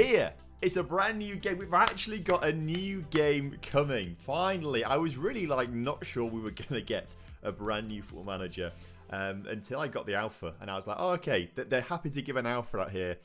here. It's a brand new game. We've actually got a new game coming. Finally, I was really not sure we were going to get a brand new Football Manager until I got the alpha. And I was like, oh, okay, they're happy to give an alpha out here.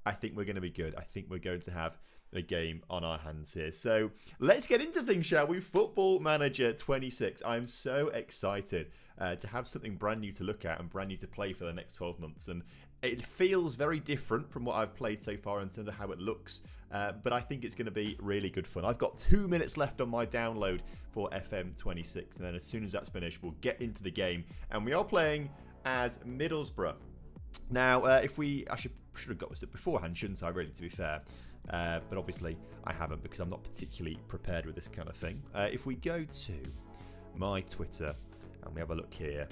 I think we're going to be good. I think we're going to have a game on our hands here. So let's get into things, shall we? Football Manager 26. I'm so excited to have something brand new to look at and brand new to play for the next 12 months. And it feels very different from what I've played so far in terms of how it looks. But I think it's going to be really good fun. I've got 2 minutes left on my download for FM26. And then as soon as that's finished, we'll get into the game. And we are playing as Middlesbrough. Now, I should have got this up beforehand, shouldn't I, really, to be fair. But obviously, I haven't because I'm not particularly prepared with this kind of thing. If we go to my Twitter and we have a look here.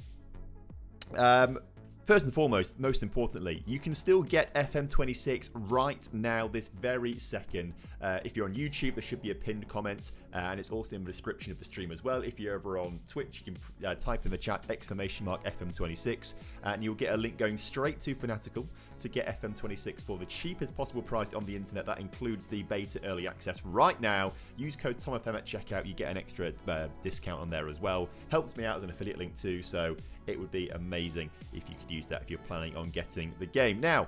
First and foremost, most importantly, you can still get FM26 right now, this very second. If you're on YouTube, there should be a pinned comment, and it's also in the description of the stream as well. If you're over on Twitch, you can type in the chat !FM26, and you'll get a link going straight to Fanatical to get FM26 for the cheapest possible price on the internet. That includes the beta early access right now. Use code TomFM at checkout. You get an extra discount on there as well. Helps me out as an affiliate link too, so it would be amazing if you could use that if you're planning on getting the game. Now,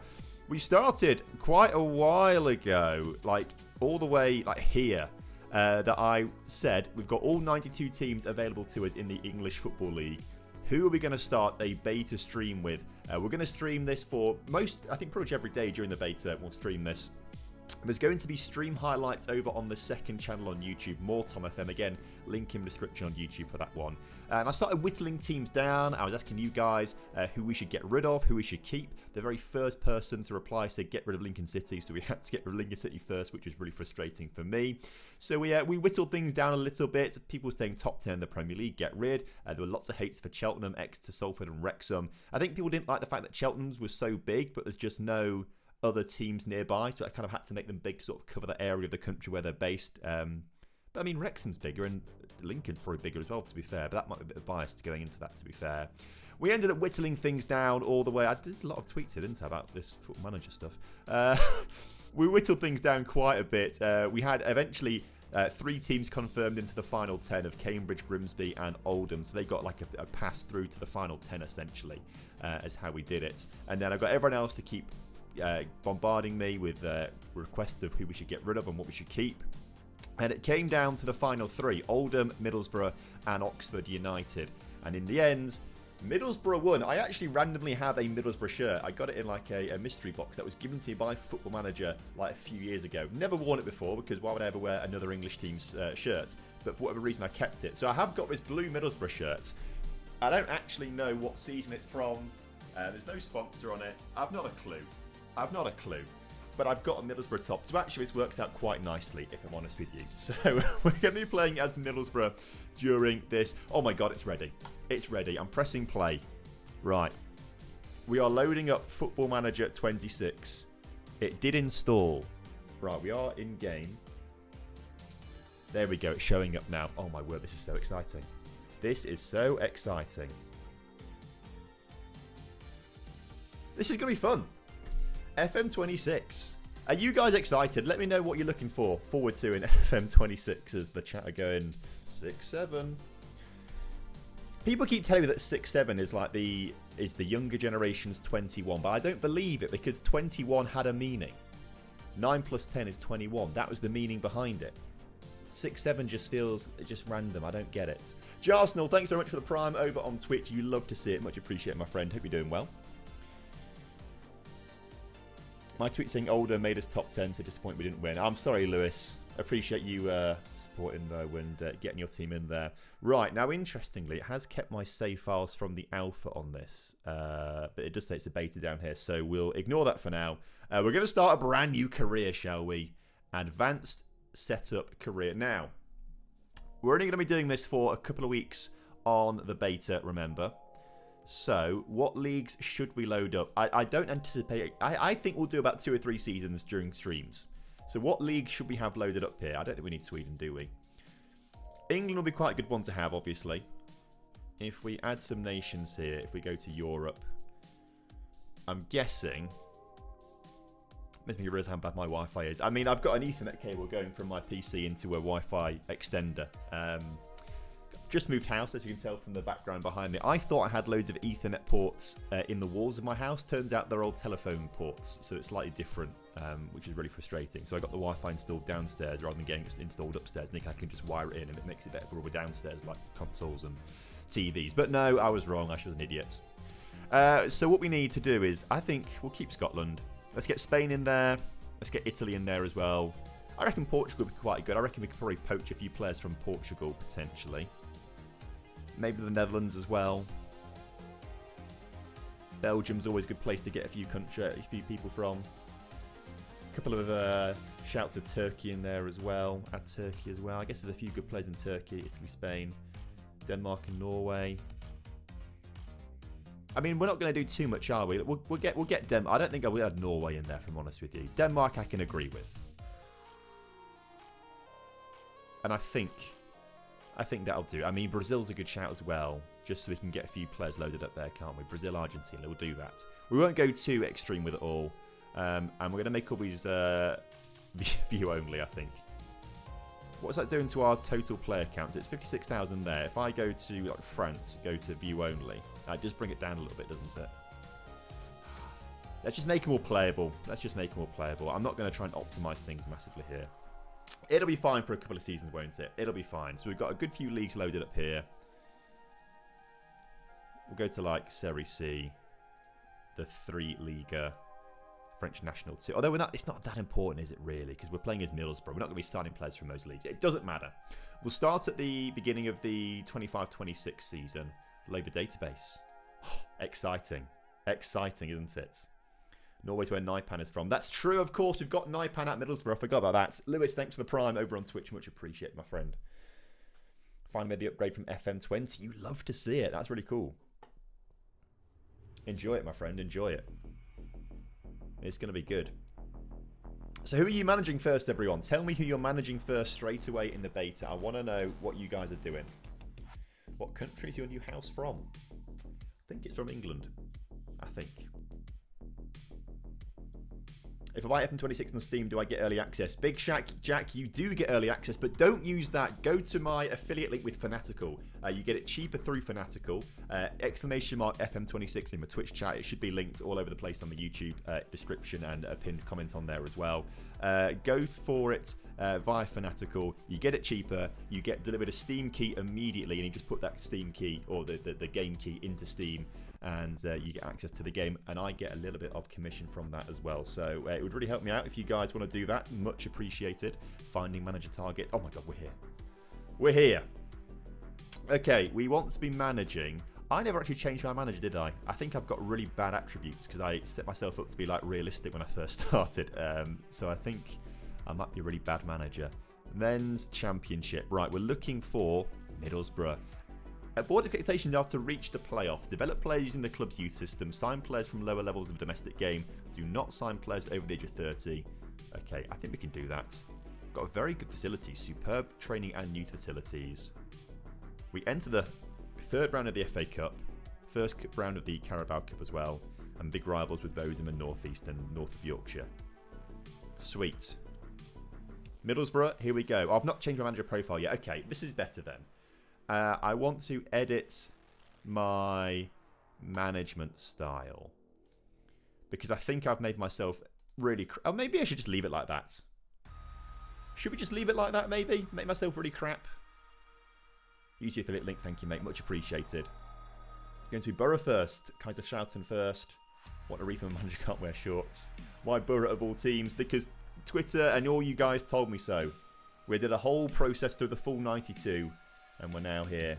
we started quite a while ago, all the way here, that I said we've got all 92 teams available to us in the English Football League. Who are we going to start a beta stream with? We're going to stream this for I think pretty much every day during the beta we'll stream this. There's going to be stream highlights over on the second channel on YouTube, more TomFM. Again, link in the description on YouTube for that one. And I started whittling teams down. I was asking you guys who we should get rid of, who we should keep. The very first person to reply said get rid of Lincoln City, so we had to get rid of Lincoln City first, which was really frustrating for me. So we whittled things down a little bit. People saying top 10 in the Premier League, get rid. There were lots of hates for Cheltenham, Exeter, Salford and Wrexham. I think people didn't like the fact that Cheltenham's was so big, but there's just no other teams nearby, so I kind of had to make them big to sort of cover the area of the country where they're based. But I mean, Wrexham's bigger and Lincoln's probably bigger as well, to be fair, but that might be a bit of bias going into that, to be fair. We ended up whittling things down all the way. I did a lot of tweets here, didn't I, about this Football Manager stuff. We whittled things down quite a bit. We had eventually 3 teams confirmed into the final 10 of Cambridge, Grimsby and Oldham, so they got a pass through to the final 10 essentially, as how we did it. And then I've got everyone else to keep bombarding me with requests of who we should get rid of and what we should keep. And it came down to the final 3, Oldham, Middlesbrough and Oxford United. And in the end, Middlesbrough won. I actually randomly have a Middlesbrough shirt. I got it in a mystery box that was given to me by Football Manager a few years ago. Never worn it before because why would I ever wear another English team's shirt? But for whatever reason I kept it. So I have got this blue Middlesbrough shirt. I don't actually know what season it's from. There's no sponsor on it. I've not a clue. But I've got a Middlesbrough top, so actually this works out quite nicely, if I'm honest with you. So we're going to be playing as Middlesbrough during this. Oh my god, it's ready. It's ready. I'm pressing play. Right. We are loading up Football Manager 26. It did install. Right, we are in game. There we go, it's showing up now. Oh my word, this is so exciting. This is so exciting. This is going to be fun. FM26. Are you guys excited? Let me know what you're looking forward to in FM26 as the chat are going 6-7. People keep telling me that 6-7 is the younger generation's 21, but I don't believe it because 21 had a meaning. 9 plus 10 is 21. That was the meaning behind it. 6-7 just feels just random. I don't get it. Jarsenal, thanks very much for the prime over on Twitch. You love to see it. Much appreciated, my friend. Hope you're doing well. My tweet saying Oldham made us top 10, so disappointed we didn't win. I'm sorry, Lewis. Appreciate you supporting though and getting your team in there. Right, now interestingly, it has kept my save files from the alpha on this. But it does say it's a beta down here, so we'll ignore that for now. We're going to start a brand new career, shall we? Advanced Setup Career. Now, we're only going to be doing this for a couple of weeks on the beta, remember? So, what leagues should we load up? I don't anticipate... I think we'll do about 2 or 3 seasons during streams. So, what leagues should we have loaded up here? I don't think we need Sweden, do we? England will be quite a good one to have, obviously. If we add some nations here, if we go to Europe, I'm guessing... Makes me realise how bad my Wi-Fi is. I mean, I've got an Ethernet cable going from my PC into a Wi-Fi extender. Just moved house, as you can tell from the background behind me. I thought I had loads of Ethernet ports in the walls of my house. Turns out they're all telephone ports, so it's slightly different, which is really frustrating. So I got the Wi-Fi installed downstairs rather than getting it installed upstairs. And I can just wire it in, and it makes it better for all the downstairs, like consoles and TVs. But no, I was wrong. I was an idiot. So what we need to do is, I think we'll keep Scotland. Let's get Spain in there. Let's get Italy in there as well. I reckon Portugal would be quite good. I reckon we could probably poach a few players from Portugal, potentially. Maybe the Netherlands as well. Belgium's always a good place to get a few people from. A couple of shouts of Turkey in there as well. Add Turkey as well. I guess there's a few good players in Turkey, Italy, Spain, Denmark and Norway. I mean, we're not going to do too much, are we? We'll get Denmark. I don't think I will add Norway in there, if I'm honest with you. Denmark I can agree with. And I think that'll do. I mean, Brazil's a good shout as well, just so we can get a few players loaded up there, can't we? Brazil, Argentina, we'll do that. We won't go too extreme with it all. And we're going to make all these view only, I think. What's that doing to our total player counts? It's 56,000 there. If I go to like France, go to view only, just bring it down a little bit, doesn't it? Let's just make them all playable. I'm not going to try and optimise things massively here. It'll be fine for a couple of seasons, won't it? It'll be fine. So we've got a good few leagues loaded up here. We'll go to like Serie C, the 3 Liga, French National 2. Although it's not that important, is it really? Because we're playing as Middlesbrough. We're not going to be signing players from those leagues. It doesn't matter. We'll start at the beginning of the 25-26 season. Labour database. Exciting. Exciting, isn't it? Norway's where Naipan is from. That's true, of course. We've got Naipan at Middlesbrough. I forgot about that. Lewis, thanks for the prime over on Twitch. Much appreciated, my friend. Finally made the upgrade from FM20. You love to see it. That's really cool. Enjoy it, my friend. Enjoy it. It's going to be good. So who are you managing first, everyone? Tell me who you're managing first straight away in the beta. I want to know what you guys are doing. What country is your new house from? I think it's from England. I think. If I buy FM26 on Steam, do I get early access? Big Shack, Jack, you do get early access, but don't use that. Go to my affiliate link with Fanatical. You get it cheaper through Fanatical. Exclamation mark FM26 in my Twitch chat. It should be linked all over the place on the YouTube description and a pinned comment on there as well. Go for it via Fanatical. You get it cheaper. You get delivered a Steam key immediately, and you just put that Steam key or the game key into Steam. And you get access to the game, and I get a little bit of commission from that as well. So it would really help me out if you guys want to do that. Much appreciated. Finding manager targets. Oh my god, we're here. We're here. Okay, we want to be managing. I never actually changed my manager, did I? I think I've got really bad attributes because I set myself up to be like realistic when I first started. So I think I might be a really bad manager. Men's Championship. Right, we're looking for Middlesbrough. Board expectations are to reach the playoffs, develop players using the club's youth system, sign players from lower levels of the domestic game, do not sign players over the age of 30. Okay, I think we can do that. Got a very good facility, superb training and youth facilities. We enter the third round of the FA Cup, first round of the Carabao Cup as well, and big rivals with those in the North East and North of Yorkshire. Sweet. Middlesbrough, here we go. Oh, I've not changed my manager profile yet. Okay, this is better then. I want to edit my management style because I think I've made myself really... Oh, maybe I should just leave it like that. Should we just leave it like that, maybe? Make myself really crap? Use your affiliate link, thank you, mate. Much appreciated. Going to be Borough first. Kaiserslautern first. What a refund manager can't wear shorts. Why Borough of all teams? Because Twitter and all you guys told me so. We did a whole process through the full 92. And we're now here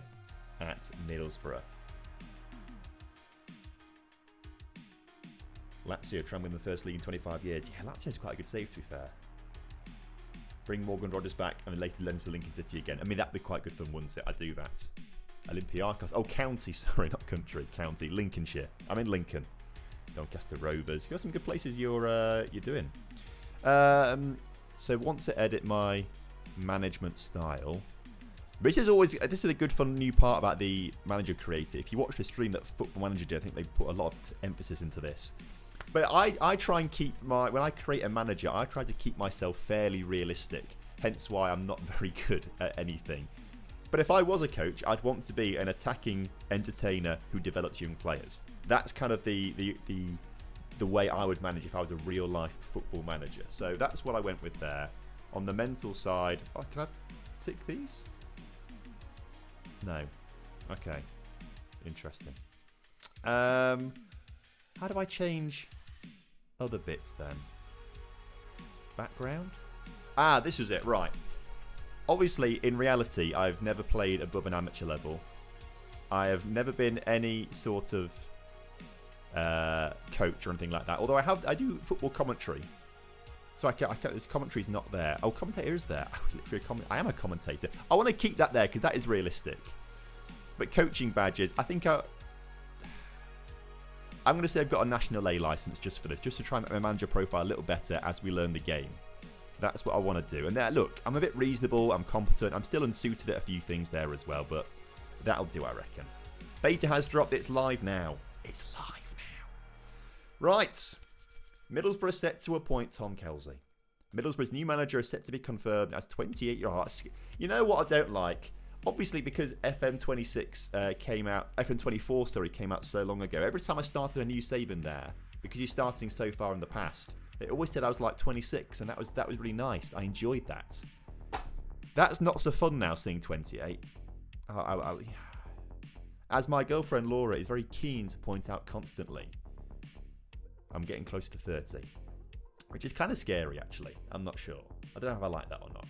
at Middlesbrough. Lazio trying to win the first league in 25 years. Yeah, Lazio's quite a good save, to be fair. Bring Morgan Rogers back and then later lend to Lincoln City again. I mean, that'd be quite good fun, wouldn't it? I'd do that. Olympiacos. Oh, county. Sorry, not country. County. Lincolnshire. I'm in Lincoln. Doncaster Rovers. You've got some good places you're doing. So want to edit my management style. This is a good fun new part about the manager creator. If you watch the stream that Football Manager did, I think they put a lot of emphasis into this. But I try and keep when I create a manager, I try to keep myself fairly realistic. Hence why I'm not very good at anything. But if I was a coach, I'd want to be an attacking entertainer who develops young players. That's kind of the way I would manage if I was a real life football manager. So that's what I went with there. On the mental side, can I tick these? No. Okay. Interesting. How do I change other bits then? Background? This was it, right. Obviously, in reality, I've never played above an amateur level. I have never been any sort of coach or anything like that. Although I do football commentary. So this commentary's not there. Oh, commentator is there. I was literally I am a commentator. I want to keep that there because that is realistic. But coaching badges, I think I'm going to say I've got a national A license just for this, just to try and make my manager profile a little better as we learn the game. That's what I want to do. And there, look, I'm a bit reasonable. I'm competent. I'm still unsuited at a few things there as well, but that'll do, I reckon. Beta has dropped. It's live now. It's live now. Right. Middlesbrough set to appoint Tom Kelsey. Middlesbrough's new manager is set to be confirmed as 28-year-old. You know what I don't like? Obviously, because FM26 came out, FM24, sorry, came out so long ago. Every time I started a new save in there, because you're starting so far in the past, it always said I was like 26, and that was really nice. I enjoyed that. That's not so fun now, seeing 28. As my girlfriend Laura is very keen to point out constantly, I'm getting close to 30, which is kind of scary, actually. I'm not sure. I don't know if I like that or not.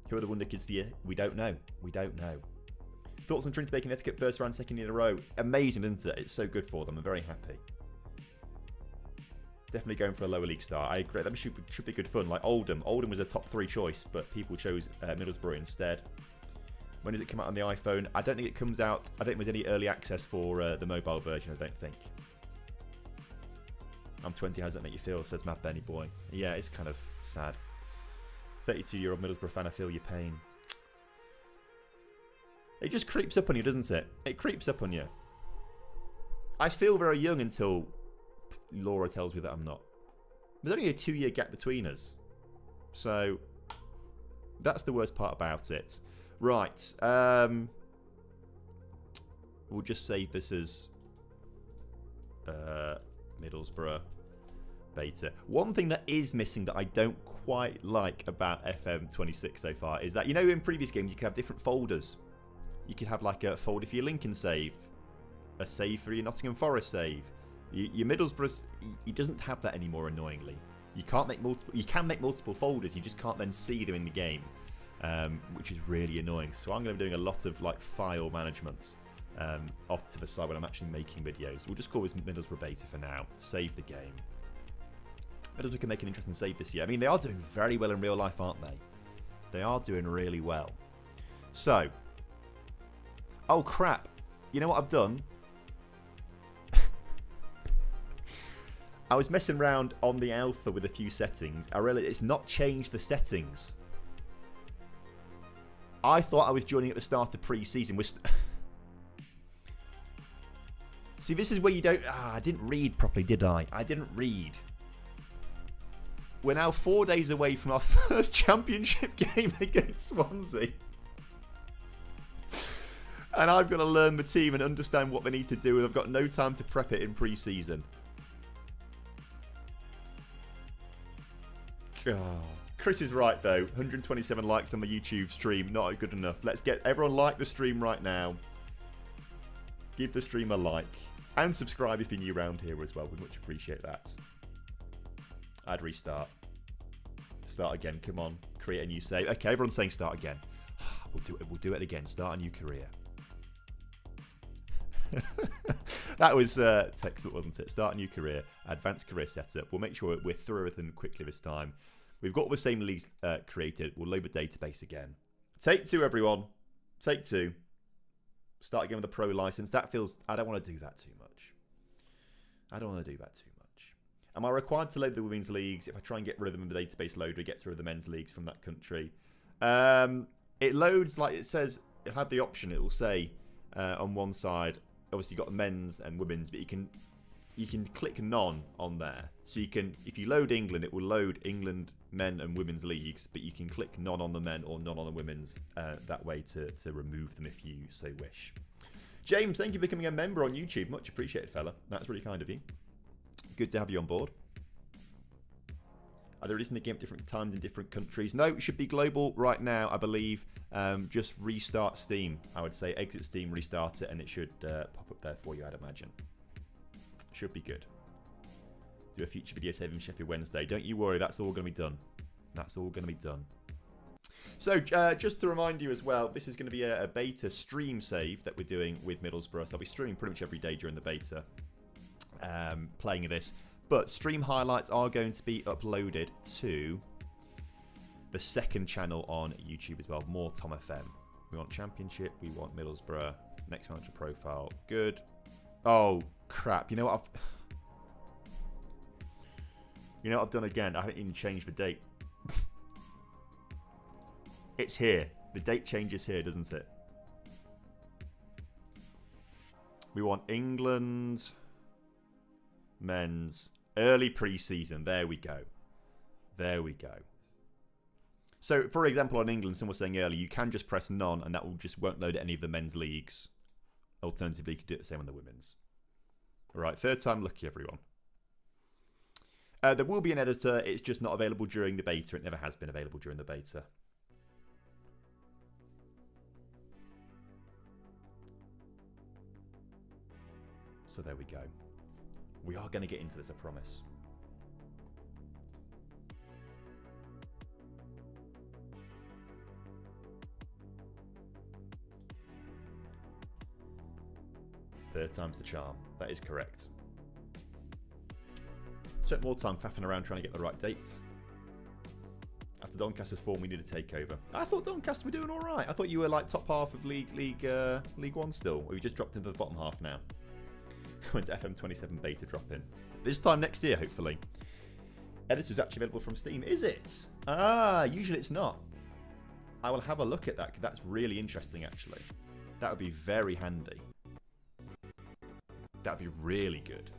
Who are the Wonder Kids here? We don't know. We don't know. Thoughts on Trinity making Connecticut first round, second year in a row? Amazing, isn't it? It's so good for them. I'm very happy. Definitely going for a lower league start. I agree. That should be good fun. Like Oldham. Oldham was a top 3 choice, but people chose Middlesbrough instead. When does it come out on the iPhone? I don't think it comes out. I don't think there's any early access for the mobile version, I don't think. I'm 20, how does that make you feel? Says Matt Benny Boy. Yeah, it's kind of sad. 32-year-old Middlesbrough fan, I feel your pain. It just creeps up on you, doesn't it? It creeps up on you. I feel very young until Laura tells me that I'm not. There's only a 2-year gap between us. So, that's the worst part about it. Right. We'll just save this as Middlesbrough beta. One thing that is missing that I don't quite like about FM26 so far is that, you know, in previous games you could have different folders. You could have like a folder for your Lincoln save, a save for your Nottingham Forest save. Your Middlesbrough, he doesn't have that anymore, annoyingly. You can't make multiple. You can make multiple folders. You just can't then see them in the game, which is really annoying. So I'm going to be doing a lot of like file management off to the side when I'm actually making videos. We'll just call this Middlesbrough beta for now. Save the game. Middlesbrough can make an interesting save this year. I mean, they are doing very well in real life, aren't they? They are doing really well. So, oh crap! You know what I've done? I was messing around on the alpha with a few settings. I realised it's not changed the settings. I thought I was joining at the start of pre-season. See, this is where you don't... I didn't read properly, did I? I didn't read. We're now 4 days away from our first championship game against Swansea. And I've got to learn the team and understand what they need to do, and I've got no time to prep it in pre-season. Oh. Chris is right, though. 127 likes on the YouTube stream. Not good enough. Let's get everyone like the stream right now. Give the stream a like. And subscribe if you're new around here as well. We'd much appreciate that. I'd restart. Start again. Come on. Create a new save. Okay, everyone's saying start again. We'll do it again. Start a new career. That was textbook, wasn't it? Start a new career. Advanced career setup. We'll make sure we're through everything quickly this time. We've got all the same leagues created. We'll load the database again. Take 2, everyone. Take 2. Start again with a pro license. That feels... I don't want to do that too much. I don't want to do that too much. Am I required to load the women's leagues? If I try and get rid of them in the database loader, it gets rid of the men's leagues from that country. It loads like it says... It'll have the option. It will say on one side... Obviously, you've got the men's and women's, but you can you can click none on there. So you can, if you load England, it will load England men and women's leagues, but you can click none on the men or none on the women's that way to remove them if you so wish. James, thank you for becoming a member on YouTube. Much appreciated, fella. That's really kind of you. Good to have you on board. Are there releasing the game at different times in different countries? No, it should be global right now, I believe. Just restart Steam. I would say exit Steam, restart it, and it should pop up there for you, I'd imagine. Should be good. Do a future video saving Sheffield Wednesday. Don't you worry, that's all going to be done. That's all going to be done. So, just to remind you as well, this is going to be a beta stream save that we're doing with Middlesbrough. So I'll be streaming pretty much every day during the beta, playing this. But stream highlights are going to be uploaded to the second channel on YouTube as well. More TomFM. We want Championship. We want Middlesbrough. Next manager profile. Good. Oh, crap. You know what I've done again? I haven't even changed the date. It's here. The date changes here, doesn't it? We want England men's early preseason. There we go. There we go. So, for example, on England, someone was saying earlier, you can just press none and that will just won't load any of the men's leagues. Alternatively, you could do it the same on the women's. All right, third time lucky, everyone. There will be an editor. It's just not available during the beta. It never has been available during the beta. So there we go. We are going to get into this, I promise. Third time's the charm. That is correct. Spent more time faffing around trying to get the right date. After Doncaster's form, we need a takeover. I thought Doncaster were doing all right. I thought you were like top half of League One still. Or you just dropped into the bottom half now. Went to FM27 beta drop in. This time next year, hopefully. Editor is actually available from Steam. Is it? Ah, usually it's not. I will have a look at that because that's really interesting, actually. That would be very handy. That would be really good.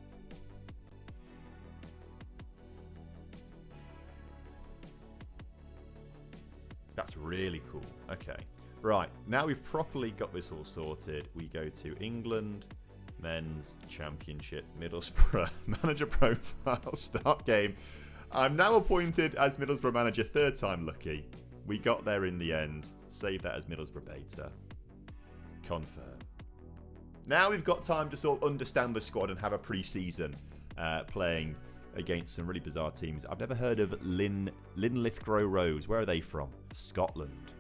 That's really cool. Okay. Right. Now we've properly got this all sorted. We go to England, Men's Championship, Middlesbrough, manager profile, start game. I'm now appointed as Middlesbrough manager, third time lucky. We got there in the end. Save that as Middlesbrough beta. Confirm. Now we've got time to sort of understand the squad and have a pre-season playing against some really bizarre teams. I've never heard of Linlithgow Rose. Where are they from? Scotland.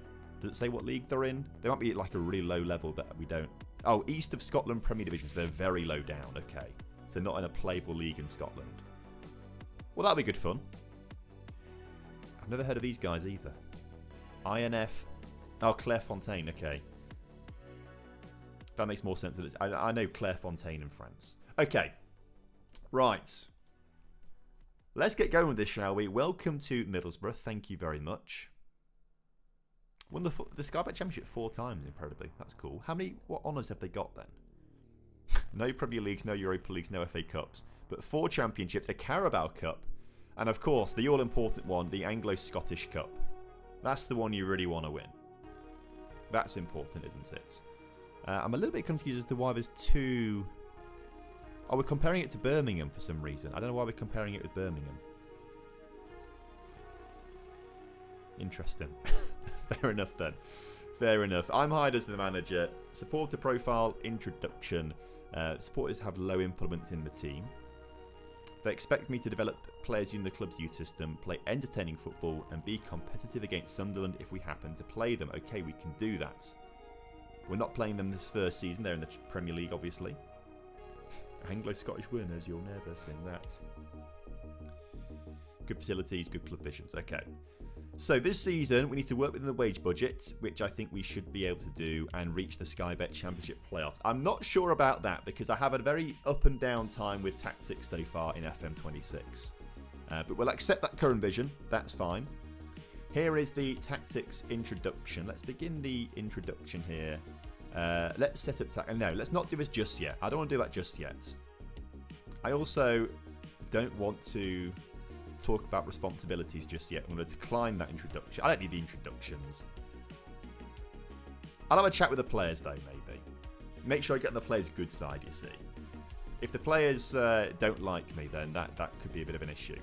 Does it say what league they're in? They might be at like a really low level that we don't. Oh, East of Scotland Premier Division, so they're very low down. Okay. So not in a playable league in Scotland. Well, that'll be good fun. I've never heard of these guys either. INF. Oh, Clairefontaine. Okay. That makes more sense than it's. I know Clairefontaine in France. Okay. Right. Let's get going with this, shall we? Welcome to Middlesbrough. Thank you very much. Won the Sky Bet Championship 4 times, incredibly. That's cool. What honours have they got then? No Premier Leagues, no Europa Leagues, no FA Cups. But 4 championships, a Carabao Cup, and of course, the all-important one, the Anglo-Scottish Cup. That's the one you really want to win. That's important, isn't it? I'm a little bit confused as to why there's 2... Oh, we're comparing it to Birmingham for some reason. I don't know why we're comparing it with Birmingham. Interesting. Fair enough then. Fair enough. I'm hired as the manager. Supporter profile, introduction. Supporters have low implements in the team. They expect me to develop players using the club's youth system, play entertaining football, and be competitive against Sunderland if we happen to play them. Okay, we can do that. We're not playing them this first season. They're in the Premier League, obviously. Anglo-Scottish winners, you'll never sing that. Good facilities, good club visions. Okay. So this season, we need to work within the wage budget, which I think we should be able to do, and reach the Sky Bet Championship playoffs. I'm not sure about that because I have a very up and down time with tactics so far in FM26. But we'll accept that current vision. That's fine. Here is the tactics introduction. Let's begin the introduction here. Let's set up... No, let's not do this just yet. I don't want to do that just yet. I also don't want to talk about responsibilities just yet. I'm going to decline that introduction. I don't need the introductions. I'll have a chat with the players, though, maybe. Make sure I get on the players' good side, you see. If the players don't like me, then that could be a bit of an issue.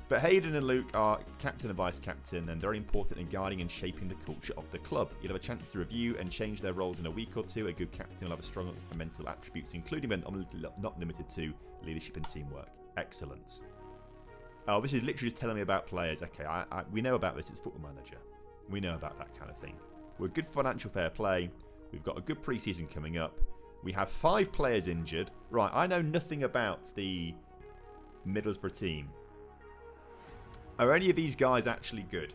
But Hayden and Luke are captain and vice-captain, and very important in guiding and shaping the culture of the club. You'll have a chance to review and change their roles in a week or two. A good captain will have a strong mental attributes, including but not limited to leadership and teamwork. Excellent. Oh, this is literally just telling me about players. Okay, we know about this. It's Football Manager. We know about that kind of thing. We're good financial fair play. We've got a good pre-season coming up. We have 5 players injured. Right, I know nothing about the Middlesbrough team. Are any of these guys actually good?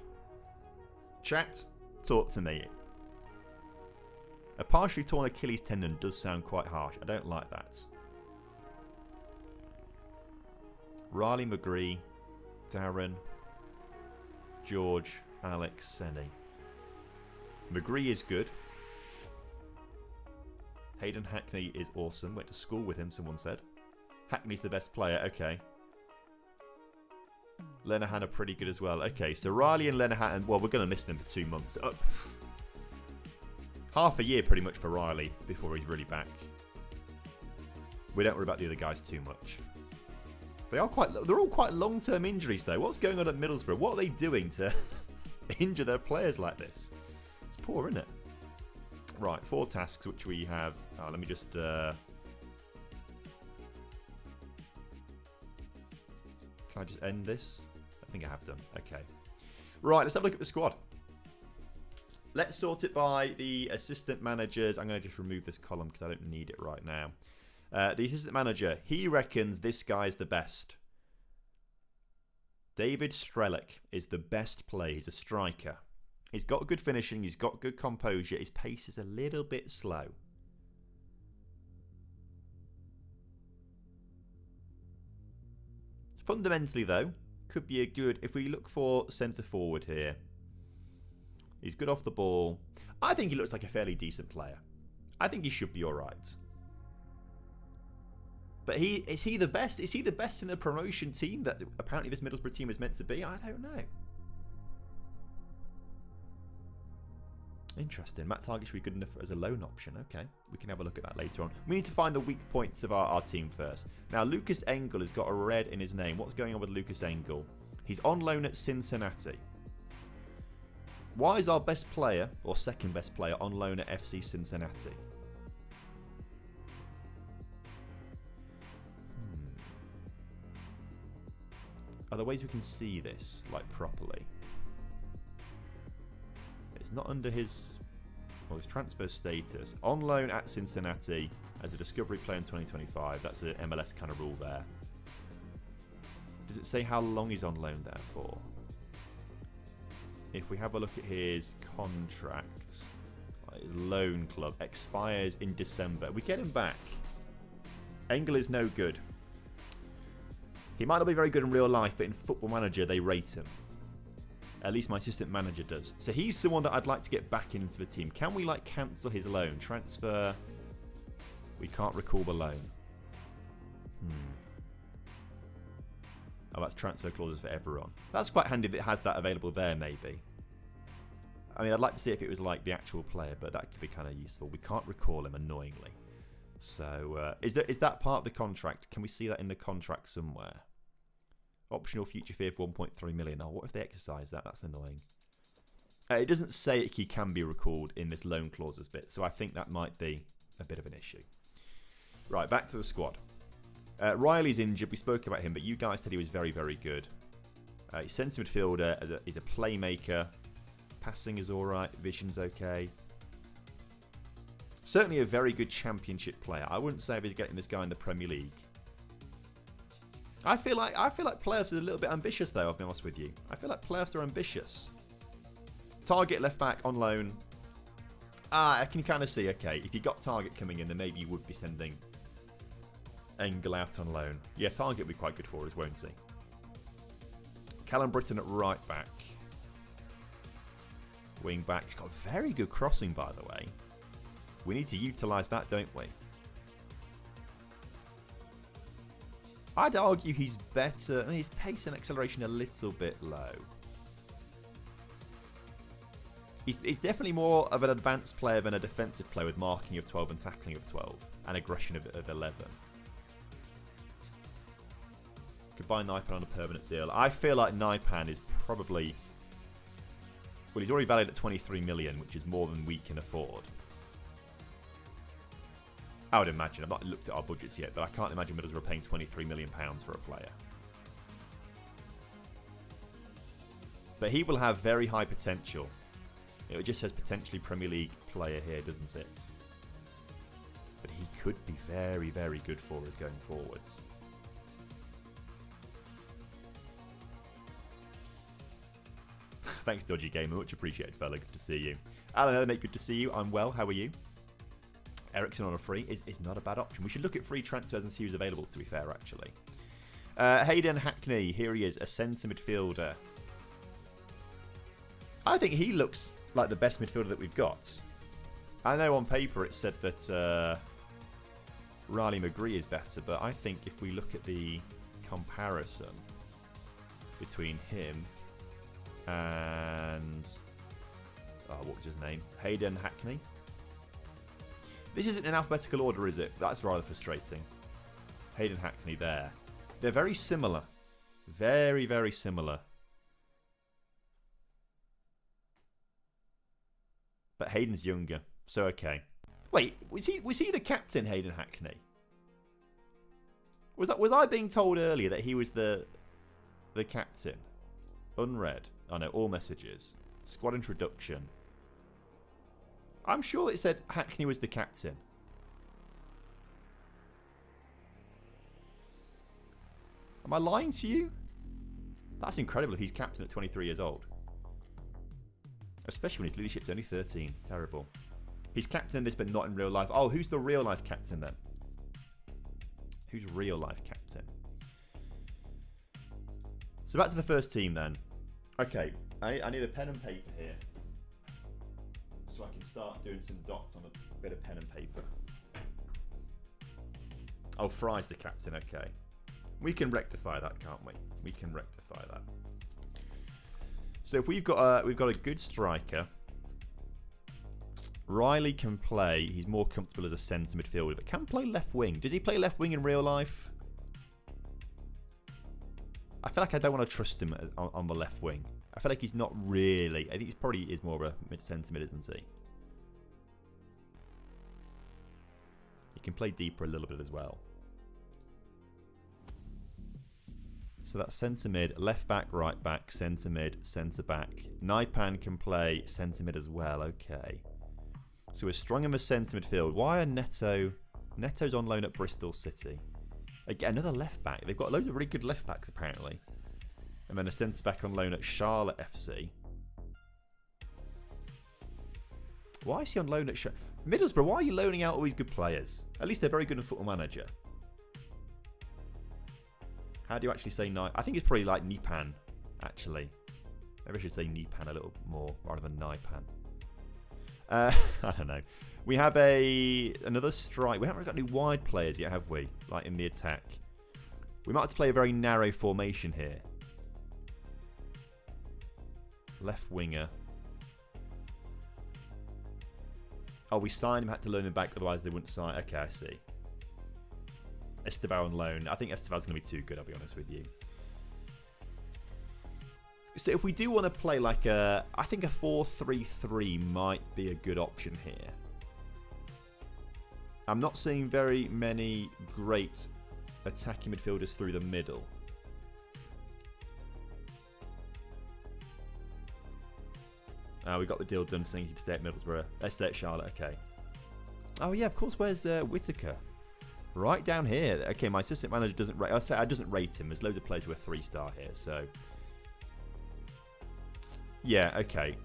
Chat, talk to me. A partially torn Achilles tendon does sound quite harsh. I don't like that. Riley, McGree, Darren, George, Alex, Senny. McGree is good. Hayden Hackney is awesome. Went to school with him, someone said. Hackney's the best player. Okay. Lenahan are pretty good as well. Okay, so Riley and Lenahan, well, we're going to miss them for 2 months. Half a year pretty much for Riley before he's really back. We don't worry about the other guys too much. They're all quite long-term injuries, though. What's going on at Middlesbrough? What are they doing to injure their players like this? It's poor, isn't it? Right, 4 tasks, which we have. Let me just... Can I just end this? I think I have done. Okay. Right, let's have a look at the squad. Let's sort it by the assistant managers. I'm going to just remove this column because I don't need it right now. The assistant manager, he reckons this guy's the best. David Strelick is the best player. He's a striker. He's got good finishing. He's got good composure. His pace is a little bit slow. Fundamentally, though, could be a good... If we look for centre forward here, he's good off the ball. I think he looks like a fairly decent player. I think he should be all right. But is he the best? Is he the best in the promotion team that apparently this Middlesbrough team is meant to be? I don't know. Interesting. Matt Target should be good enough as a loan option. Okay, we can have a look at that later on. We need to find the weak points of our team first. Now, Lucas Engel has got a red in his name. What's going on with Lucas Engel? He's on loan at Cincinnati. Why is our best player, or second best player, on loan at FC Cincinnati? Are there ways we can see this, like, properly? It's not under his transfer status. On loan at Cincinnati as a discovery player in 2025. That's an MLS kind of rule there. Does it say how long he's on loan there for? If we have a look at his contract, his loan club expires in December. We get him back. Engel is no good. He might not be very good in real life, but in Football Manager they rate him. At least my assistant manager does. So he's someone that I'd like to get back into the team. Can we, like, cancel his loan? Transfer. We can't recall the loan. Oh, that's transfer clauses for everyone. That's quite handy that it has that available there, maybe. I mean, I'd like to see if it was, like, the actual player, but that could be kind of useful. We can't recall him, annoyingly. So, is that part of the contract? Can we see that in the contract somewhere? Optional future fee of 1.3 million. Oh, what if they exercise that? That's annoying. It doesn't say he can be recalled in this loan clauses bit, so I think that might be a bit of an issue. Right, back to the squad. Riley's injured. We spoke about him, but you guys said he was very, very good. He's centre midfielder. He's a playmaker. Passing is all right. Vision's okay. Certainly a very good championship player. I wouldn't say he's getting this guy in the Premier League. I feel like playoffs is a little bit ambitious, though, I'll be honest with you. I feel like playoffs are ambitious. Target left back on loan. I can kind of see, okay, if you got Target coming in, then maybe you would be sending Engel out on loan. Yeah, Target would be quite good for us, won't he? Callum Britton at right back. Wing back. He's got very good crossing, by the way. We need to utilise that, don't we? I'd argue he's better. His pace and acceleration a little bit low. He's definitely more of an advanced player than a defensive player with marking of 12 and tackling of 12 and aggression of 11. Could buy Naipan on a permanent deal. I feel like Naipan is probably... Well, he's already valued at 23 million, which is more than we can afford. I would imagine. I've not looked at our budgets yet, but I can't imagine Middlesbrough paying £23 million for a player. But he will have very high potential. It just says potentially Premier League player here, doesn't it? But he could be very, very good for us going forwards. Thanks, Dodgy Gamer. Much appreciated, fella. Good to see you. Alan, mate, good to see you. I'm well. How are you? Ericsson on a free is not a bad option. We should look at free transfers and see who's available, to be fair, actually. Hayden Hackney. Here he is, a centre midfielder. I think he looks like the best midfielder that we've got. I know on paper it said that Riley McGree is better, but I think if we look at the comparison between him and... what was his name? Hayden Hackney. This isn't in alphabetical order, is it? That's rather frustrating. Hayden Hackney there. They're very similar. Very, very similar. But Hayden's younger, so okay. Wait, was he the captain, Hayden Hackney? Was I being told earlier that he was the captain? Unread. Oh no, all messages. Squad introduction. I'm sure it said Hackney was the captain. Am I lying to you? That's incredible if he's captain at 23 years old. Especially when his leadership's only 13. Terrible. He's captain in this, but not in real life. Oh, who's the real life captain then? Who's real life captain? So back to the first team then. Okay, I need a pen and paper here. So I can start doing some dots on a bit of pen and paper. Oh, Fry's the captain, okay. We can rectify that, can't we? We can rectify that. So if we've got a good striker, Riley can play. He's more comfortable as a centre midfielder, but can play left wing. Does he play left wing in real life? I feel like I don't want to trust him on the left wing. I feel like he's not really. I think he probably is more of a mid-centre mid, isn't he? He can play deeper a little bit as well. So that's centre mid, left back, right back, centre mid, centre back. Naipan can play centre mid as well. Okay. So we're strong in the centre midfield. Why are Neto's on loan at Bristol City? Again, another left back. They've got loads of really good left backs apparently. And then a centre back on loan at Charlotte FC. Why is he on loan at Middlesbrough? Why are you loaning out all these good players? At least they're very good in Football Manager. How do you actually say Naipan? I think it's probably like Nipan, actually. Maybe I should say Nipan a little more rather than Naipan. I don't know. We have another strike. We haven't really got any wide players yet, have we? Like in the attack. We might have to play a very narrow formation here. Left winger. Oh, we signed him, had to loan him back, otherwise they wouldn't sign. Okay, I see. Esteban on loan. I think Esteban's going to be too good, I'll be honest with you. So if we do want to play like I think a 4-3-3 might be a good option here. I'm not seeing very many great attacking midfielders through the middle. We got the deal done saying he could stay at Middlesbrough. Let's stay at Charlotte, okay. Oh yeah, of course, where's Whittaker? Right down here. Okay, my assistant manager doesn't rate. I doesn't rate him. There's loads of players who are 3-star here, so yeah, okay.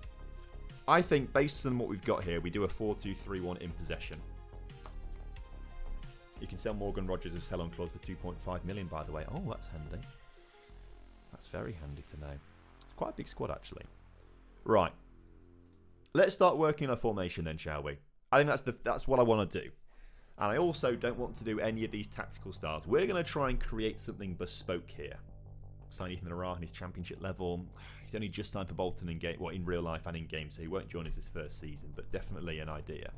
I think based on what we've got here, we do a 4-2-3-1 in possession. You can sell Morgan Rogers a sell-on clause for 2.5 million, by the way. Oh, that's handy. That's very handy to know. It's quite a big squad, actually. Right. Let's start working on a formation then, shall we? I think that's what I want to do. And I also don't want to do any of these tactical styles. We're going to try and create something bespoke here. Sign Ethan Arahan, his championship level. He's only just signed for Bolton in game, well, in real life and in game, so he won't join us this first season, but definitely an idea.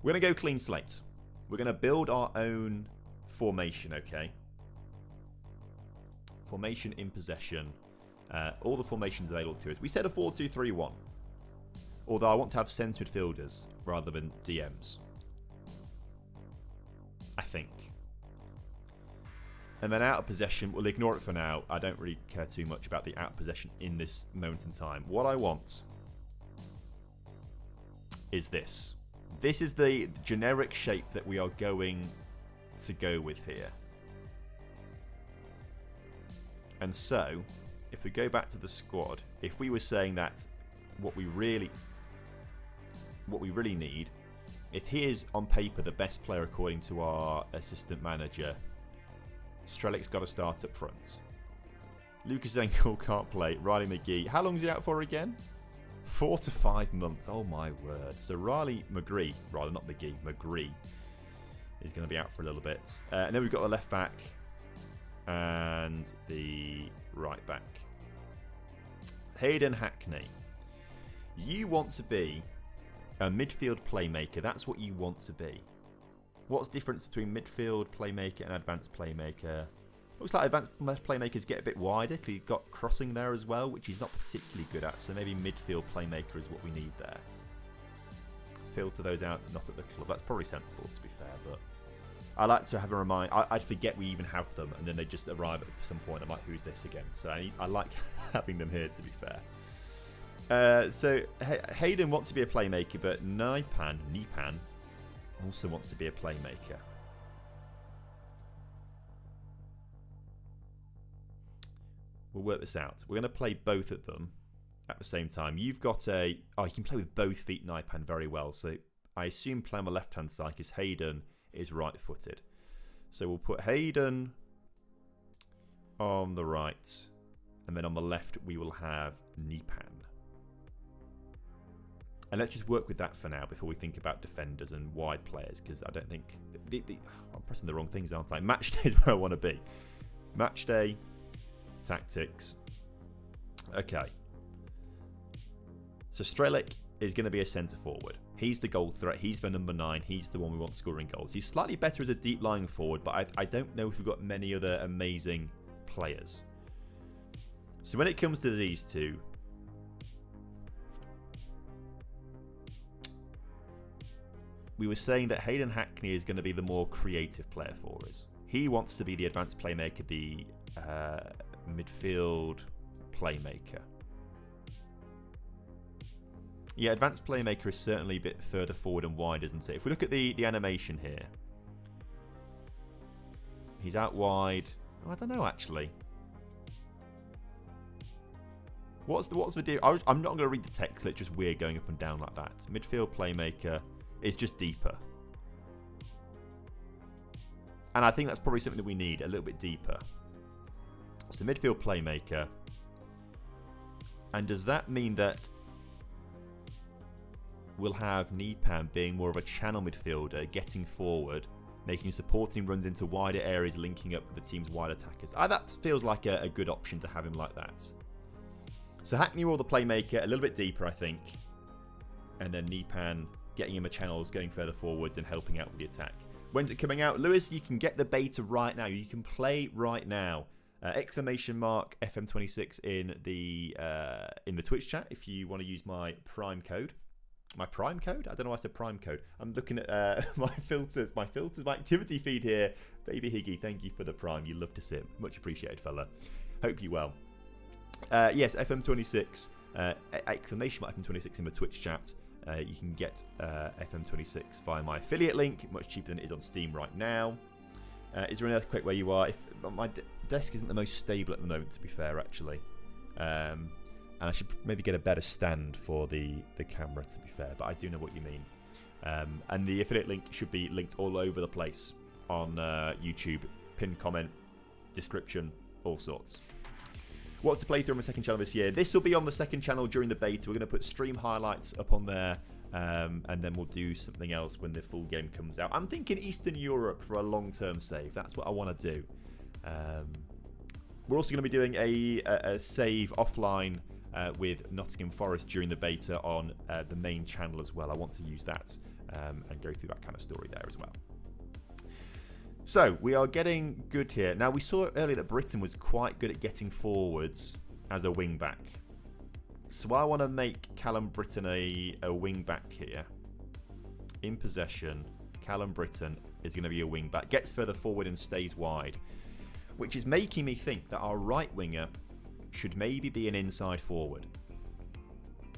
We're going to go clean slate. We're going to build our own formation, okay? Formation in possession. All the formations available to us. We said a 4-2-3-1. Although I want to have centre midfielders rather than DMs. I think. And then out of possession, we'll ignore it for now. I don't really care too much about the out of possession in this moment in time. What I want is this. This is the generic shape that we are going to go with here. And so, if we go back to the squad, if we were saying that what we really need, if he is on paper the best player according to our assistant manager, Strelic's got to start up front. Lucas Engel can't play. Riley McGee. How long is he out for again? 4 to 5 months. Oh my word. So Riley McGree, rather not McGee, McGree is going to be out for a little bit. And then we've got the left back and the right back. Hayden Hackney. You want to be a midfield playmaker. That's what you want to be. What's the difference between midfield playmaker and advanced playmaker? Looks like advanced playmakers get a bit wider because you've got crossing there as well, which he's not particularly good at. So maybe midfield playmaker is what we need there. Filter those out, not at the club. That's probably sensible, to be fair. But I like to have a reminder. I'd forget we even have them, and then they just arrive at some point. I'm like, who's this again? So I like having them here, to be fair. So Hayden wants to be a playmaker, but Nipan also wants to be a playmaker. We'll work this out. We're going to play both of them at the same time. You've got a... Oh, you can play with both feet, Nipan, very well. So I assume play on the left-hand side because Hayden is right-footed. So we'll put Hayden on the right. And then on the left, we will have Nipan. And let's just work with that for now before we think about defenders and wide players, because I don't think... I'm pressing the wrong things, aren't I? Matchday is where I want to be. Matchday, tactics. Okay. So Strelic is going to be a centre forward. He's the goal threat. He's the number 9. He's the one we want scoring goals. He's slightly better as a deep lying forward, but I don't know if we've got many other amazing players. So when it comes to these two... We were saying that Hayden Hackney is going to be the more creative player for us. He wants to be the advanced playmaker, the midfield playmaker. Yeah, advanced playmaker is certainly a bit further forward and wide, isn't it? If we look at the animation here, he's out wide. Oh, I don't know actually. What's the deal? I'm not going to read the text. It's just weird going up and down like that. Midfield playmaker. It's just deeper. And I think that's probably something that we need, a little bit deeper. So midfield playmaker. And does that mean that we'll have Nipan being more of a channel midfielder, getting forward, making supporting runs into wider areas, linking up with the team's wide attackers? That feels like a good option to have him like that. So Hackney will the playmaker, a little bit deeper, I think. And then Nipan... getting him a channels, going further forwards and helping out with the attack. When's it coming out? Lewis, you can get the beta right now. You can play right now. Exclamation mark FM26 in the Twitch chat if you want to use my Prime code. My Prime code? I don't know why I said Prime code. I'm looking at my filters, my activity feed here. Baby Higgy, thank you for the Prime. You love to see it. Much appreciated, fella. Hope you well. Yes, FM26, exclamation mark FM26 in the Twitch chat. You can get FM26 via my affiliate link, much cheaper than it is on Steam right now. Is there an earthquake where you are? My desk isn't the most stable at the moment, to be fair, actually. And I should maybe get a better stand for the camera, to be fair, but I do know what you mean. And the affiliate link should be linked all over the place on YouTube, pinned comment, description, all sorts. What's the playthrough on the second channel this year? This will be on the second channel during the beta. We're going to put stream highlights up on there And then we'll do something else when the full game comes out. I'm thinking Eastern Europe for a long-term save. That's what I want to do. We're also going to be doing a save offline with Nottingham Forest during the beta on the main channel as well. I want to use that and go through that kind of story there as well. So we are getting good here. Now, we saw earlier that Britain was quite good at getting forwards as a wing-back. So I want to make Callum Britton a wing-back here. In possession, Callum Britton is going to be a wing-back. Gets further forward and stays wide. Which is making me think that our right winger should maybe be an inside forward.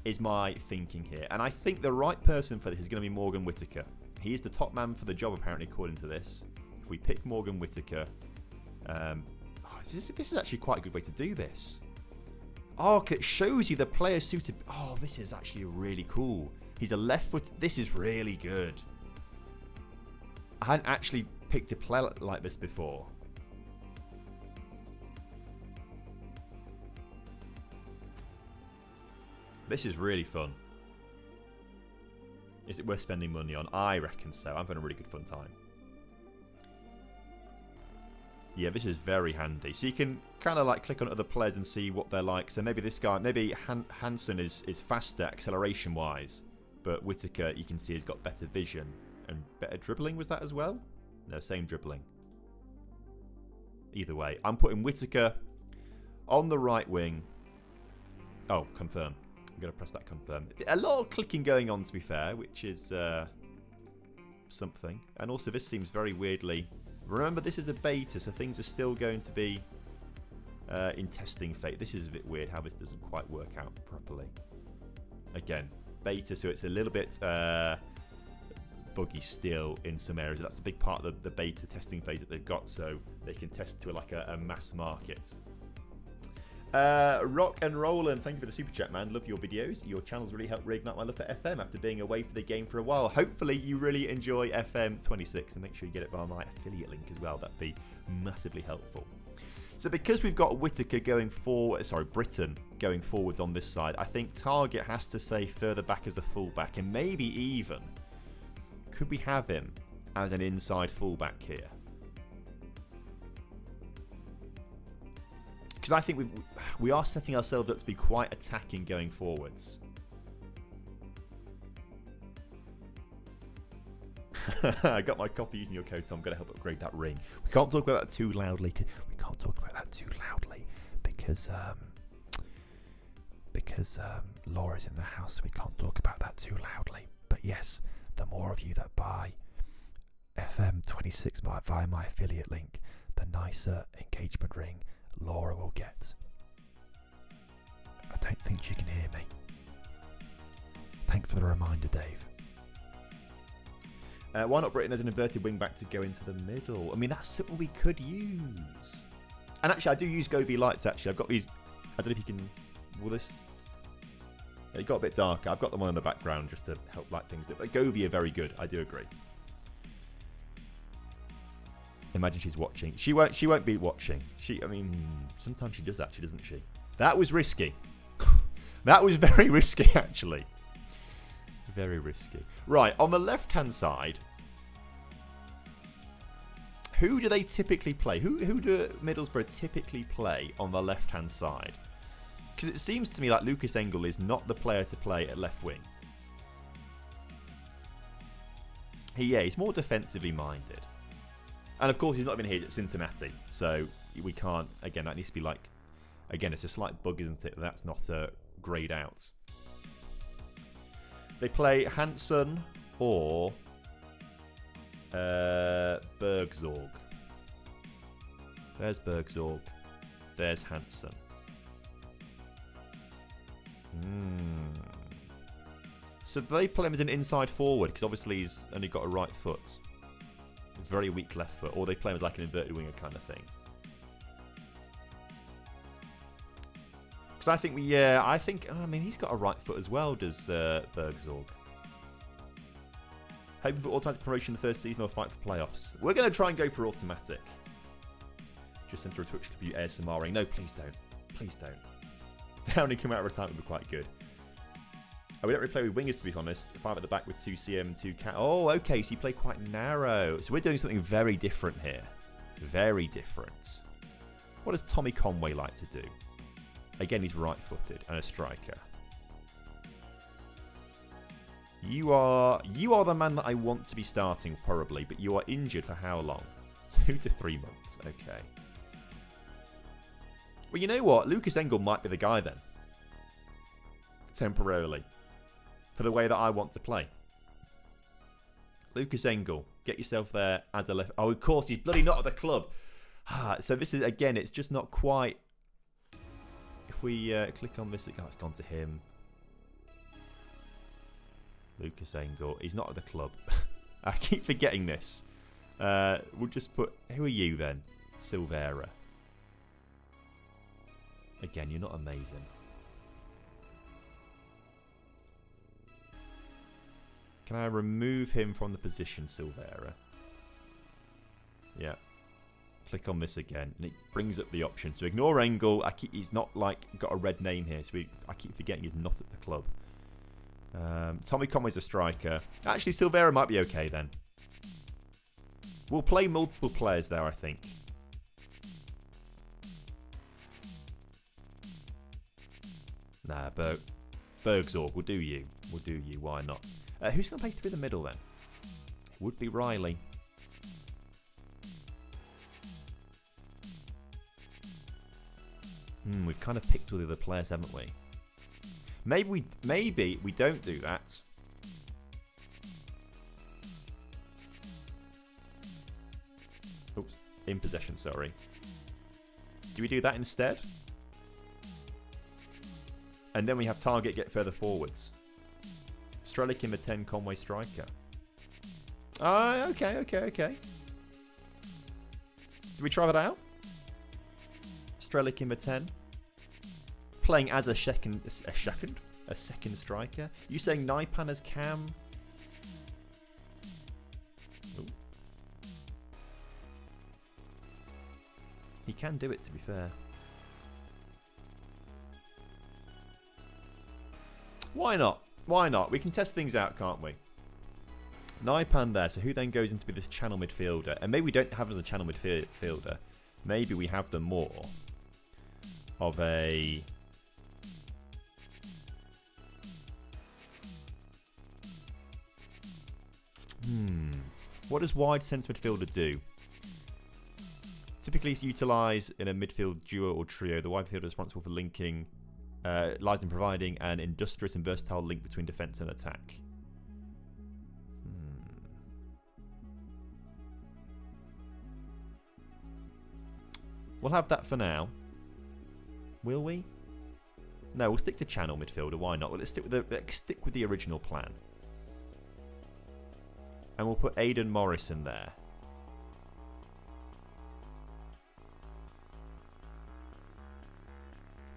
Is my thinking here. And I think the right person for this is going to be Morgan Whittaker. He is the top man for the job, apparently, according to this. If we pick Morgan Whittaker... this is actually quite a good way to do this. Oh, it shows you the player suited... Oh, this is actually really cool. He's a left foot... This is really good. I hadn't actually picked a player like this before. This is really fun. Is it worth spending money on? I reckon so. I'm having a really good fun time. Yeah, this is very handy. So you can kind of like click on other players and see what they're like. So maybe this guy, maybe Hansen is faster acceleration-wise. But Whittaker, you can see, has got better vision. And better dribbling, was that as well? No, same dribbling. Either way, I'm putting Whittaker on the right wing. Oh, confirm. I'm going to press that confirm. A lot of clicking going on, to be fair, which is something. And also, this seems very weirdly... Remember, this is a beta, so things are still going to be in testing phase. This is a bit weird how this doesn't quite work out properly. Again, beta, so it's a little bit buggy still in some areas. That's a big part of the beta testing phase that they've got, so they can test to like a mass market. Rock and Roland, thank you for the super chat, man. Love your videos. Your channels really help reignite my love for FM after being away for the game for a while. Hopefully you really enjoy FM26 and make sure you get it via my affiliate link as well. That'd be massively helpful. So because we've got Whittaker going forward, Britton going forwards on this side, I think Target has to stay further back as a fullback, and maybe even could we have him as an inside fullback here? Because I think we are setting ourselves up to be quite attacking going forwards. I got my copy using your code, so I'm going to help upgrade that ring. We can't talk about that too loudly. Because Laura's in the house, so we can't talk about that too loudly. But yes, the more of you that buy FM26 via my affiliate link, the nicer engagement ring Laura will get. I don't think you can hear me. Thanks for the reminder, Dave. Why not Britain as an inverted wing back to go into the middle? I mean, that's something we could use. And actually, I do use Gobi lights, actually. I've got these... I don't know if you can... Will this... It got a bit darker. I've got them on in the background just to help light things up. But Gobi are very good. I do agree. Imagine she's watching. She won't be watching. I mean, sometimes she does actually, doesn't she? That was risky. That was very risky, actually. Very risky. Right, on the left-hand side, who do they typically play? Who do Middlesbrough typically play on the left-hand side? Because it seems to me like Lucas Engel is not the player to play at left wing. He's more defensively minded. And of course, he's not even here at Cincinnati, so we can't. Again, that needs to be like. Again, it's a slight bug, isn't it? That's not grayed out. They play Hansen or Bergzorg. There's Bergzorg. There's Hansen. So do they play him as an inside forward? Because obviously he's only got a right foot. Very weak left foot, or they play him as like an inverted winger kind of thing. Because I think I mean, he's got a right foot as well, does Bergzorg. Hoping for automatic promotion the first season or fight for playoffs. We're going to try and go for automatic. Just enter a Twitch computer ASMRing. No, please don't. Please don't. Downing come out of retirement would be quite good. Oh, we don't really play with wingers, to be honest. 5 at the back with 2 CM and 2 cat. Oh, okay, so you play quite narrow. So we're doing something very different here. Very different. What does Tommy Conway like to do? Again, he's right-footed and a striker. You are the man that I want to be starting, probably, but you are injured for how long? 2 to 3 months. Okay. Well, you know what? Lucas Engel might be the guy then. Temporarily. For the way that I want to play. Lucas Engel, get yourself there as a left. Oh, of course, he's bloody not at the club. So this is, again, it's just not quite. If we click on this, it's gone to him. Lucas Engel, he's not at the club. I keep forgetting this. We'll just put, who are you then? Silvera. Again, you're not amazing. Can I remove him from the position, Silvera? Yeah. Click on this again, and it brings up the option. So ignore Engel. He's not like got a red name here, so I keep forgetting he's not at the club. Tommy Conway's a striker. Actually, Silvera might be okay then. We'll play multiple players there, I think. Nah, Bergzorg, we'll do you. We'll do you. Why not? Who's going to play through the middle then? It would be Riley. We've kind of picked all the other players, haven't we? Maybe we don't do that. Oops, in possession, sorry. Do we do that instead? And then we have target get further forwards. Strelic in the 10, Conway striker. Okay. Do we try that out? Strelic in the 10. Playing as a second striker. You saying Naipan as Cam? Ooh. He can do it, to be fair. Why not? Why not? We can test things out, can't we? Naipan there, so who then goes into be this channel midfielder? And maybe we don't have him as a channel midfielder. Maybe we have them more of a... What does wide sense midfielder do? Typically it's utilised in a midfield duo or trio. The wide midfielder is responsible for linking... lies in providing an industrious and versatile link between defence and attack. We'll have that for now. Will we? No, we'll stick to channel midfielder. Why not? Well, let's stick with the original plan. And we'll put Aidan Morrison there.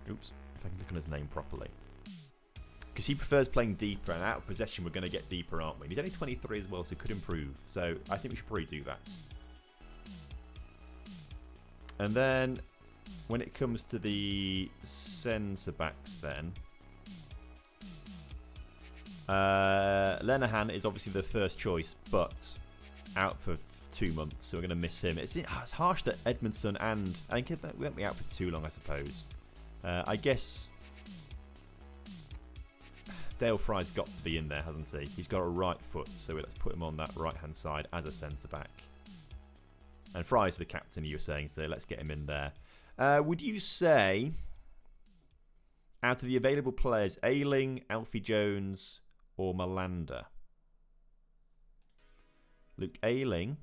Oops. If I can look on his name properly. Because he prefers playing deeper, and out of possession we're going to get deeper, aren't we? And he's only 23 as well, so could improve. So I think we should probably do that. And then when it comes to the centre backs then, Lenihan is obviously the first choice, but out for 2 months, so we're going to miss him. It's harsh that Edmondson and... I think we won't be out for too long, I suppose. I guess Dale Fry's got to be in there, hasn't he? He's got a right foot, so let's put him on that right-hand side as a centre-back. And Fry's the captain, you were saying, so let's get him in there. Would you say, out of the available players, Ayling, Alfie Jones, or Malander? Luke Ayling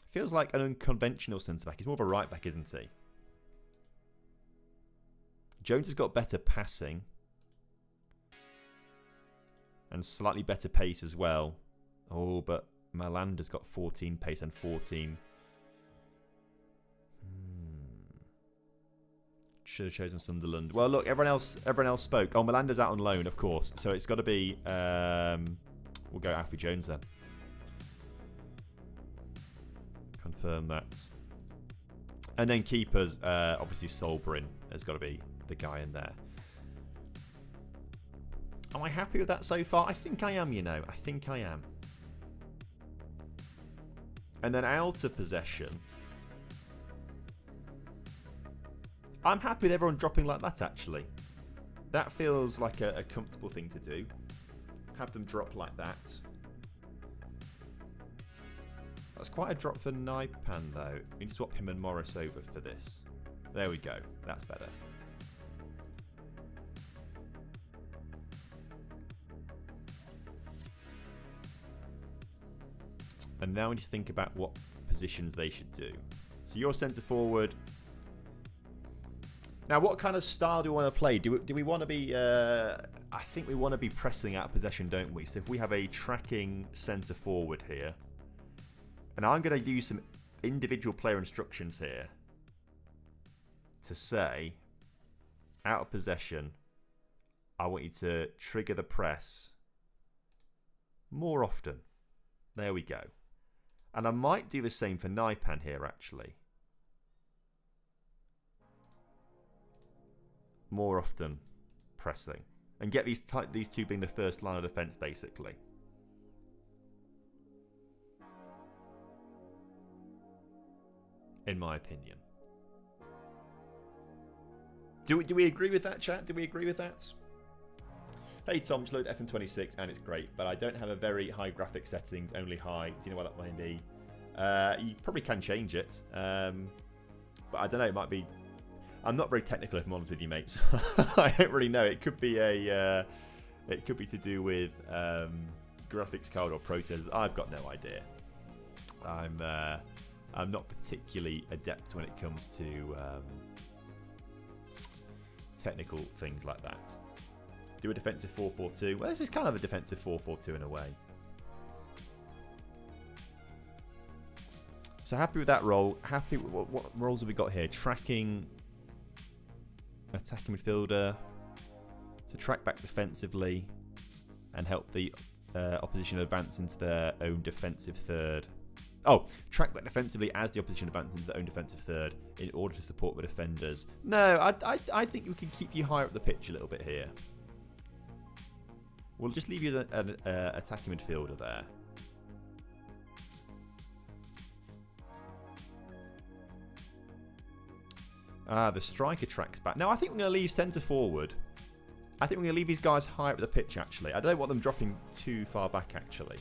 feels like an unconventional centre-back. He's more of a right-back, isn't he? Jones has got better passing and slightly better pace as well. Oh, but Malander's got 14 pace and 14. Should have chosen Sunderland. Well, look, everyone else spoke. Oh, Malander's out on loan, of course. So it's got to be. We'll go Alfie Jones then. Confirm that. And then keepers, obviously Solbrin has got to be the guy in there. Am I happy with that so far? I think I am, you know. I think I am. And then out of possession. I'm happy with everyone dropping like that, actually. That feels like a comfortable thing to do. Have them drop like that. That's quite a drop for Naipan, though. We need to swap him and Morris over for this. There we go. That's better. And now we need to think about what positions they should do. So you're centre forward. Now, what kind of style do we want to play? Do we want to be... I think we want to be pressing out of possession, don't we? So if we have a tracking centre forward here... And I'm going to use some individual player instructions here to say, out of possession, I want you to trigger the press more often. There we go. And I might do the same for Naipan here, actually. More often pressing. And get these two being the first line of defence, basically. In my opinion. Do we agree with that, chat? Do we agree with that? Hey Tom, just loaded FM26 and it's great, but I don't have a very high graphic settings, only high. Do you know what that might be? You probably can change it. But I don't know, it might be... I'm not very technical if I'm honest with you, mate. So I don't really know. It could be it could be to do with graphics card or processors. I've got no idea. I'm not particularly adept when it comes to technical things like that. Do a defensive 4-4-2. Well, this is kind of a defensive 4-4-2 in a way. So happy with that role. Happy with what roles have we got here? Tracking, attacking midfielder, to track back defensively and help the opposition advance into their own defensive third. Oh, track back defensively as the opposition advances into their own defensive third in order to support the defenders. No, I think we can keep you higher up the pitch a little bit here. We'll just leave you an attacking midfielder there. The striker tracks back. No, I think we're going to leave centre forward. I think we're going to leave these guys higher up the pitch, actually. I don't want them dropping too far back, actually.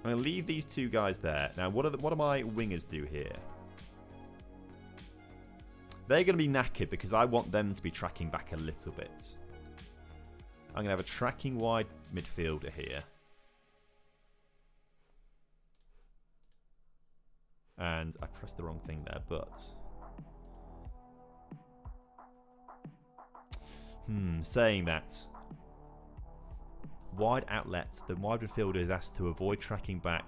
I'm going to leave these two guys there. Now, what do my wingers do here? They're going to be knackered because I want them to be tracking back a little bit. I'm going to have a tracking wide midfielder here. And I pressed the wrong thing there, but... saying that... Wide outlet. The wide midfielder is asked to avoid tracking back.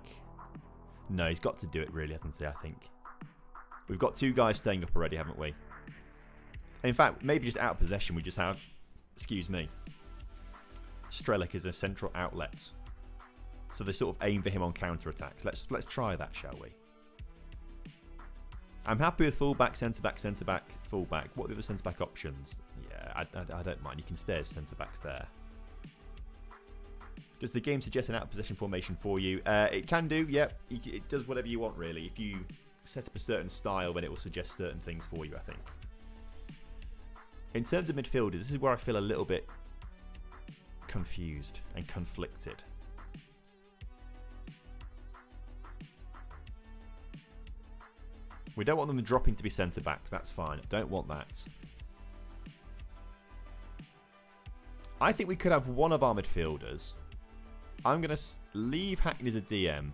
No, he's got to do it really, hasn't he, I think. We've got two guys staying up already, haven't we? In fact, maybe just out of possession we just have... Excuse me. Strelic is a central outlet. So they sort of aim for him on counter-attacks. Let's try that, shall we? I'm happy with fullback, centre-back, fullback. What are the other centre-back options? Yeah, I don't mind. You can stay as centre-backs there. Does the game suggest an out-of-possession formation for you? It can do, yep. It does whatever you want, really. If you set up a certain style, then it will suggest certain things for you, I think. In terms of midfielders, this is where I feel a little bit confused and conflicted. We don't want them dropping to be centre-backs. That's fine. Don't want that. I think we could have one of our midfielders. I'm going to leave Hackney as a DM. And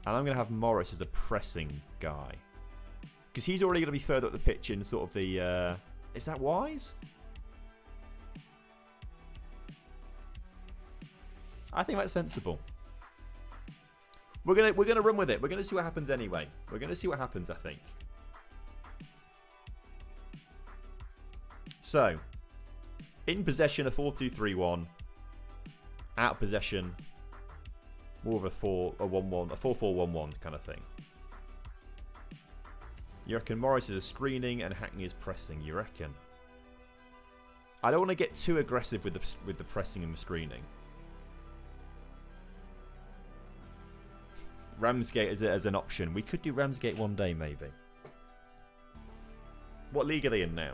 I'm going to have Morris as a pressing guy. Because he's already going to be further up the pitch in sort of the... is that wise? I think that's sensible. We're gonna run with it. We're gonna see what happens anyway. We're gonna see what happens, I think. So, in possession, a 4-2-3-1. Out of possession, more of a 4-1-1, a 4-4-1-1 kind of thing. You reckon Morris is a screening and Hackney is pressing? You reckon? I don't want to get too aggressive with the pressing and the screening. Ramsgate as an option. We could do Ramsgate one day, maybe. What league are they in now?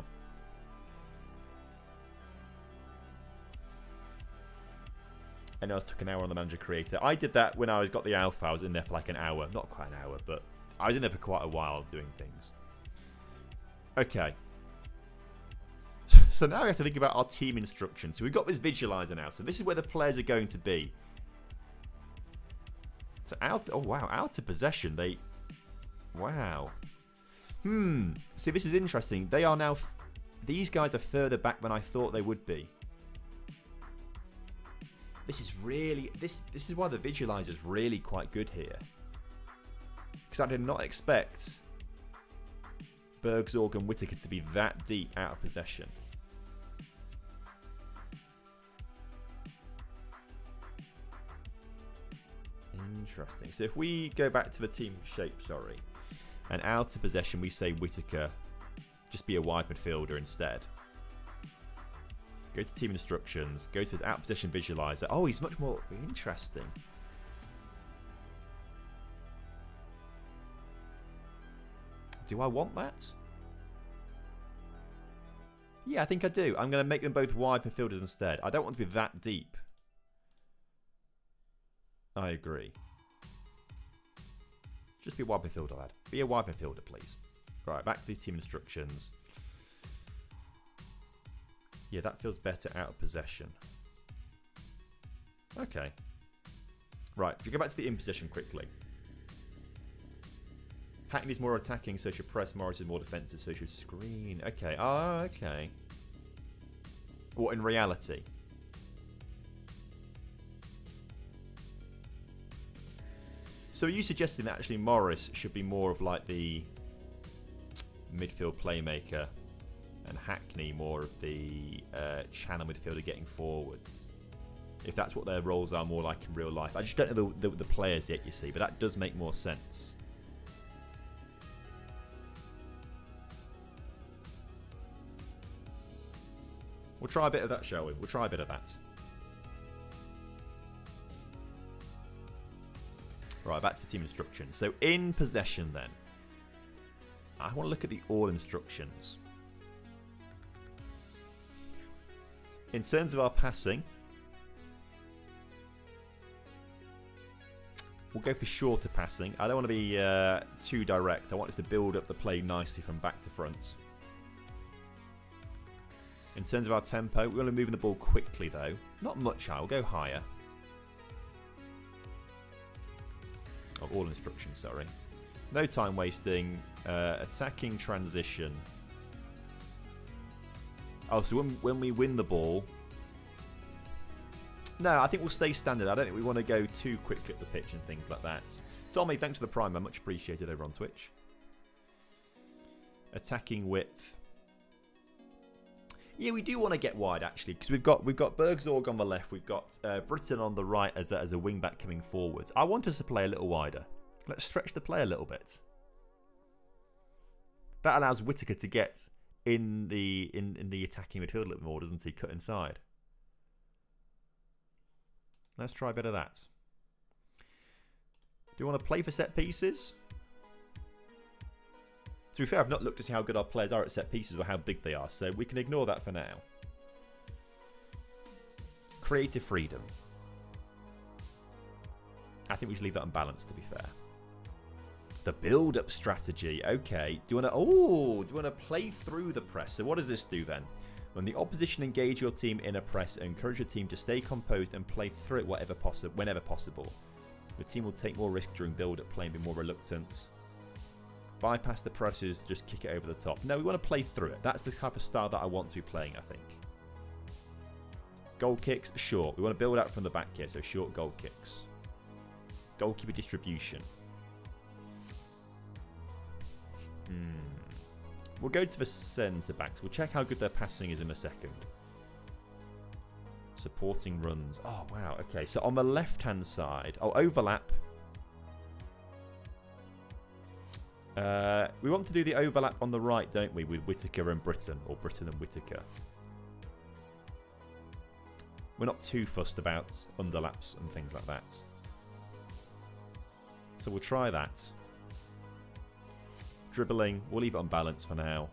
And I took an hour on the manager creator. I did that when I got the alpha. I was in there for like an hour. Not quite an hour, but I was in there for quite a while doing things. Okay. So now we have to think about our team instructions. So we've got this visualizer now. So this is where the players are going to be. So out. Oh wow, out of possession. Wow. See, this is interesting. They are now. These guys are further back than I thought they would be. This is really. This is why the visualizer is really quite good here. Because I did not expect Bergzorg and Whittaker to be that deep out of possession. Interesting. So if we go back to the team shape, and out of possession, we say Whittaker, just be a wide midfielder instead. Go to team instructions, go to his out of possession visualizer. Oh, he's much more interesting. Do I want that? Yeah, I think I do. I'm going to make them both wide midfielders instead. I don't want to be that deep. I agree. Just be a wide midfielder, lad. Be a wide midfielder, please. Right, back to these team instructions. Yeah, that feels better out of possession. Okay. Right, if we go back to the in possession quickly. Hackney's more attacking, so should press. Morris is more defensive, so should screen. Okay. Oh, okay. What in reality? So are you suggesting that actually Morris should be more of like the midfield playmaker and Hackney more of the channel midfielder getting forwards? If that's what their roles are more like in real life. I just don't know the players yet, you see, but that does make more sense. We'll try a bit of that, shall we? We'll try a bit of that. Right, back to the team instructions. So in possession then, I want to look at the all instructions. In terms of our passing, we'll go for shorter passing. I don't want to be too direct. I want us to build up the play nicely from back to front. In terms of our tempo, we're going to move the ball quickly though. Not much higher, we'll go higher. Oh, all instructions, sorry. No time wasting. Attacking transition. Oh, so when we win the ball... No, I think we'll stay standard. I don't think we want to go too quickly up the pitch and things like that. Tommy, thanks for the primer. Much appreciated over on Twitch. Attacking width. Yeah, we do want to get wide actually, because we've got Bergzorg on the left, we've got Britton on the right as a wing back coming forwards. I want us to play a little wider. Let's stretch the play a little bit. That allows Whittaker to get in the attacking midfield a little more, doesn't he? Cut inside. Let's try a bit of that. Do you want to play for set pieces? To be fair, I've not looked to see how good our players are at set pieces or how big they are, so we can ignore that for now. Creative freedom. I think we should leave that unbalanced, to be fair. The build-up strategy. Okay. Do you want to play through the press? So what does this do then? When the opposition engage your team in a press, encourage your team to stay composed and play through it whenever possible. The team will take more risk during build-up play and be more reluctant. Bypass the presses, just kick it over the top. No, we want to play through it. That's the type of style that I want to be playing, I think. Goal kicks, short. We want to build out from the back here, so short goal kicks. Goalkeeper distribution. We'll go to the centre backs. We'll check how good their passing is in a second. Supporting runs. Oh, wow. Okay, so on the left-hand side... Oh, overlap. We want to do the overlap on the right, don't we, with Whittaker and Britton, or Britton and Whittaker. We're not too fussed about underlaps and things like that. So we'll try that. Dribbling, we'll leave it on balance for now.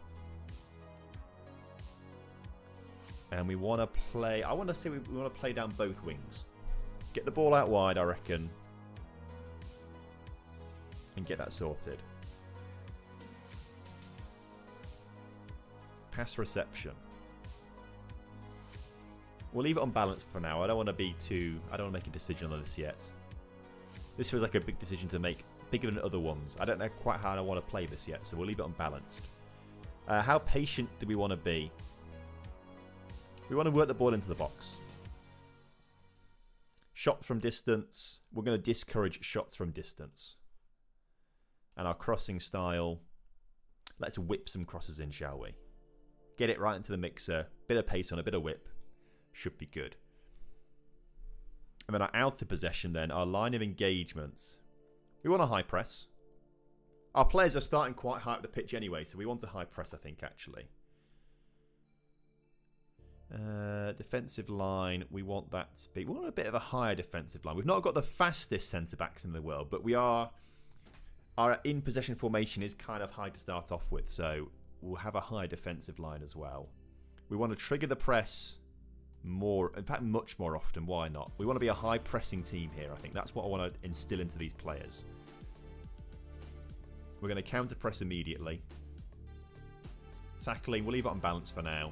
And we want to play, I want to say we want to play down both wings. Get the ball out wide, I reckon. And get that sorted. Pass reception. We'll leave it on balance for now. I don't want to make a decision on this yet. This feels like a big decision to make, bigger than other ones. I don't know quite how I want to play this yet, so we'll leave it unbalanced. How patient do we want to be? We want to work the ball into the box. Shot from distance. We're going to discourage shots from distance. And our crossing style, let's whip some crosses in, shall we? Get it right into the mixer. Bit of pace on a bit of whip. Should be good. And then our outer possession then, our line of engagements. We want a high press. Our players are starting quite high up the pitch anyway, so we want a high press, I think, actually. Defensive line, we want that to be... We want a bit of a higher defensive line. We've not got the fastest centre-backs in the world, but we are... Our in-possession formation is kind of high to start off with, so we'll have a high defensive line as well. We want to trigger the press more, in fact, much more often. Why not? We want to be a high-pressing team here, I think. That's what I want to instill into these players. We're going to counter-press immediately. Tackling, we'll leave it on balance for now.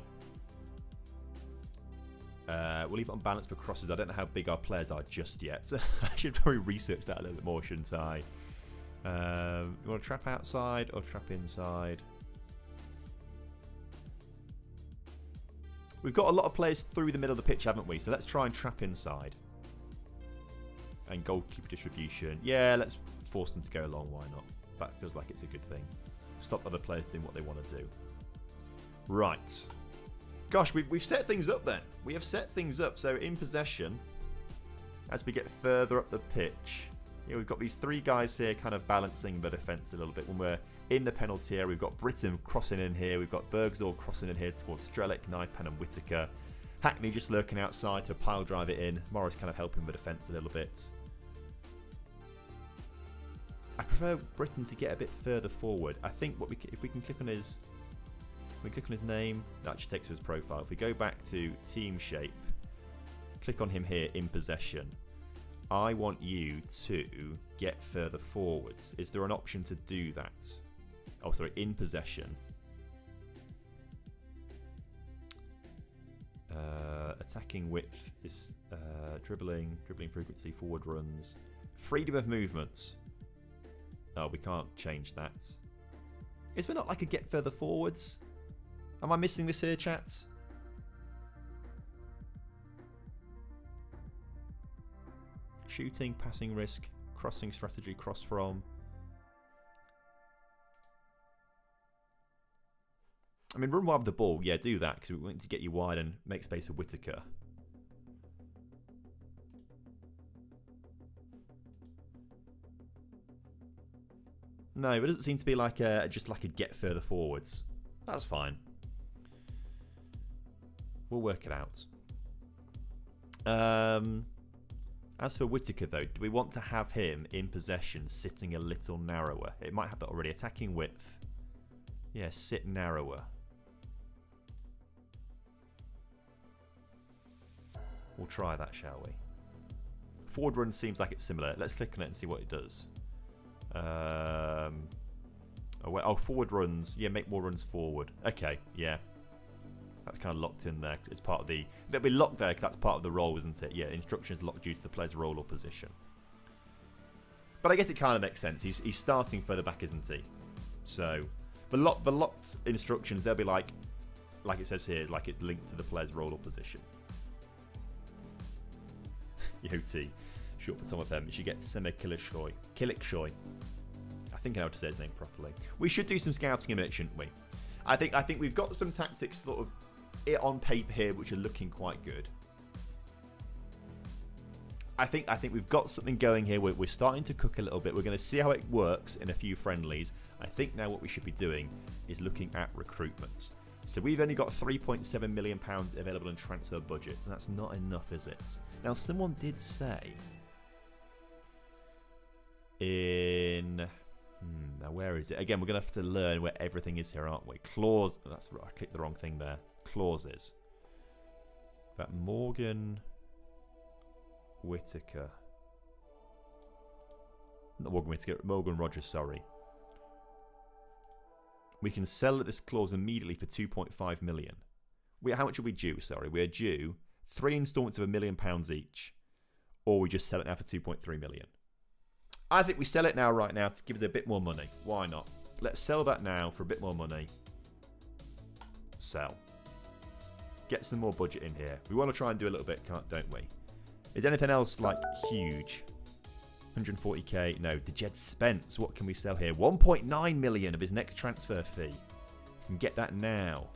We'll leave it on balance for crosses. I don't know how big our players are just yet. I should probably research that a little bit more, shouldn't I? You want to trap outside or trap inside? We've got a lot of players through the middle of the pitch, haven't we? So let's try and trap inside. And goalkeeper distribution. Yeah, let's force them to go long. Why not? That feels like it's a good thing. Stop other players doing what they want to do. Right. Gosh, we've set things up then. We have set things up. So in possession, as we get further up the pitch, yeah, we've got these three guys here kind of balancing the defence a little bit. When we're in the penalty area, we've got Britton crossing in here. We've got Bergzor crossing in here towards Strelic, Naipan and Whittaker. Hackney just lurking outside to pile drive it in. Morris kind of helping the defence a little bit. I prefer Britton to get a bit further forward. I think what if we can click on his... We click on his name, that actually takes to his profile. If we go back to team shape, click on him here in possession. I want you to get further forwards. Is there an option to do that? Oh, sorry, in possession. Attacking width is dribbling frequency, forward runs. Freedom of movement. Oh, we can't change that. Is there not like a get further forwards? Am I missing this here, chat? Shooting, passing risk, crossing strategy, cross from. I mean, run wide with the ball. Yeah, do that, because we want to get you wide and make space for Whittaker. No, it doesn't seem to be like just like a get further forwards. That's fine. We'll work it out. As for Whittaker, though, do we want to have him in possession sitting a little narrower? It might have that already. Attacking width. Yeah, sit narrower. We'll try that, shall we? Forward run seems like it's similar. Let's click on it and see what it does. Oh, forward runs. Yeah, make more runs forward. Okay, yeah. That's kind of locked in there. It's part of the... They'll be locked there because that's part of the role, isn't it? Yeah, instructions locked due to the player's role or position. But I guess it kind of makes sense. He's starting further back, isn't he? So, the locked instructions, they'll be like it says here, like it's linked to the player's role or position. Yoti, short for TomFM. You should get Seme Kilikshoi. I think I know how to say his name properly. We should do some scouting in a minute, shouldn't we? I think we've got some tactics sort of on paper here which are looking quite good. I think we've got something going here. We're starting to cook a little bit. We're going to see how it works in a few friendlies. I think now what we should be doing is looking at recruitment. So we've only got £3.7 million available in transfer budgets, and that's not enough, is it? Now, someone did say in... now, where is it? Again, we're going to have to learn where everything is here, aren't we? Clause... That's right, I clicked the wrong thing there. Clauses. That Morgan Whitaker. Not Morgan Whitaker, Morgan Rogers, sorry. We can sell this clause immediately for £2.5 million. How much are we due? Sorry, we're due 3 instalments of £1 million each, or we just sell it now for 2.3 million. I think we sell it now, right now, to give us a bit more money. Why not? Let's sell that now for a bit more money. Sell. Get some more budget in here. We want to try and do a little bit, don't we? Is anything else like huge? 140k. No. Dejed Spence. What can we sell here? 1.9 million of his next transfer fee. We can get that now.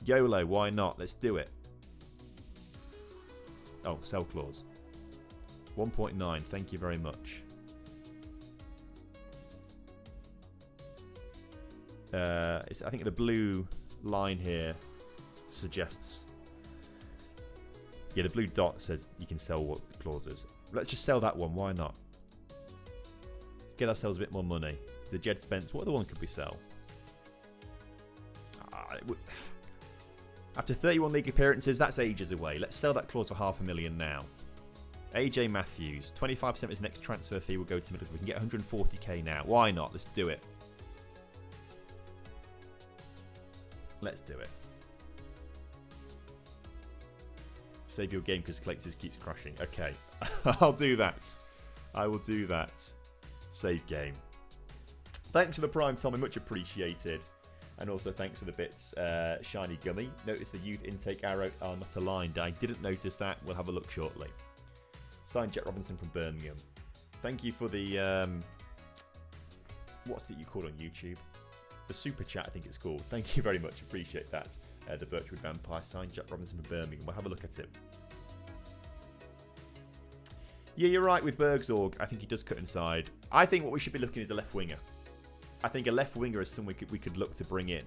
YOLO. Why not? Let's do it. Oh, sell clause. 1.9. Thank you very much. I think the blue line here suggests. Yeah, the blue dot says you can sell what clauses. Let's just sell that one. Why not? Let's get ourselves a bit more money. The Jed Spence. What other one could we sell? After 31 league appearances, that's ages away. Let's sell that clause for $500,000 now. AJ Matthews. 25% of his next transfer fee will go to Middlesbrough. We can get 140k now. Why not? Let's do it. Let's do it. Save your game because Clayton keeps crashing. Okay. I'll do that. I will do that. Save game. Thanks for the prime, Tommy. Much appreciated. And also thanks for the bits, Shiny Gummy. Notice the youth intake arrow are not aligned. I didn't notice that. We'll have a look shortly. Signed Jet Robinson from Birmingham. Thank you for the... what's it you call on YouTube? The super chat, I think it's called. Thank you very much. Appreciate that. The Birchwood Vampire signed Jack Robinson from Birmingham. We'll have a look at him. Yeah, you're right with Bergsorg. I think he does cut inside. I think what we should be looking is a left winger. I think a left winger is someone we could look to bring in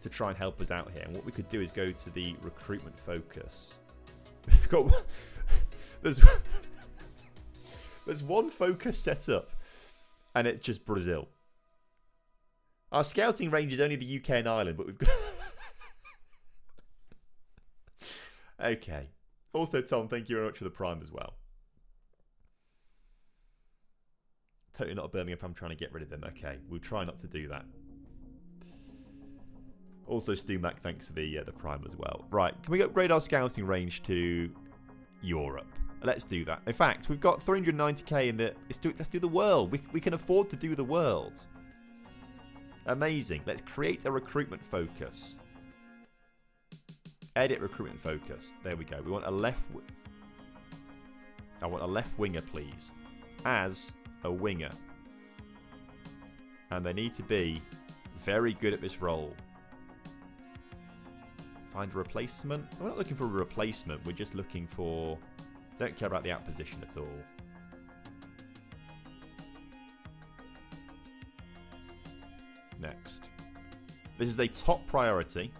to try and help us out here. And what we could do is go to the recruitment focus. We've got there's one focus set up, and it's just Brazil. Our scouting range is only the UK and Ireland, but we've got... Okay. Also, Tom, thank you very much for the prime as well. Totally not a Birmingham fan. I'm trying to get rid of them. Okay, we'll try not to do that. Also, Stu Mac, thanks for the prime as well. Right, can we upgrade our scouting range to Europe? Let's do that. In fact, we've got 390k in the... Let's do the world. We can afford to do the world. Amazing. Let's create a recruitment focus. Edit recruitment focus. There we go. We want a left... I want a left winger, please. As a winger. And they need to be very good at this role. Find a replacement. We're not looking for a replacement. We're just looking for... Don't care about the out position at all. Next. This is a top priority.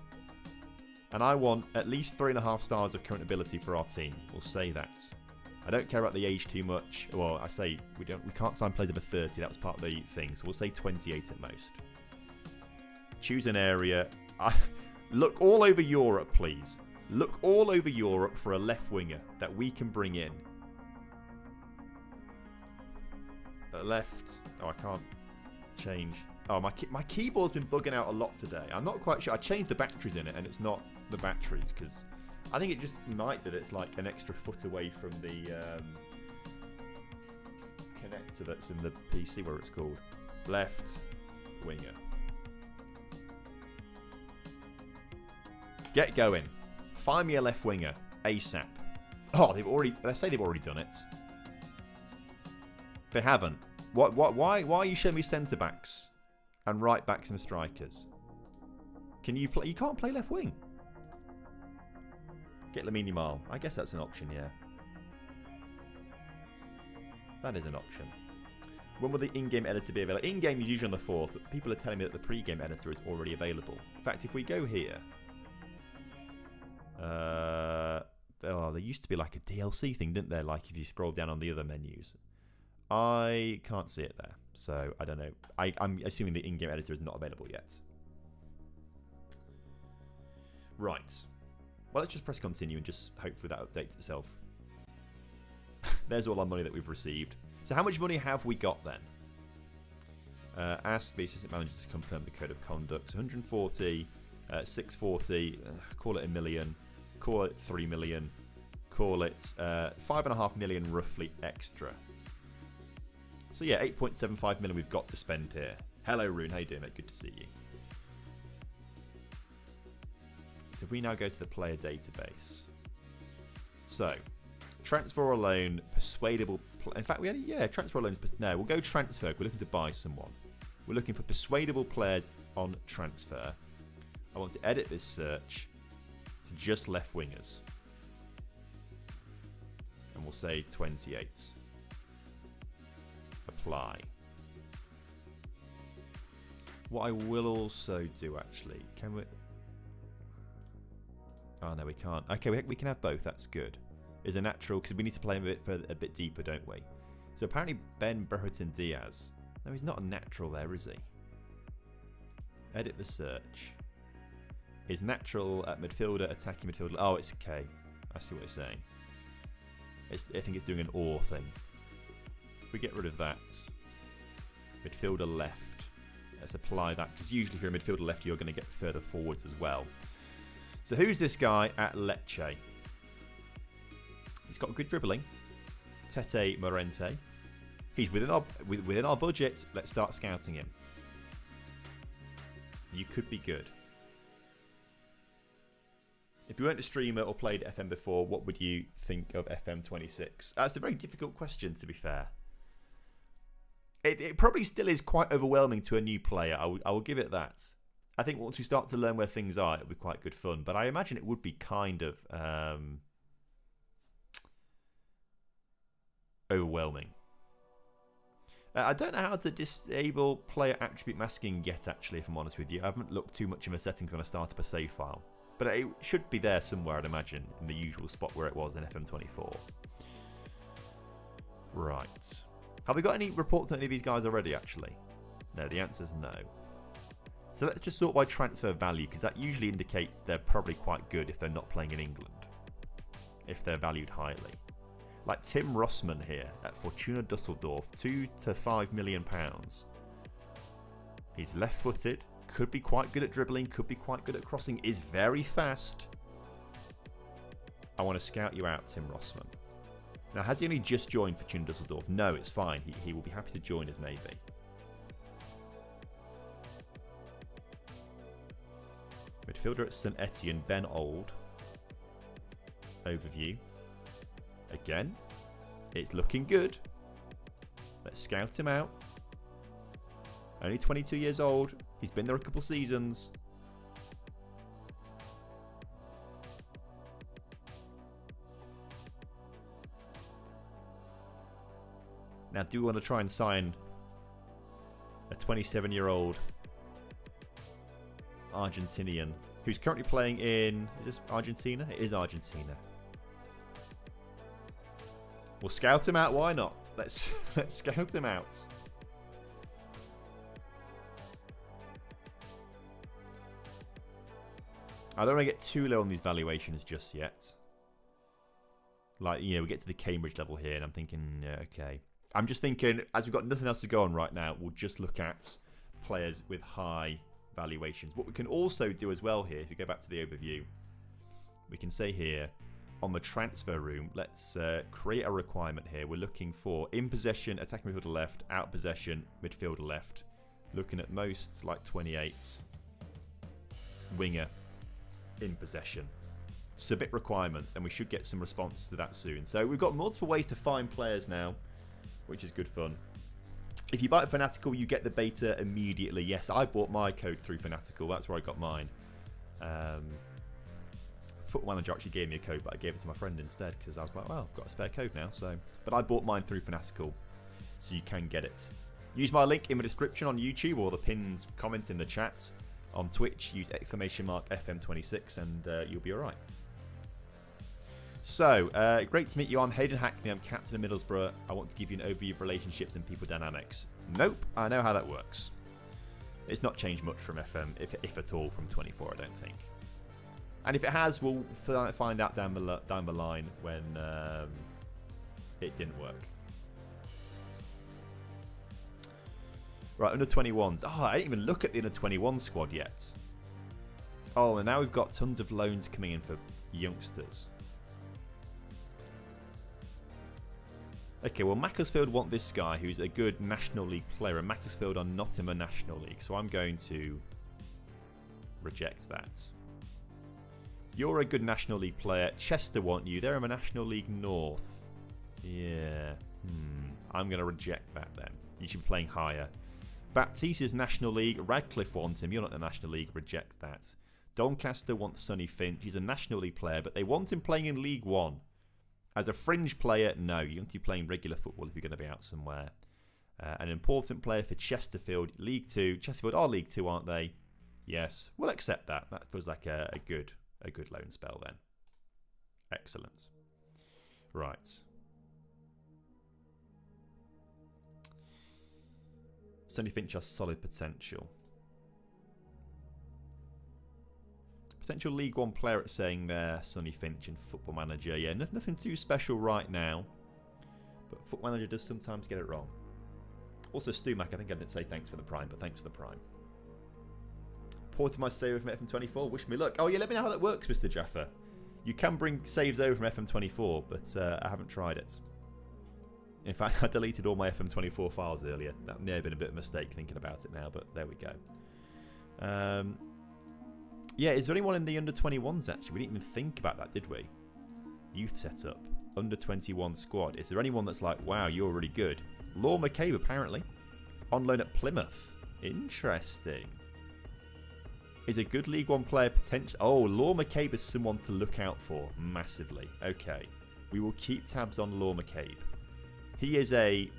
And I want at least 3.5 stars of current ability for our team. We'll say that. I don't care about the age too much. Well, I say we can't sign players over 30. That was part of the thing. So we'll say 28 at most. Choose an area. Look all over Europe, please. Look all over Europe for a left winger that we can bring in. Left. Oh, I can't change. Oh, my keyboard's been bugging out a lot today. I'm not quite sure. I changed the batteries in it, and it's not the batteries, because I think it just might be that it's like an extra foot away from the connector that's in the PC, where it's called. Left winger. Get going. Find me a left winger ASAP. Oh, let's say they've already done it. They haven't. Why are you showing me centre backs and right backs and strikers? Can you play? You can't play left wing. Get Lamine Yamal. I guess that's an option, yeah. That is an option. When will the in-game editor be available? In-game is usually on the 4th, but people are telling me that the pre-game editor is already available. In fact, if we go here... there used to be like a DLC thing, didn't there? Like if you scroll down on the other menus. I can't see it there, so I don't know. I'm assuming the in-game editor is not available yet. Right. Well, let's just press continue and just hopefully that updates itself. There's all our money that we've received. So how much money have we got then? Ask the assistant manager to confirm the code of conduct. So 140, 640, call it $1 million, call it 3 million, call it 5.5 million roughly extra. So yeah, 8.75 million we've got to spend here. Hello Rune, how you doing mate? Good to see you. So if we now go to the player database. So, transfer or loan, persuadable... In fact, we had transfer or loans... No, we'll go transfer. We're looking to buy someone. We're looking for persuadable players on transfer. I want to edit this search to just left wingers. And we'll say 28. Apply. What I will also do, actually... Can we... Oh, no, we can't. Okay, we can have both. That's good. Is a natural, because we need to play him a bit deeper, don't we? So apparently Ben Burton Diaz. No, he's not a natural there, is he? Edit the search. Is natural at midfielder, attacking midfielder. Oh, it's okay. I see what it's saying. I think it's doing an or thing. If we get rid of that. Midfielder left. Let's apply that, because usually if you're a midfielder left, you're going to get further forwards as well. So who's this guy at Lecce? He's got good dribbling. Tete Morente. He's within our budget. Let's start scouting him. You could be good. If you weren't a streamer or played FM before, what would you think of FM26? That's a very difficult question, to be fair. It probably still is quite overwhelming to a new player. I will give it that. I think once we start to learn where things are, it'll be quite good fun. But I imagine it would be kind of overwhelming. I don't know how to disable player attribute masking yet, actually, if I'm honest with you. I haven't looked too much in the settings when I start up a save file. But it should be there somewhere, I'd imagine, in the usual spot where it was in FM24. Right. Have we got any reports on any of these guys already, actually? No, the answer is no. So let's just sort by transfer value, because that usually indicates they're probably quite good if they're not playing in England. If they're valued highly. Like Tim Rossman here at Fortuna Dusseldorf, £2 to £5 million. He's left-footed, could be quite good at dribbling, could be quite good at crossing, is very fast. I want to scout you out, Tim Rossman. Now, has he only just joined Fortuna Dusseldorf? No, it's fine. He will be happy to join us, maybe. Midfielder at St Etienne, Ben Old. Overview. Again, it's looking good. Let's scout him out. Only 22 years old. He's been there a couple seasons. Now, do we want to try and sign a 27-year-old Argentinian who's currently playing in... Is this Argentina? It is Argentina. We'll scout him out. Why not? Let's scout him out. I don't want to get too low on these valuations just yet. Like, you know, we get to the Cambridge level here and I'm thinking, yeah, okay. I'm just thinking, as we've got nothing else to go on right now, we'll just look at players with high valuations. What we can also do as well here, if you go back to the overview, we can say here, on the transfer room, let's create a requirement here. We're looking for in possession, attacking midfielder left, out possession, midfielder left. Looking at most like 28. Winger, in possession. Submit requirements, and we should get some responses to that soon. So we've got multiple ways to find players now, which is good fun. If you buy it Fanatical, you get the beta immediately. Yes, I bought my code through Fanatical. That's where I got mine. Football Manager actually gave me a code, but I gave it to my friend instead because I was like, well, I've got a spare code now. So, but I bought mine through Fanatical. so you can get it. Use my link in the description on YouTube or the pinned comment in the chat. On Twitch, use !FM26 and you'll be alright. So, great to meet you. I'm Hayden Hackney. I'm captain of Middlesbrough. I want to give you an overview of relationships and people dynamics. Nope, I know how that works. It's not changed much from FM, if at all, from 24, I don't think. And if it has, we'll find out down the line when it didn't work. Right, under 21s. Oh, I didn't even look at the under 21 squad yet. Oh, and now we've got tons of loans coming in for youngsters. Okay, well, Macclesfield want this guy who's a good National League player, and Macclesfield are not in the National League, so I'm going to reject that. You're a good National League player. Chester want you. They're in the National League North. Yeah. I'm going to reject that then. You should be playing higher. Baptiste is National League. Radcliffe wants him. You're not in the National League. Reject that. Doncaster wants Sonny Finch. He's a National League player, but they want him playing in League One. As a fringe player, no. You want to be playing regular football if you're going to be out somewhere. An important player for Chesterfield, League 2. Chesterfield are League 2, aren't they? Yes. We'll accept that. That feels like a good loan spell then. Excellent. Right. Sonny Finch has solid potential. Potential League One player it's saying there, Sonny Finch and Football Manager. Yeah, nothing too special right now. But Football Manager does sometimes get it wrong. Also, Stumac, I think I didn't say thanks for the Prime, but thanks for the Prime. Ported my save from FM24. Wish me luck. Oh, yeah, let me know how that works, Mr. Jaffa. You can bring saves over from FM24, but I haven't tried it. In fact, I deleted all my FM24 files earlier. That may have been a bit of a mistake thinking about it now, but there we go. Yeah, is there anyone in the under-21s, actually? We didn't even think about that, did we? Youth setup. Under-21 squad. Is there anyone that's like, wow, you're really good? Law McCabe, apparently. On loan at Plymouth. Interesting. Is a good League One player potential? Oh, Law McCabe is someone to look out for massively. Okay. We will keep tabs on Law McCabe. He is a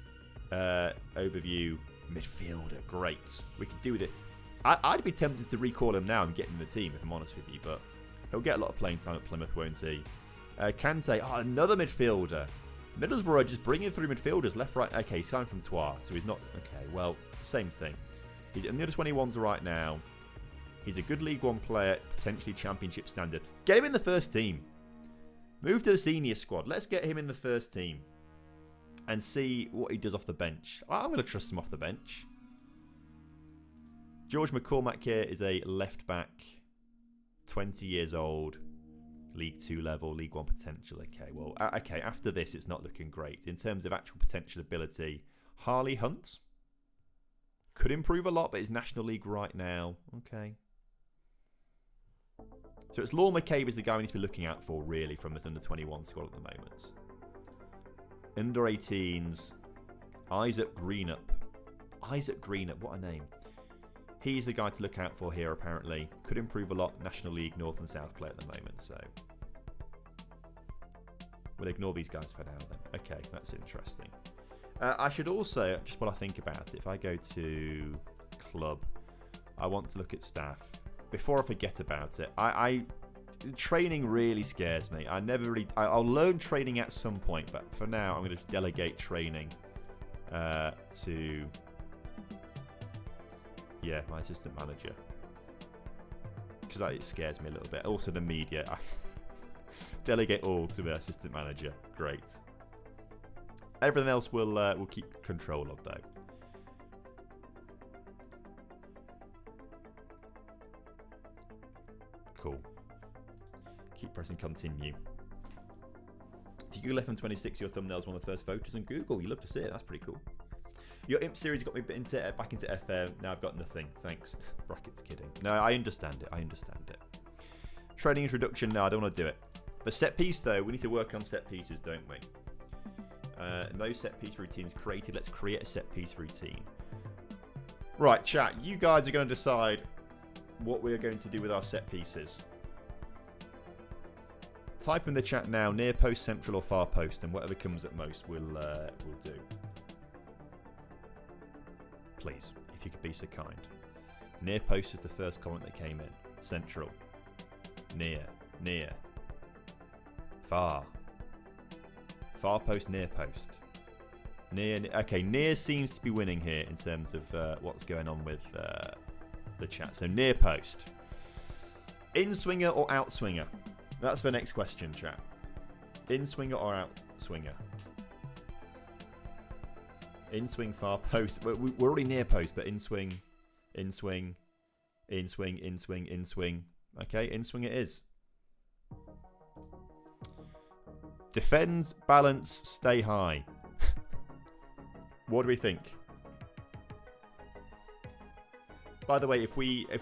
overview midfielder. Great. We could do with it. I'd be tempted to recall him now and get him in the team, if I'm honest with you, but he'll get a lot of playing time at Plymouth, won't he? Can say, oh, another midfielder. Middlesbrough are just bringing through midfielders left, right. Okay, he's signed from Troyes, so he's not. Okay, well, same thing. He's in the under-21s right now. He's a good League One player, potentially Championship standard. Get him in the first team. Move to the senior squad. Let's get him in the first team and see what he does off the bench. I'm going to trust him off the bench. George McCormack here is a left back, 20 years old, League 2 level, League 1 potential. Okay, well, okay, after this, it's not looking great. In terms of actual potential ability, Harley Hunt could improve a lot, but is National League right now. Okay. So it's Law McCabe is the guy we need to be looking out for, really, from this under-21 squad at the moment. Under-18s, Isaac Greenup. Isaac Greenup, what a name. He's the guy to look out for here, apparently. Could improve a lot. National League North and South play at the moment, so we'll ignore these guys for now then. Okay, that's interesting. I should also, just while I think about it, if I go to club, I want to look at staff. Before I forget about it, training really scares me. I'll learn training at some point, but for now, I'm going to delegate training to... Yeah, my assistant manager. Because it scares me a little bit. Also the media. I delegate all to the assistant manager. Great. Everything else we'll keep control of, though. Cool. Keep pressing continue. If you Google FM26, your thumbnail's one of the first photos on Google. You love to see it. That's pretty cool. Your Imp series got me back into FM. Now I've got nothing. Thanks. Brackets kidding. No, I understand it. I understand it. Training introduction. No, I don't want to do it. The set piece, though, we need to work on set pieces, don't we? No set piece routines created. Let's create a set piece routine. Right, chat. You guys are going to decide what we're going to do with our set pieces. Type in the chat now, near post, central, or far post, and whatever comes at most, we'll do. please, if you could be so kind. Near post is the first comment that came in. Central. Near. Far. Far post, near post. Near. Okay, near seems to be winning here in terms of what's going on with the chat. So near post. In-swinger or out-swinger? That's the next question, chat. In-swinger or out-swinger? In-swing, far post. We're already near post, but in-swing, in-swing, in-swing, in-swing, in-swing. Okay, in-swing it is. Defends, balance, stay high. What do we think? By the way, if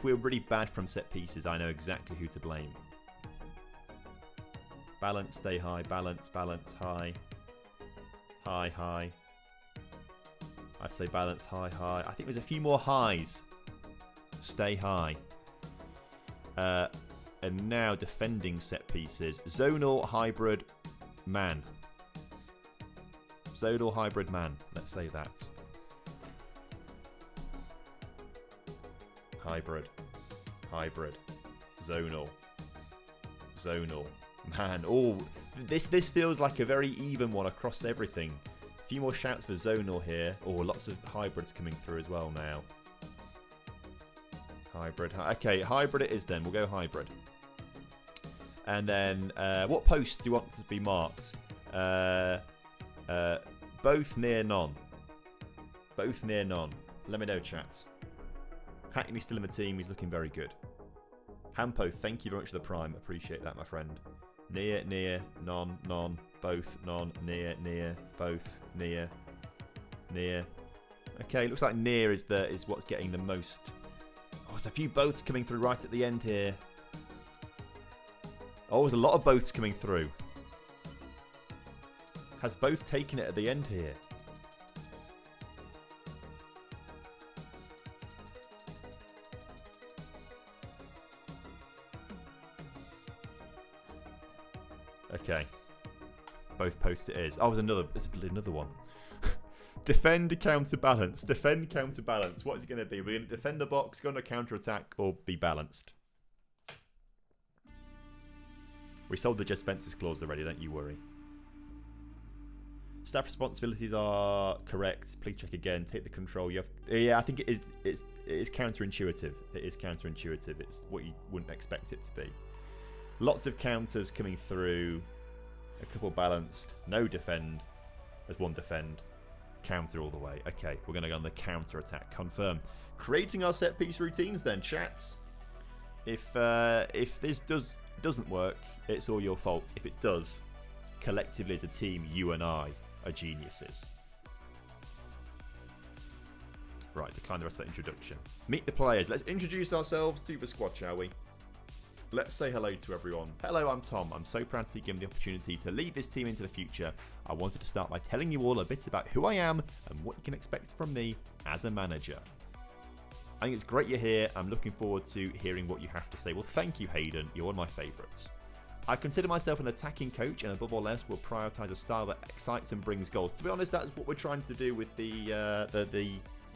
we're really bad from set pieces, I know exactly who to blame. Balance, stay high, balance, high. High. I'd say balance, high. I think there's a few more highs. Stay high. And now defending set pieces. Zonal, hybrid, man. Zonal, hybrid, man. Let's say that. Hybrid. Zonal. Man. Oh, this feels like a very even one across everything. A few more shouts for zonal here. Oh, lots of hybrids coming through as well now. Hybrid. Okay, hybrid it is then. We'll go hybrid. And then, what posts do you want to be marked? Both near none. Both near none. Let me know, chat. Hackney's still in the team. He's looking very good. Hampo, thank you very much for the prime. Appreciate that, my friend. Near, none, both, none, near, both, near. Okay, looks like near is what's getting the most. Oh, there's a few boats coming through right at the end here. Oh, there's a lot of boats coming through. Has both taken it at the end here? Okay. Both posts it is. Oh, there's another one. Defend, counterbalance. Defend, counterbalance. What is it going to be? We're going to defend the box, go on a counter-attack, or be balanced? We sold the Jeff Spencer's clause already, don't you worry. Staff responsibilities are correct. Please check again. Take the control. Yeah, I think it is. It is counterintuitive. It is counterintuitive. It's what you wouldn't expect it to be. Lots of counters coming through. A couple balanced. No defend. There's one defend. Counter all the way. Okay, we're going to go on the counter attack. Confirm. Creating our set piece routines then, chat. If this doesn't work, it's all your fault. If it does, collectively as a team, you and I are geniuses. Right, decline the rest of that introduction. Meet the players. Let's introduce ourselves to the squad, shall we? Let's say hello to everyone. Hello, I'm Tom. I'm so proud to be given the opportunity to lead this team into the future. I wanted to start by telling you all a bit about who I am and what you can expect from me as a manager. I think it's great you're here. I'm looking forward to hearing what you have to say. Well, thank you, Hayden. You're one of my favourites. I consider myself an attacking coach, and above all else, will prioritise a style that excites and brings goals. To be honest, that's what we're trying to do with the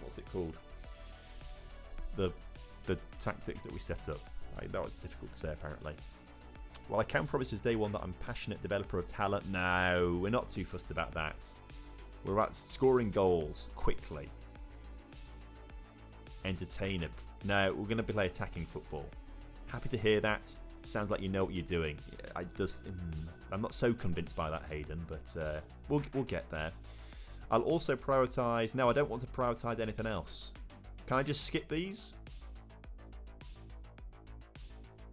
what's it called? The tactics that we set up. That was difficult to say, apparently. Well, I can promise as day one that I'm a passionate developer of talent. No, we're not too fussed about that. We're about scoring goals quickly. Entertainer. No, we're going to play attacking football. Happy to hear that. Sounds like you know what you're doing. I'm not so convinced by that, Hayden, but we'll get there. I'll also prioritise. No, I don't want to prioritise anything else. Can I just skip these?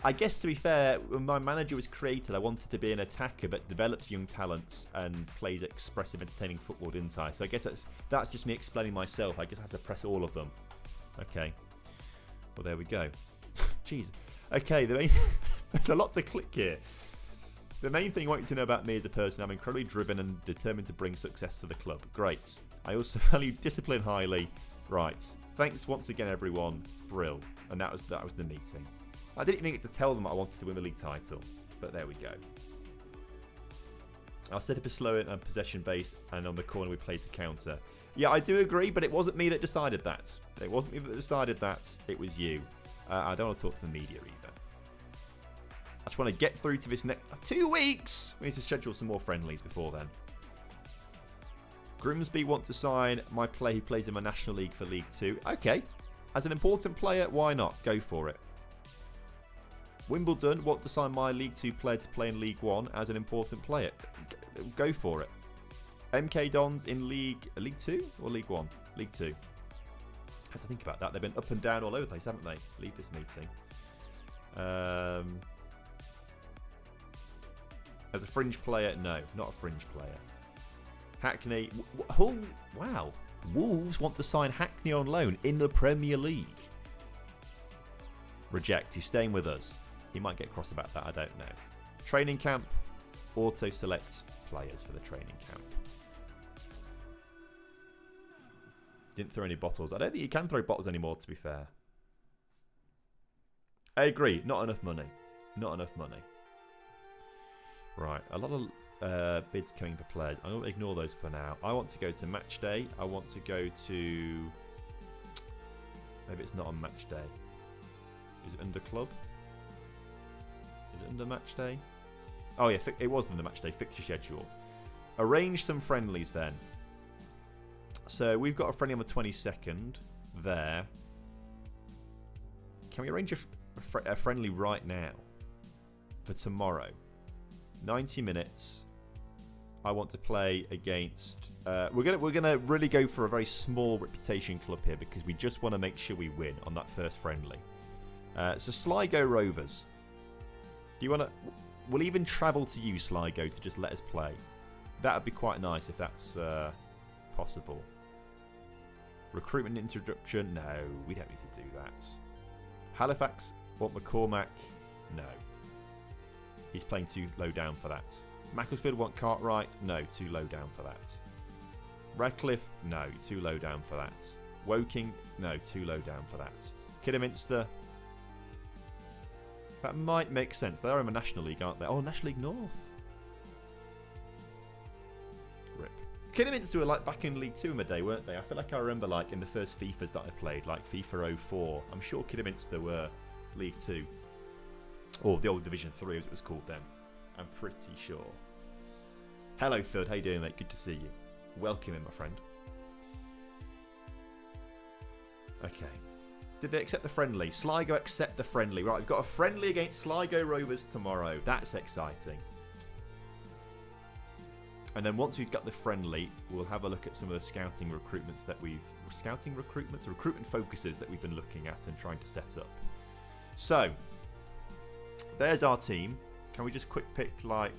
I guess, to be fair, when my manager was created, I wanted to be an attacker that develops young talents and plays expressive, entertaining football, didn't I? So I guess that's just me explaining myself. I guess I have to press all of them. Okay. Well, there we go. Jeez. Okay, there's a lot to click here. The main thing I want you to know about me as a person, I'm incredibly driven and determined to bring success to the club. Great. I also value discipline highly. Right. Thanks once again, everyone. Brill. And that was the meeting. I didn't even get to tell them I wanted to win the league title, but there we go. I'll set up a slow and possession based, and on the corner we play to counter. Yeah, I do agree, but it wasn't me that decided that. It wasn't me that decided that. It was you. I don't want to talk to the media either. I just want to get through to this next 2 weeks. We need to schedule some more friendlies before then. Grimsby want to sign my player who plays in my National League for League 2. Okay. As an important player, why not? Go for it. Wimbledon want to sign my League 2 player to play in League 1 as an important player. Go for it. MK Dons in League 2 or League 1? League 2. I had to think about that. They've been up and down all over the place, haven't they? Leave this meeting. As a fringe player, no, not a fringe player. Hackney. Oh, wow. Wolves want to sign Hackney on loan in the Premier League. Reject. He's staying with us. He might get cross about that. I don't know. Training camp. Auto select players for the training camp. Didn't throw any bottles. I don't think you can throw bottles anymore, to be fair. I agree. Not enough money. Not enough money. Right. A lot of bids coming for players. I'm going to ignore those for now. I want to go to Matchday. I want to go to... Maybe it's not on Matchday. Is it under club? Is it under Matchday? Oh yeah, it was in the Matchday fixture schedule. Arrange some friendlies then. So we've got a friendly on the 22nd there. Can we arrange a friendly right now for tomorrow? 90 minutes. I want to play against. We're gonna really go for a very small reputation club here because we just want to make sure we win on that first friendly. So Sligo Rovers. Do you want to? We'll even travel to you, Sligo, to just let us play. That would be quite nice if that's possible. Recruitment introduction? No, we don't need to do that. Halifax, want McCormack? No. He's playing too low down for that. Macclesfield want Cartwright? No, too low down for that. Radcliffe? No, too low down for that. Woking? No, too low down for that. Kidderminster? That might make sense. They are in the National League, aren't they? Oh, National League North. Rip. Kidderminster were like back in League 2 in the day, weren't they? I feel like I remember like in the first FIFAs that I played, like FIFA 04. I'm sure Kidderminster were League 2. Or the old Division 3 as it was called then. I'm pretty sure. Hello, Thud. How you doing, mate? Good to see you. Welcome in, my friend. Okay. Did they accept the friendly? Sligo accept the friendly. Right, we've got a friendly against Sligo Rovers tomorrow. That's exciting. And then once we've got the friendly, we'll have a look at some of the scouting recruitments that we've... Scouting recruitments? Recruitment focuses that we've been looking at and trying to set up. So, there's our team. Can we just quick pick, like,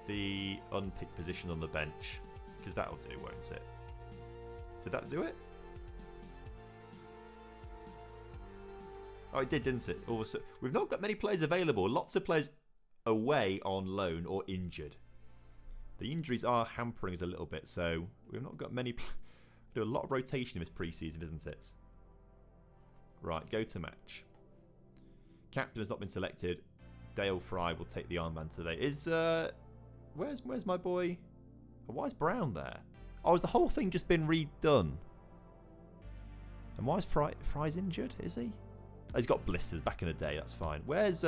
the unpicked position on the bench? Because that'll do, won't it? Did that do it? Oh, it did, didn't it? Also, we've not got many players available. Lots of players away on loan or injured. The injuries are hampering us a little bit, so we've not got many. Do a lot of rotation in this preseason, isn't it? Right, go to match. Captain has not been selected. Dale Fry will take the armband today. Is where's my boy? Why is Brown there? Oh, has the whole thing just been redone? And why is Fry's injured? Is he? Oh, he's got blisters back in the day. That's fine. Where's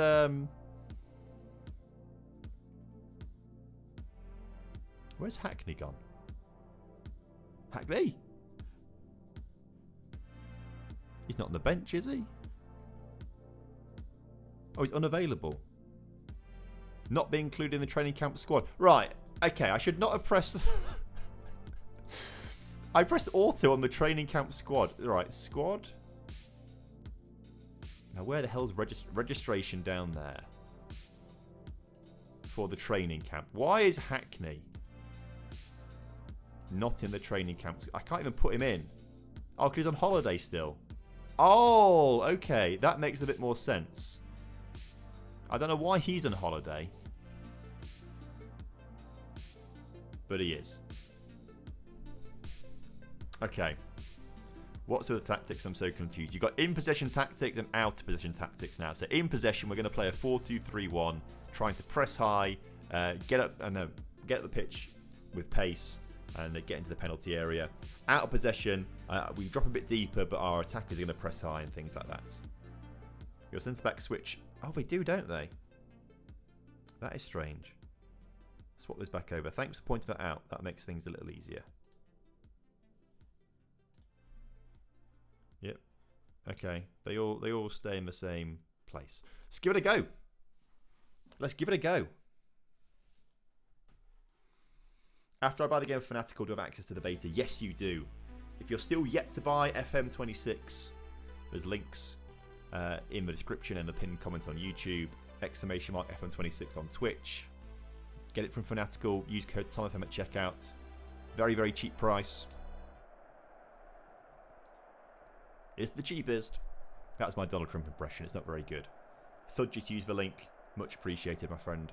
Hackney gone? Hackney? He's not on the bench, is he? Oh, he's unavailable. Not being included in the training camp squad. Right. Okay, I should not have pressed... I pressed auto on the training camp squad. Right, squad. Now, where the hell's registration down there? For the training camp. Why is Hackney not in the training camp? I can't even put him in. Oh, because he's on holiday still. Oh, okay. That makes a bit more sense. I don't know why he's on holiday. But he is. Okay. What's with the tactics? I'm so confused. You've got in-possession tactics and out-of-possession tactics now. So in possession, we're going to play a 4-2-3-1, trying to press high, get up, and get the pitch with pace and get into the penalty area. Out of possession, we drop a bit deeper, but our attackers are going to press high and things like that. Your centre-back switch. Oh, they do, don't they? That is strange. Swap this back over. Thanks for pointing that out. That makes things a little easier. Yep. Okay. They all stay in the same place. Let's give it a go. Let's give it a go. After I buy the game of Fanatical, do I have access to the beta? Yes, you do. If you're still yet to buy FM26, there's links in the description and the pinned comment on YouTube. !FM26 on Twitch. Get it from Fanatical. Use code TomFM at checkout. Very, very cheap price. It's the cheapest. That's my Donald Trump impression. It's not very good. Thought just use the link. Much appreciated, my friend.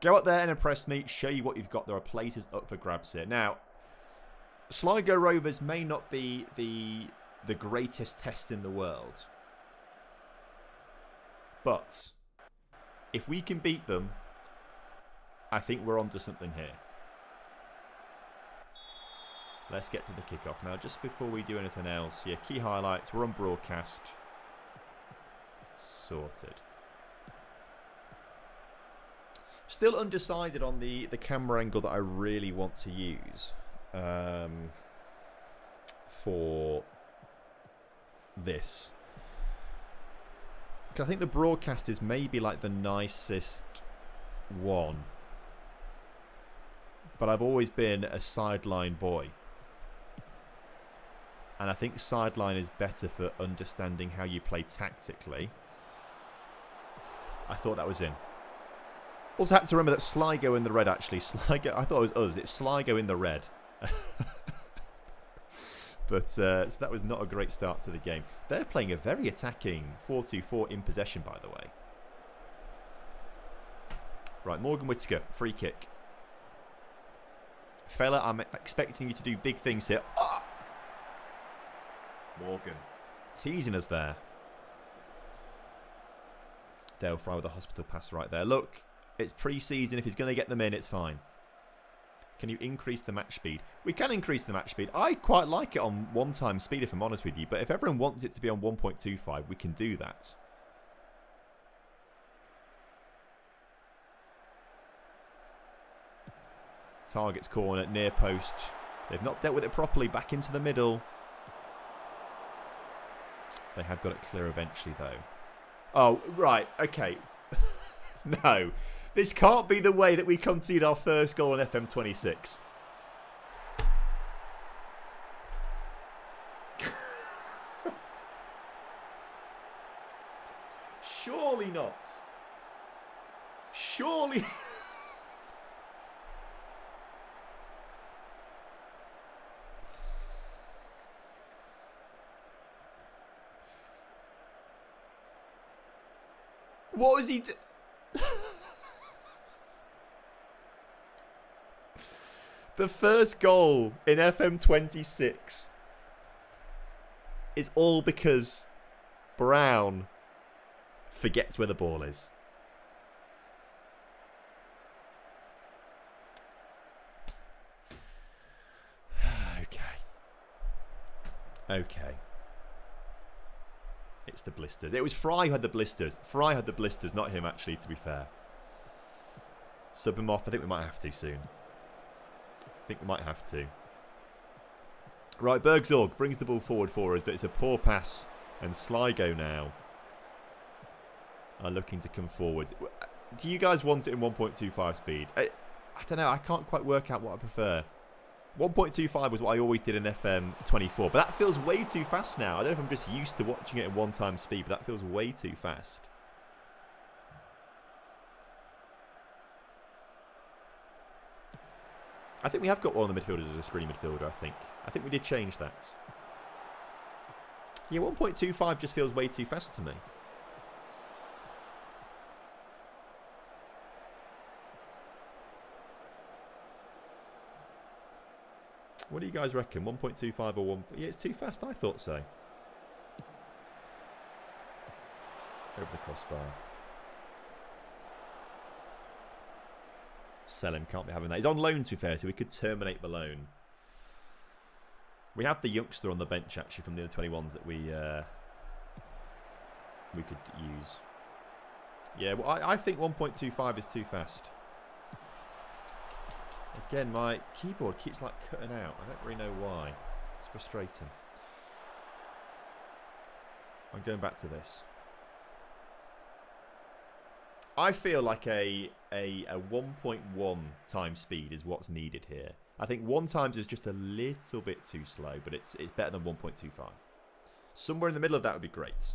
Go out there and impress me. Show you what you've got. There are places up for grabs here. Now, Sligo Rovers may not be the greatest test in the world. But if we can beat them, I think we're onto something here. Let's get to the kickoff. Now, just before we do anything else, yeah, key highlights. We're on broadcast. Sorted. Still undecided on the camera angle that I really want to use for this. I think the broadcast is maybe like the nicest one. But I've always been a sideline boy. And I think sideline is better for understanding how you play tactically. I thought that was in. Also had to remember that Sligo in the red, actually. Sligo, I thought it was us. It's Sligo in the red. But so that was not a great start to the game. They're playing a very attacking 4-2-4 in possession, by the way. Right, Morgan Whittaker, free kick. Fella, I'm expecting you to do big things here. Oh! Morgan, teasing us there. Dale Fry with a hospital pass right there. Look, it's pre-season. If he's going to get them in, it's fine. Can you increase the match speed? We can increase the match speed. I quite like it on one-time speed, if I'm honest with you. But if everyone wants it to be on 1.25, we can do that. Target's corner, near post. They've not dealt with it properly. Back into the middle. They have got it clear eventually, though. Oh, right. Okay. No. This can't be the way that we concede our first goal on FM26. Surely not. Surely. What was he doing? The first goal in FM26 is all because Brown forgets where the ball is. Okay. It's the blisters. It was Fry who had the blisters. Fry had the blisters, not him, actually, to be fair. Sub him off. I think we might have to soon. I think we might have to. Right, Bergzorg brings the ball forward for us, but it's a poor pass. And Sligo now are looking to come forward. Do you guys want it in 1.25 speed? I don't know. I can't quite work out what I prefer. 1.25 was what I always did in FM24, but that feels way too fast now. I don't know if I'm just used to watching it in one-time speed, but that feels way too fast. I think we have got one of the midfielders as a screen midfielder, I think. I think we did change that. Yeah, 1.25 just feels way too fast to me. What do you guys reckon? 1.25 or 1? Yeah, it's too fast. I thought so. Over the crossbar. Sell him. Can't be having that. He's on loan, to be fair, so we could terminate the loan. We have the youngster on the bench, actually, from the under 21s that we could use. Yeah, well, I think 1.25 is too fast. Again, my keyboard keeps like cutting out. I don't really know why. It's frustrating. I'm going back to this. I feel like a 1.1 times speed is what's needed here. I think 1 times is just a little bit too slow, but it's better than 1.25. Somewhere in the middle of that would be great.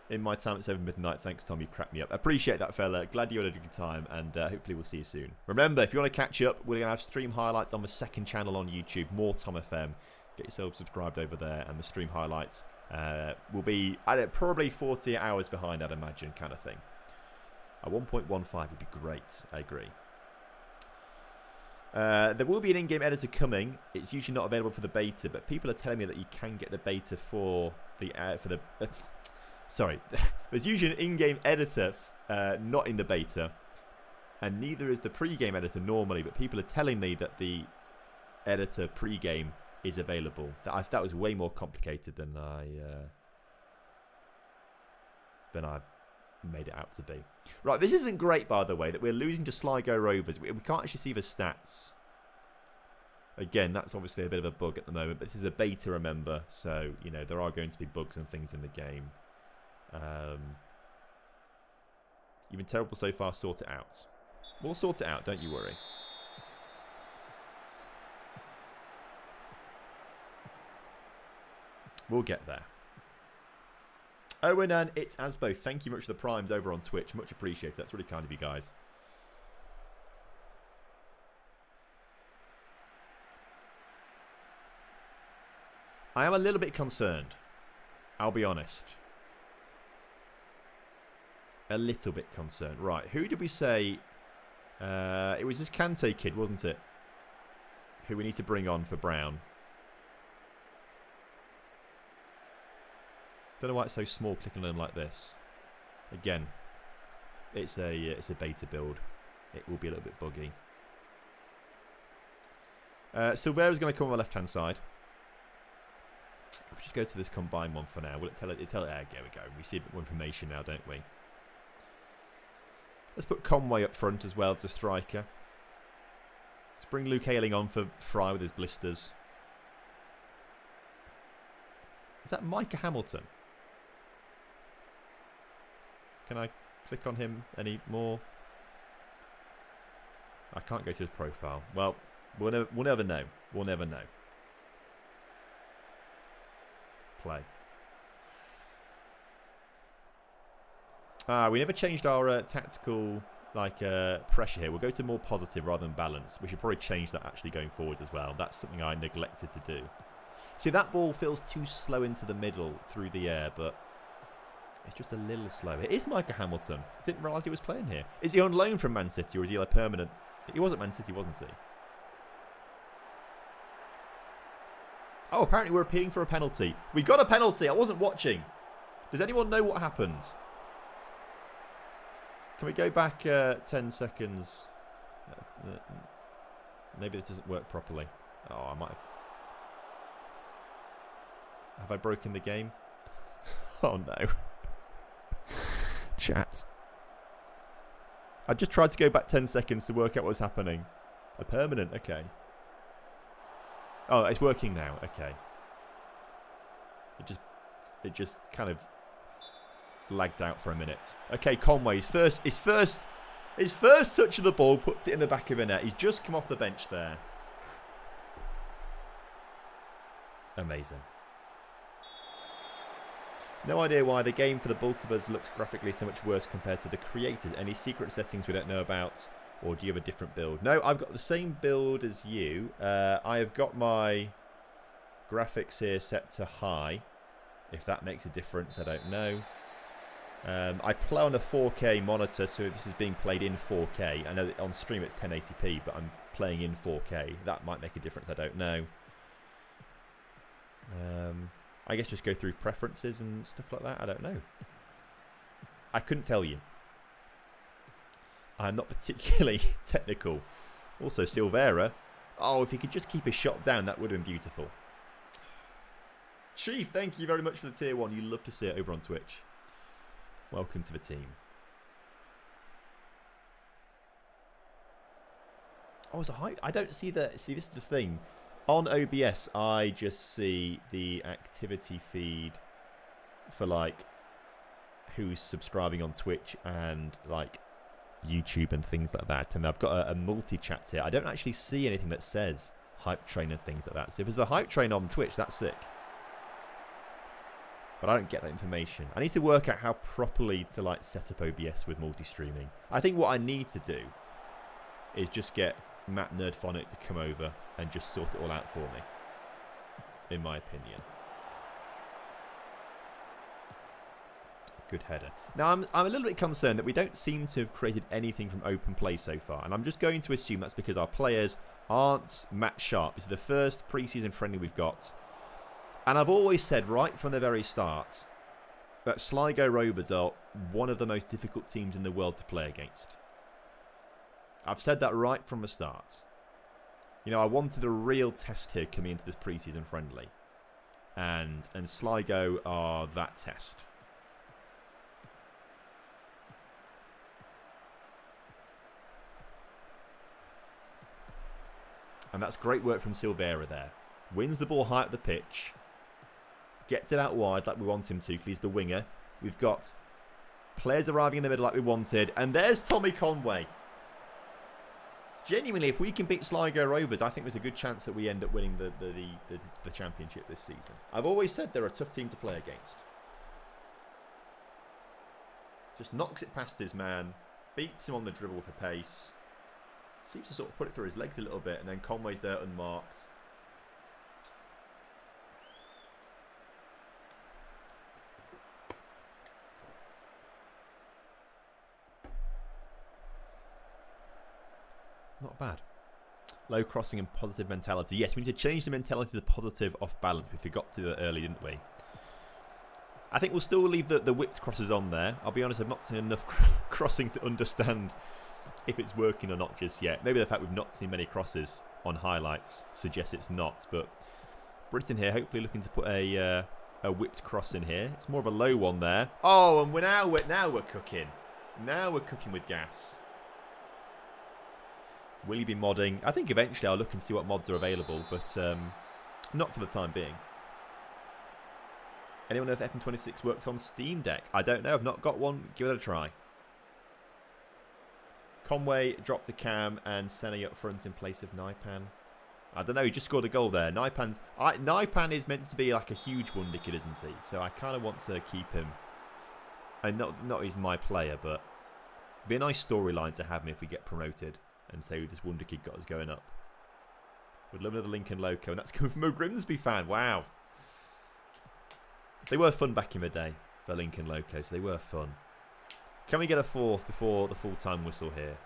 In my time at 7 midnight. Thanks, Tom. You cracked me up. Appreciate that, fella. Glad you had a good time, and hopefully we'll see you soon. Remember, if you want to catch up, we're going to have stream highlights on the second channel on YouTube. More TomFM. Get yourself subscribed over there, and the stream highlights will be probably 40 hours behind, I'd imagine, kind of thing. A 1.15 would be great. I agree. There will be an in-game editor coming. It's usually not available for the beta, but people are telling me that you can get the beta for the sorry, there's usually an in-game editor not in the beta, and neither is the pre-game editor normally, but people are telling me that the editor pre-game is available. That was way more complicated than I made it out to be. Right, this isn't great, by the way, that we're losing to Sligo Rovers. We can't actually see the stats. Again, that's obviously a bit of a bug at the moment, but this is a beta, remember, so, you know, there are going to be bugs and things in the game. You've been terrible so far. Sort it out. We'll sort it out. Don't you worry. We'll get there. Owen and It's Asbo, thank you much for the primes over on Twitch. Much appreciated. That's really kind of you guys. I am a little bit concerned. I'll be honest. A little bit concerned. Right, who did we say? It was this Kante kid, wasn't it? Who we need to bring on for Brown. Don't know why it's so small clicking on him like this. Again, it's a beta build. It will be a little bit buggy. Silvera's going to come on the left-hand side. We'll just go to this combined one for now. Will it tell it? There we go. We see a bit more information now, don't we? Let's put Conway up front as well as a striker. Let's bring Luke Ayling on for Fry with his blisters. Is that Micah Hamilton? Can I click on him any more? I can't go to his profile. Well, we'll never know. We'll never know. Play. We never changed our tactical pressure here. We'll go to more positive rather than balanced. We should probably change that actually going forward as well. That's something I neglected to do. See, that ball feels too slow into the middle through the air, but it's just a little slow. It is Micah Hamilton. I didn't realise he was playing here. Is he on loan from Man City or is he like permanent? He was at Man City, wasn't he? Oh, apparently we're appealing for a penalty. We got a penalty. I wasn't watching. Does anyone know what happened? Can we go back 10 seconds? Maybe this doesn't work properly. Oh, I might have... Have I broken the game? Oh, no. Chat. I just tried to go back 10 seconds to work out what was happening. A permanent, okay. Oh, it's working now, okay. It just kind of lagged out for a minute. Okay, Conway, his first touch of the ball puts it in the back of the net. He's just come off the bench there. Amazing. No idea why the game for the bulk of us looks graphically so much worse compared to the creators. Any secret settings we don't know about? Or do you have a different build? No, I've got the same build as you. I have got my graphics here set to high. If that makes a difference, I don't know. I play on a 4K monitor, so this is being played in 4K. I know that on stream it's 1080p, but I'm playing in 4K. That might make a difference, I don't know. I guess just go through preferences and stuff like that. I don't know. I couldn't tell you. I'm not particularly technical. Also, Silvera. Oh, if he could just keep his shot down, that would have been beautiful. Chief, thank you very much for the tier 1. You love to see it over on Twitch. Welcome to the team. Oh, it's a hype. I don't see the... See, this is the thing. On OBS, I just see the activity feed for, like, who's subscribing on Twitch and, like, YouTube and things like that. And I've got a multi-chat here. I don't actually see anything that says hype train and things like that. So if there's a hype train on Twitch, that's sick. But I don't get that information. I need to work out how properly to, like, set up OBS with multi-streaming. I think what I need to do is just get Matt Nerdphonic to come over and just sort it all out for me, in my opinion. Good header. Now, I'm a little bit concerned that we don't seem to have created anything from open play so far, and I'm just going to assume that's because our players aren't match sharp. This is the first pre-season friendly we've got, and I've always said right from the very start that Sligo Rovers are one of the most difficult teams in the world to play against. I've said that right from the start. You know, I wanted a real test here coming into this pre-season friendly, and Sligo are that test. And that's great work from Silvera there. Wins the ball high up the pitch. Gets it out wide like we want him to because he's the winger. We've got players arriving in the middle like we wanted. And there's Tommy Conway. Genuinely, if we can beat Sligo Rovers, I think there's a good chance that we end up winning the championship this season. I've always said they're a tough team to play against. Just knocks it past his man. Beats him on the dribble for pace. Seems to sort of put it through his legs a little bit, and then Conway's there unmarked. Not bad. Low crossing and positive mentality. Yes, we need to change the mentality to positive off balance. We forgot to do that early, didn't we? I think we'll still leave the whipped crosses on there. I'll be honest, I've not seen enough crossing to understand if it's working or not just yet. Maybe the fact we've not seen many crosses on highlights suggests it's not. But Britton here, hopefully looking to put a whipped cross in here. It's more of a low one there. Oh, and now we're cooking. Now we're cooking with gas. Will you be modding? I think eventually I'll look and see what mods are available, but not for the time being. Anyone know if FM26 works on Steam Deck? I don't know. I've not got one. Give it a try. Conway dropped a cam and Senna up front in place of Naipan. I don't know. He just scored a goal there. Naipan is meant to be like a huge wonder kid, isn't he? So I kind of want to keep him. And not he's my player, but it'd be a nice storyline to have him if we get promoted and say this wonder kid got us going up. Would love another Lincoln Loco, and that's coming from a Grimsby fan. Wow. They were fun back in the day, the Lincoln Loco, so they were fun. Can we get a fourth before the full-time whistle here?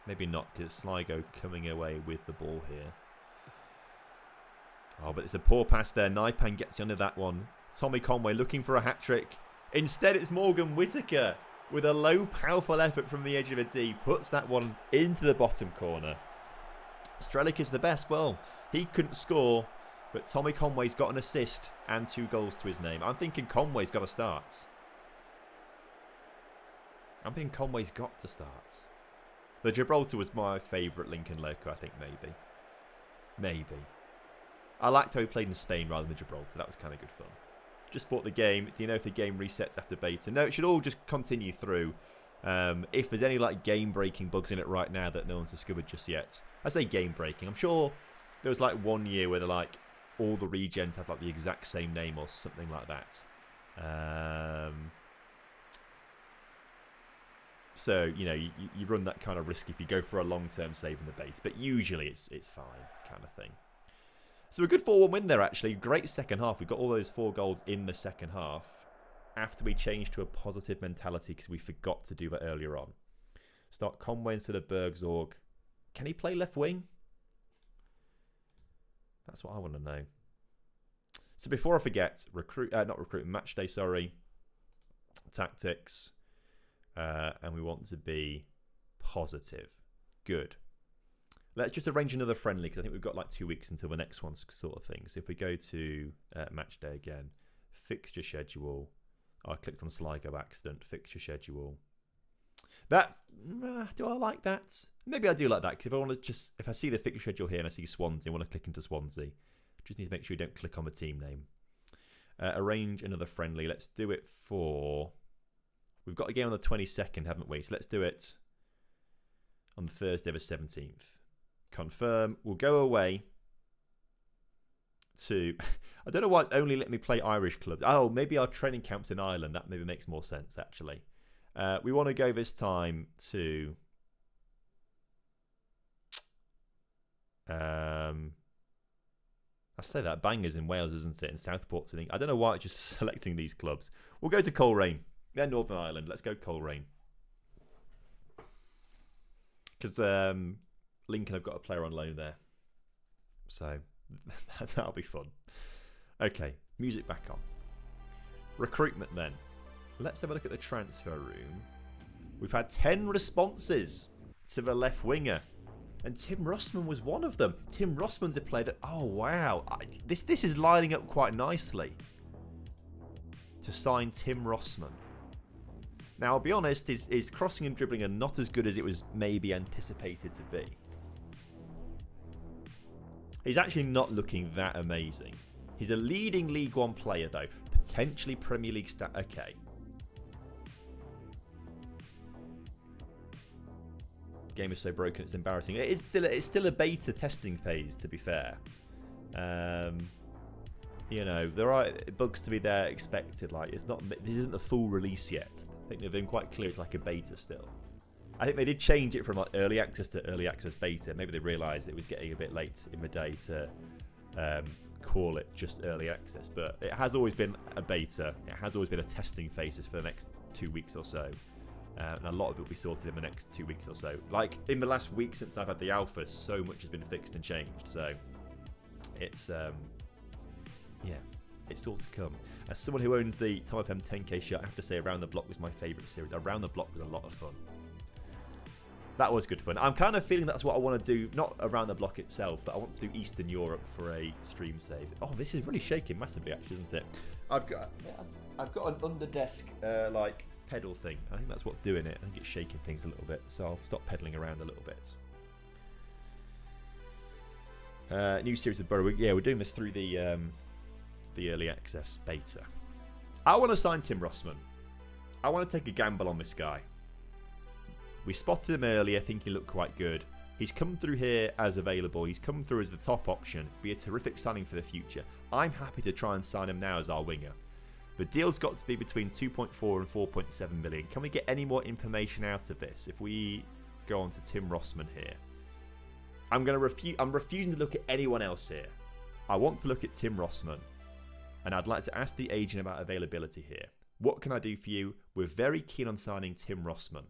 Maybe not, because Sligo coming away with the ball here. Oh, but it's a poor pass there. Naipan gets under that one. Tommy Conway looking for a hat-trick. Instead, it's Morgan Whittaker with a low, powerful effort from the edge of a D. Puts that one into the bottom corner. Strelic is the best. Well, he couldn't score, but Tommy Conway's got an assist and 2 goals to his name. I'm thinking Conway's got to start. The Gibraltar was my favourite Lincoln Loco, I think, maybe. I liked how he played in Spain rather than Gibraltar. That was kind of good fun. Just bought the game. Do you know if the game resets after beta? No, it should all just continue through. If there's any like game-breaking bugs in it right now that no one's discovered just yet. I say game-breaking. I'm sure there was like one year where like all the regens have like the exact same name or something like that. So, you know, you run that kind of risk if you go for a long-term save in the base. But usually it's fine, kind of thing. So a good 4-1 win there, actually. Great second half. We got all those 4 goals in the second half after we changed to a positive mentality because we forgot to do that earlier on. Start Conway instead of Bergzorg. Can he play left wing? That's what I want to know. So before I forget, Matchday, sorry. Tactics. And we want to be positive. Good. Let's just arrange another friendly because I think we've got like 2 weeks until the next one sort of thing. So if we go to Matchday again, fixture schedule. I clicked on Sligo accident, fixture schedule. That, do I like that? Maybe I do like that because if I want to if I see the fixture schedule here and I see Swansea, I want to click into Swansea. Just need to make sure you don't click on the team name. Arrange another friendly. Let's do it for... We've got a game on the 22nd, haven't we? So let's do it on the Thursday the 17th. Confirm. We'll go away to... I don't know why it only let me play Irish clubs. Oh, maybe our training camps in Ireland. That maybe makes more sense, actually. We want to go this time to... I say that. Bangers in Wales, isn't it? In Southport. I don't know why it's just selecting these clubs. We'll go to Coleraine. They're Northern Ireland. Let's go Coleraine. Because Lincoln have got a player on loan there. So that'll be fun. Okay, music back on. Recruitment then. Let's have a look at the transfer room. We've had 10 responses to the left winger. And Tim Rossman was one of them. Tim Rossman's a player that... Oh, wow. This is lining up quite nicely to sign Tim Rossman. Now, I'll be honest, his crossing and dribbling are not as good as it was maybe anticipated to be. He's actually not looking that amazing. He's a leading League One player, though. Potentially Premier League stat. Okay. Game is so broken, it's embarrassing. It's still a beta testing phase, to be fair. You know, there are bugs to be there expected. Like, this isn't the full release yet. I think they've been quite clear it's like a beta still. I think they did change it from like early access to early access beta. Maybe they realised it was getting a bit late in the day to call it just early access. But it has always been a beta. It has always been a testing phase for the next 2 weeks or so. And a lot of it will be sorted in the next 2 weeks or so. Like in the last week since I've had the alpha, so much has been fixed and changed. So it's yeah, it's all to come. As someone who owns the TomFM 10k shirt, I have to say Around the Block was my favourite series. Around the Block was a lot of fun. That was good fun. I'm kind of feeling that's what I want to do, not Around the Block itself, but I want to do Eastern Europe for a stream save. Oh, this is really shaking massively, actually, isn't it? I've got an underdesk like pedal thing. I think that's what's doing it. I think it's shaking things a little bit, so I'll stop pedaling around a little bit. New series of Borough. Yeah, we're doing this through the early access beta. I want to sign Tim Rossman. I want to take a gamble on this guy. We spotted him earlier, think he looked quite good. He's come through here as available. He's come through as the top option. Be a terrific signing for the future. I'm happy to try and sign him now as our winger. The deal's got to be between 2.4 and 4.7 million. Can we get any more information out of this? If we go on to Tim Rossman here. I'm refusing to look at anyone else here. I want to look at Tim Rossman. And I'd like to ask the agent about availability here. What can I do for you? We're very keen on signing Tim Rossman.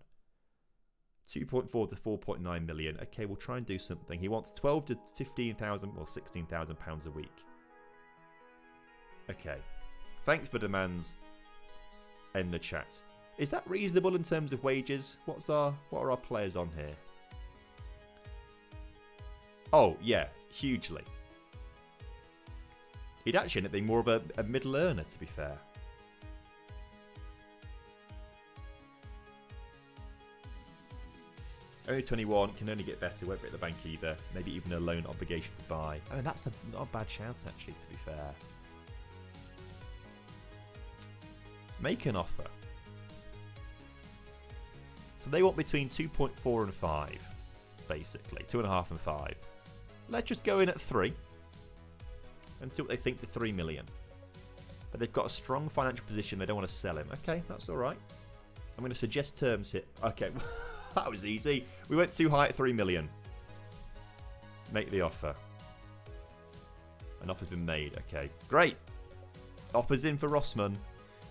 2.4 to 4.9 million. Okay, we'll try and do something. He wants 12 to 15,000 or 16,000 pounds a week. Okay. Thanks for demands. End the chat. Is that reasonable in terms of wages? What are our players on here? Oh, yeah, hugely. He'd actually end up being more of a middle earner, to be fair. Only 21, can only get better, won't be at the bank either. Maybe even a loan obligation to buy. I mean, that's not a bad shout, actually, to be fair. Make an offer. So they want between 2.4 and 5, basically. 2.5 and 5. Let's just go in at 3 and see what they think to 3 million. But they've got a strong financial position. They don't want to sell him. Okay, that's all right. I'm going to suggest terms here. Okay, that was easy. We went too high at 3 million. Make the offer. An offer's been made. Okay, great. Offers in for Rossman.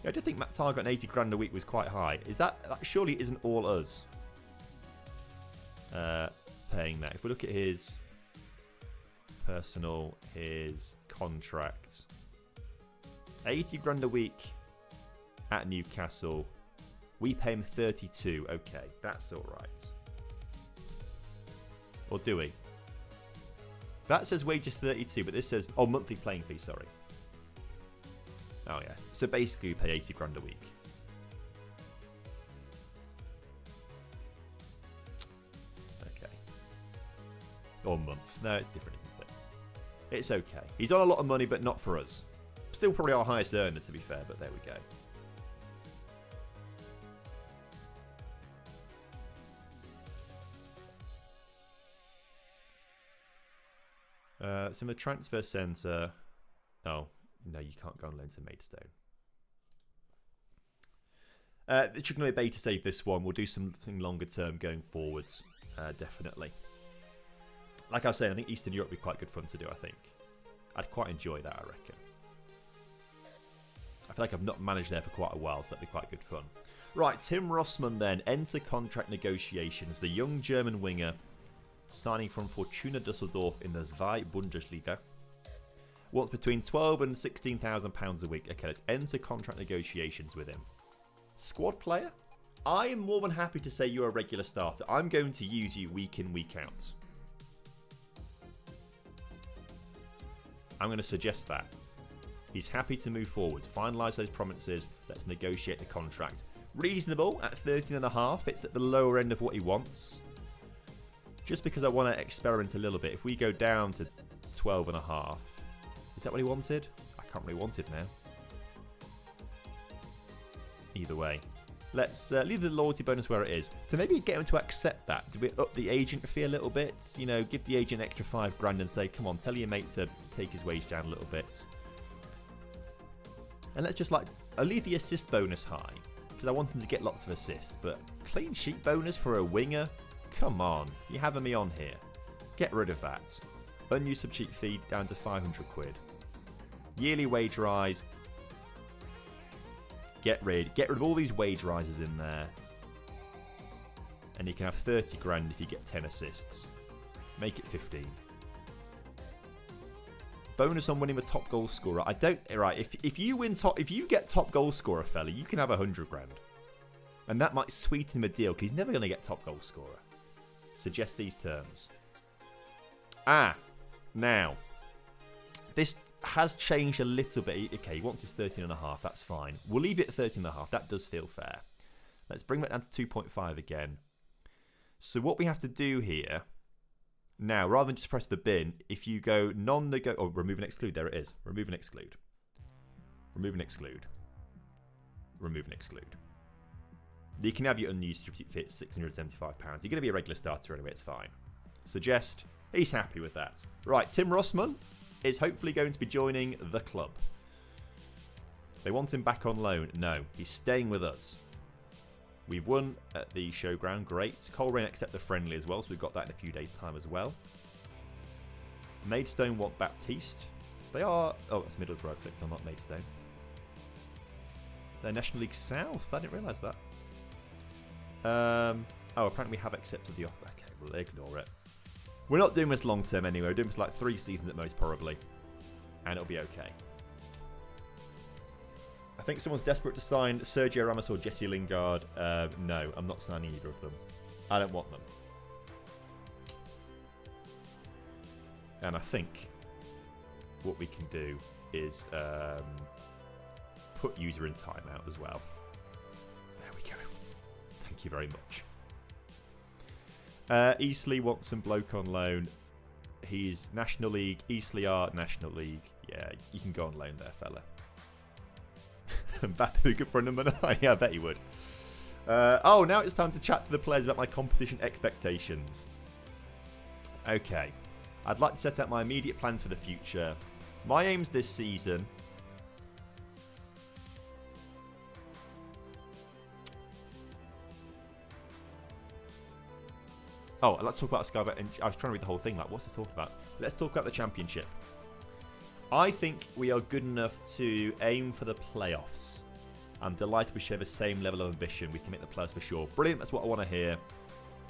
Yeah, I did think Matt Target on 80 grand a week was quite high. Is that surely isn't all us paying that? If we look at his personal, his contract, 80 grand a week at Newcastle. We pay him 32. Okay, that's all right. Or do we? That says wages 32, but this says... Oh, monthly playing fee, sorry. Oh, yes. So basically, we pay 80 grand a week. Okay. Or month. No, it's different, isn't it? It's okay. He's on a lot of money, but not for us. Still probably our highest earner, to be fair, but there we go. So in the transfer centre... Oh, no, you can't go on loan to Maidstone. It's going to be a bait to save this one. We'll do something longer term going forwards, definitely. Like I was saying, I think Eastern Europe would be quite good fun to do, I think. I'd quite enjoy that, I reckon. I feel like I've not managed there for quite a while, so that'd be quite good fun. Right, Tim Rossmann then. Enter contract negotiations. The young German winger signing from Fortuna Düsseldorf in the Zwei Bundesliga. Wants between £12,000 and £16,000 a week. Okay, let's enter contract negotiations with him. Squad player? I am more than happy to say you're a regular starter. I'm going to use you week in, week out. I'm going to suggest that. He's happy to move forwards. Finalise those promises. Let's negotiate the contract. Reasonable at 13.5. It's at the lower end of what he wants. Just because I want to experiment a little bit. If we go down to 12.5. Is that what he wanted? I can't really want it now. Either way. Let's leave the loyalty bonus where it is. To maybe get him to accept that. Do we up the agent fee a little bit? You know, give the agent an extra £5,000 and say, come on, tell your mate to take his wage down a little bit. And let's just I'll leave the assist bonus high. Because I want him to get lots of assists. But clean sheet bonus for a winger? Come on. You're having me on here. Get rid of that. Unused subcheap fee down to 500 quid. Yearly wage rise. Get rid of all these wage rises in there. And you can have 30 grand if you get 10 assists. Make it 15. Bonus on winning the top goal scorer. Right, if you get top goal scorer, fella, you can have 100 grand. And that might sweeten the deal because he's never going to get top goal scorer. Suggest these terms. Now, this has changed a little bit. Okay, he wants his 13.5. That's fine. We'll leave it at 13.5. That does feel fair. Let's bring that down to 2.5 again. So what we have to do here, now, rather than just press the bin, if you go non-negotiable... Oh, remove and exclude. There it is. Remove and exclude. Remove and exclude. Remove and exclude. You can have your unused fit £675. You're going to be a regular starter anyway. It's fine. Suggest... He's happy with that. Right, Tim Rossmann is hopefully going to be joining the club. They want him back on loan. No, he's staying with us. We've won at the showground. Great. Coleraine accept the friendly as well, so we've got that in a few days' time as well. Maidstone want Baptiste. They are... Oh, that's Middlesbrough I clicked on, not Maidstone. They're National League South. I didn't realise that. Oh, apparently we have accepted the offer. Okay, we'll ignore it. We're not doing this long term anyway. We're doing this like 3 seasons at most, probably. And it'll be okay. I think someone's desperate to sign Sergio Ramos or Jesse Lingard. No, I'm not signing either of them. I don't want them. And I think what we can do is put user in timeout as well. There we go. Thank you very much. Eastleigh wants some bloke on loan. He's National League. Eastleigh are National League. Yeah, you can go on loan there, fella. Mbappe would be good for a number 9. Yeah, I bet he would. Oh, now it's time to chat to the players about my competition expectations. Okay. I'd like to set out my immediate plans for the future. My aims this season... Oh, let's talk about Sky. I was trying to read the whole thing. Like, what's this talk about? Let's talk about the championship. I think we are good enough to aim for the playoffs. I'm delighted we share the same level of ambition. We can make the playoffs for sure. Brilliant. That's what I want to hear.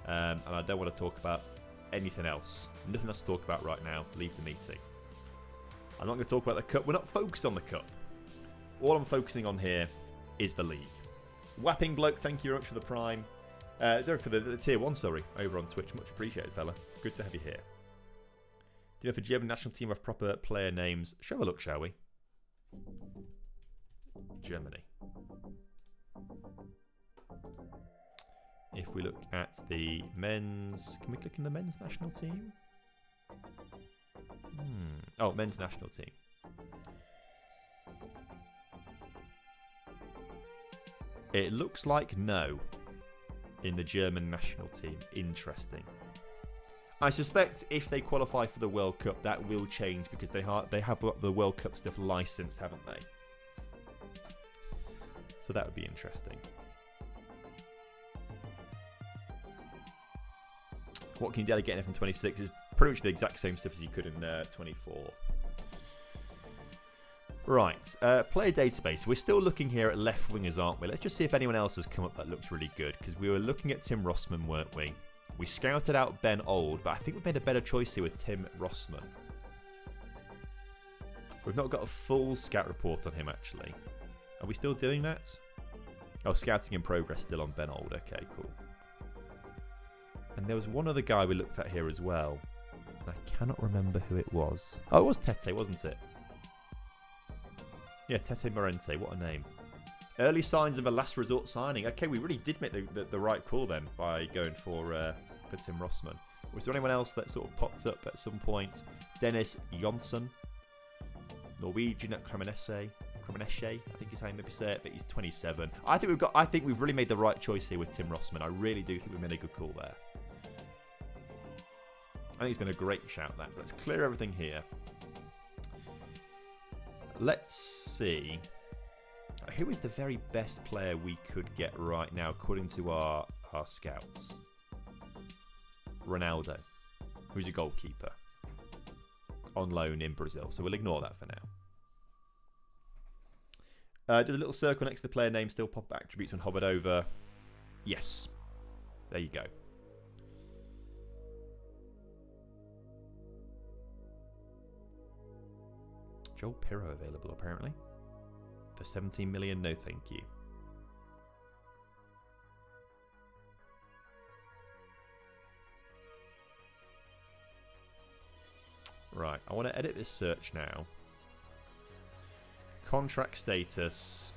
And I don't want to talk about anything else. Nothing else to talk about right now. Leave the meeting. I'm not going to talk about the cup. We're not focused on the cup. All I'm focusing on here is the league. Whapping Bloke, thank you very much for the Prime. For the Tier 1, sorry, over on Twitch. Much appreciated, fella. Good to have you here. Do you know if the German national team have proper player names? Shall we look, shall we? Germany. If we look at the men's... Can we click on the men's national team? Oh, men's national team. It looks like no in the German national team. Interesting. I suspect if they qualify for the World Cup, that will change because they have got the World Cup stuff licensed, haven't they? So that would be interesting. What can you delegate in FM26 is pretty much the exact same stuff as you could in 24. Right, player database. We're still looking here at left wingers, aren't we? Let's just see if anyone else has come up that looks really good, because we were looking at Tim Rossman, weren't we? We scouted out Ben Old, but I think we've made a better choice here with Tim Rossman. We've not got a full scout report on him, actually. Are we still doing that? Oh, scouting in progress still on Ben Old. Okay, cool. And there was one other guy we looked at here as well. I cannot remember who it was. Oh, it was Tete, wasn't it? Yeah, Tete Morente. What a name. Early signs of a last resort signing. Okay, we really did make the right call then by going for Tim Rossman. Was there anyone else that sort of popped up at some point? Dennis Jonsson. Norwegian at Cremonese, I think is how you maybe say it, but he's 27. I think we've really made the right choice here with Tim Rossman. I really do think we made a good call there. I think it's been a great shout, that. Let's clear everything here. Let's see. Who is the very best player we could get right now, according to our scouts? Ronaldo, who's a goalkeeper. On loan in Brazil. So we'll ignore that for now. Do the little circle next to the player name still pop up attributes when hovered over? Yes. There you go. Joel Pirro available apparently. For 17 million, no thank you. Right, I want to edit this search now. Contract status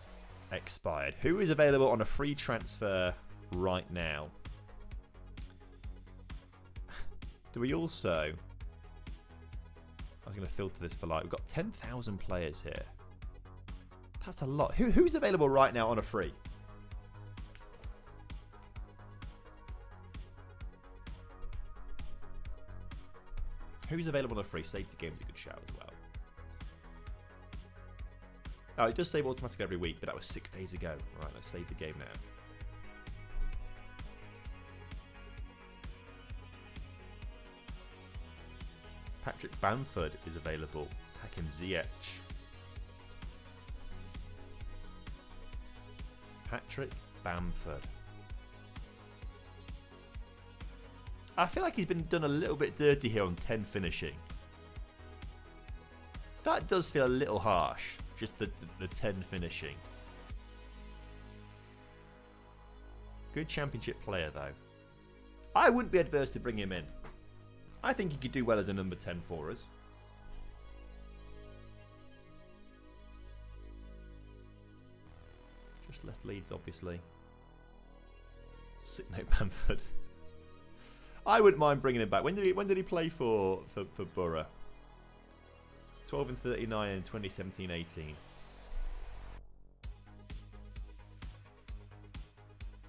expired. Who is available on a free transfer right now? Do we also... I was going to filter this for like... We've got 10,000 players here. That's a lot. Who's available right now on a free? Who's available on a free? Save the game's a good shout as well. Oh, it does save automatically every week, but that was 6 days ago. Right, let's save the game now. Patrick Bamford is available. Hakim Ziyech. Patrick Bamford. I feel like he's been done a little bit dirty here on 10 finishing. That does feel a little harsh. Just the 10 finishing. Good championship player though. I wouldn't be adverse to bring him in. I think he could do well as a number 10 for us. Just left Leeds, obviously. Sick note Bamford. I wouldn't mind bringing him back. When did he play for Borough? 12 and 39 in 2017-18.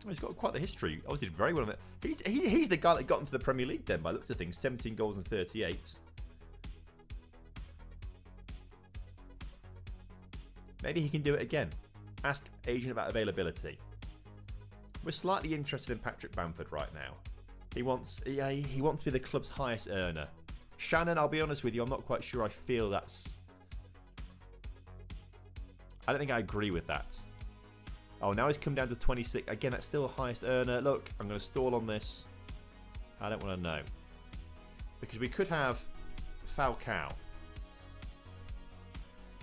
Oh, he's got quite the history. Obviously did very well on it. He's the guy that got into the Premier League then, by the looks of things. 17 goals and 38. Maybe he can do it again. Ask agent about availability. We're slightly interested in Patrick Bamford right now. He wants to be the club's highest earner. Shannon, I'll be honest with you, I'm not quite sure I feel that's... I don't think I agree with that. Oh, now he's come down to 26. Again, that's still a highest earner. Look, I'm going to stall on this. I don't want to know. Because we could have Falcao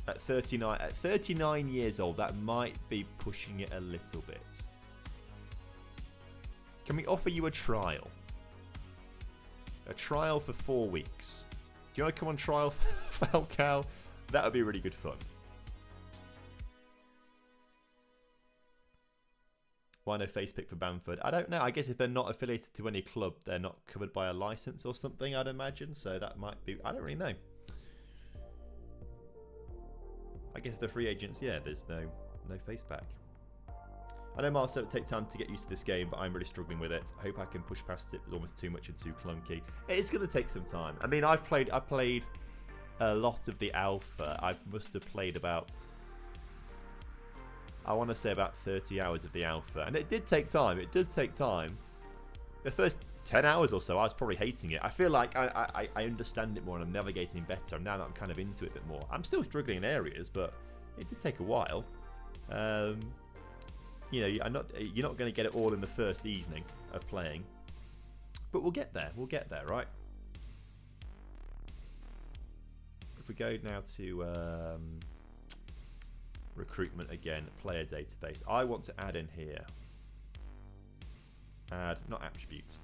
at 39. At 39 years old, that might be pushing it a little bit. Can we offer you a trial? A trial for 4 weeks. Do you want to come on trial for Falcao? That would be really good fun. Why no face pick for Bamford? I don't know. I guess if they're not affiliated to any club, they're not covered by a license or something, I'd imagine. So that might be... I don't really know. I guess the free agents, yeah, there's no face back. I know Marcel will take time to get used to this game, but I'm really struggling with it. I hope I can push past it. It's almost too much and too clunky. It's going to take some time. I mean, I played a lot of the alpha. I must have played about... I want to say about 30 hours of the alpha. And it did take time. It does take time. The first 10 hours or so, I was probably hating it. I feel like I understand it more and I'm navigating better. And now that I'm kind of into it a bit more. I'm still struggling in areas, but it did take a while. You know, you're not going to get it all in the first evening of playing. But we'll get there. We'll get there, right? If we go now to... recruitment again, player database. I want to add in here. Add, not attributes.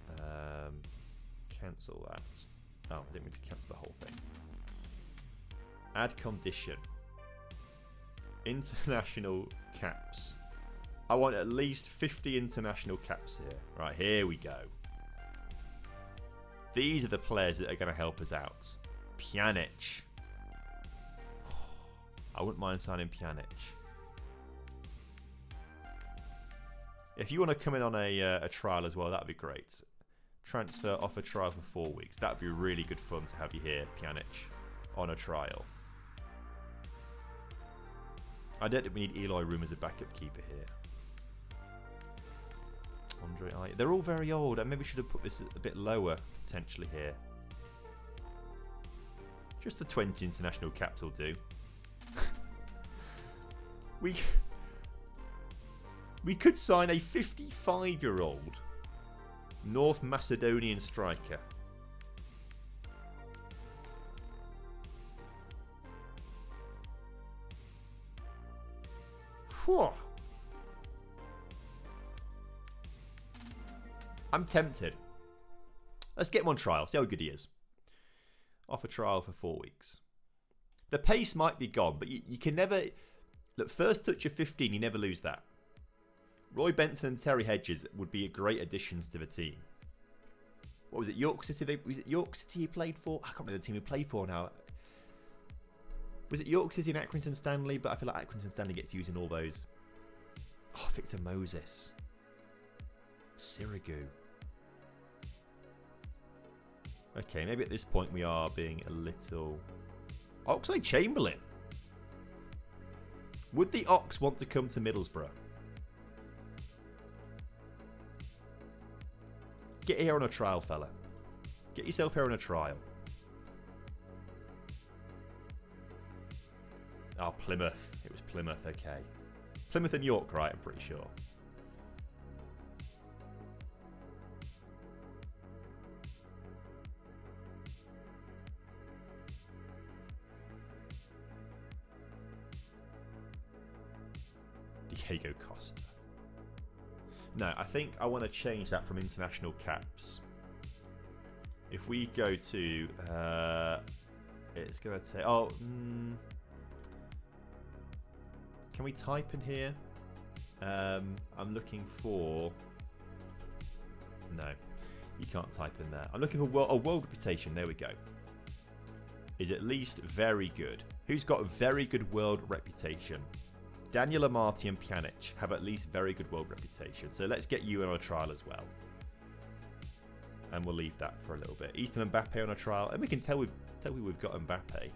Cancel that. Oh, I didn't mean to cancel the whole thing. Add condition. International caps. I want at least 50 international caps here. Right, here we go. These are the players that are going to help us out. Pjanic. I wouldn't mind signing Pjanic. If you want to come in on a trial as well, that would be great. Transfer offer trial for 4 weeks. That would be really good fun to have you here, Pjanic, on a trial. I don't think we need Eloy Room as a backup keeper here. Andre, they're all very old. I maybe should have put this a bit lower potentially here. Just the 20 international caps will do. We could sign a 55-year-old North Macedonian striker. Whew. I'm tempted. Let's get him on trial, see how good he is. Offer trial for 4 weeks. The pace might be gone, but you can never... Look, first touch of 15, you never lose that. Roy Benson and Terry Hedges would be great additions to the team. What was it, York City? Was it York City he played for? I can't remember the team he played for now. Was it York City and Accrington Stanley? But I feel like Accrington Stanley gets used in all those. Oh, Victor Moses. Sirigu. Okay, maybe at this point we are being a little... Oxlade-Chamberlain. Would the Ox want to come to Middlesbrough? Get here on a trial, fella. Get yourself here on a trial. Oh, Plymouth. It was Plymouth, okay. Plymouth and York, right? I'm pretty sure. Diego Costa. No, I think I want to change that from international caps. If we go to... it's going to take... Oh, can we type in here? I'm looking for... No, you can't type in there. I'm looking for world reputation. There we go. Is at least very good. Who's got a very good world reputation? Daniel Amati and Pjanic have at least very good world reputation. So let's get you on a trial as well. And we'll leave that for a little bit. Ethan Mbappe on a trial. And we can tell we've got Mbappe.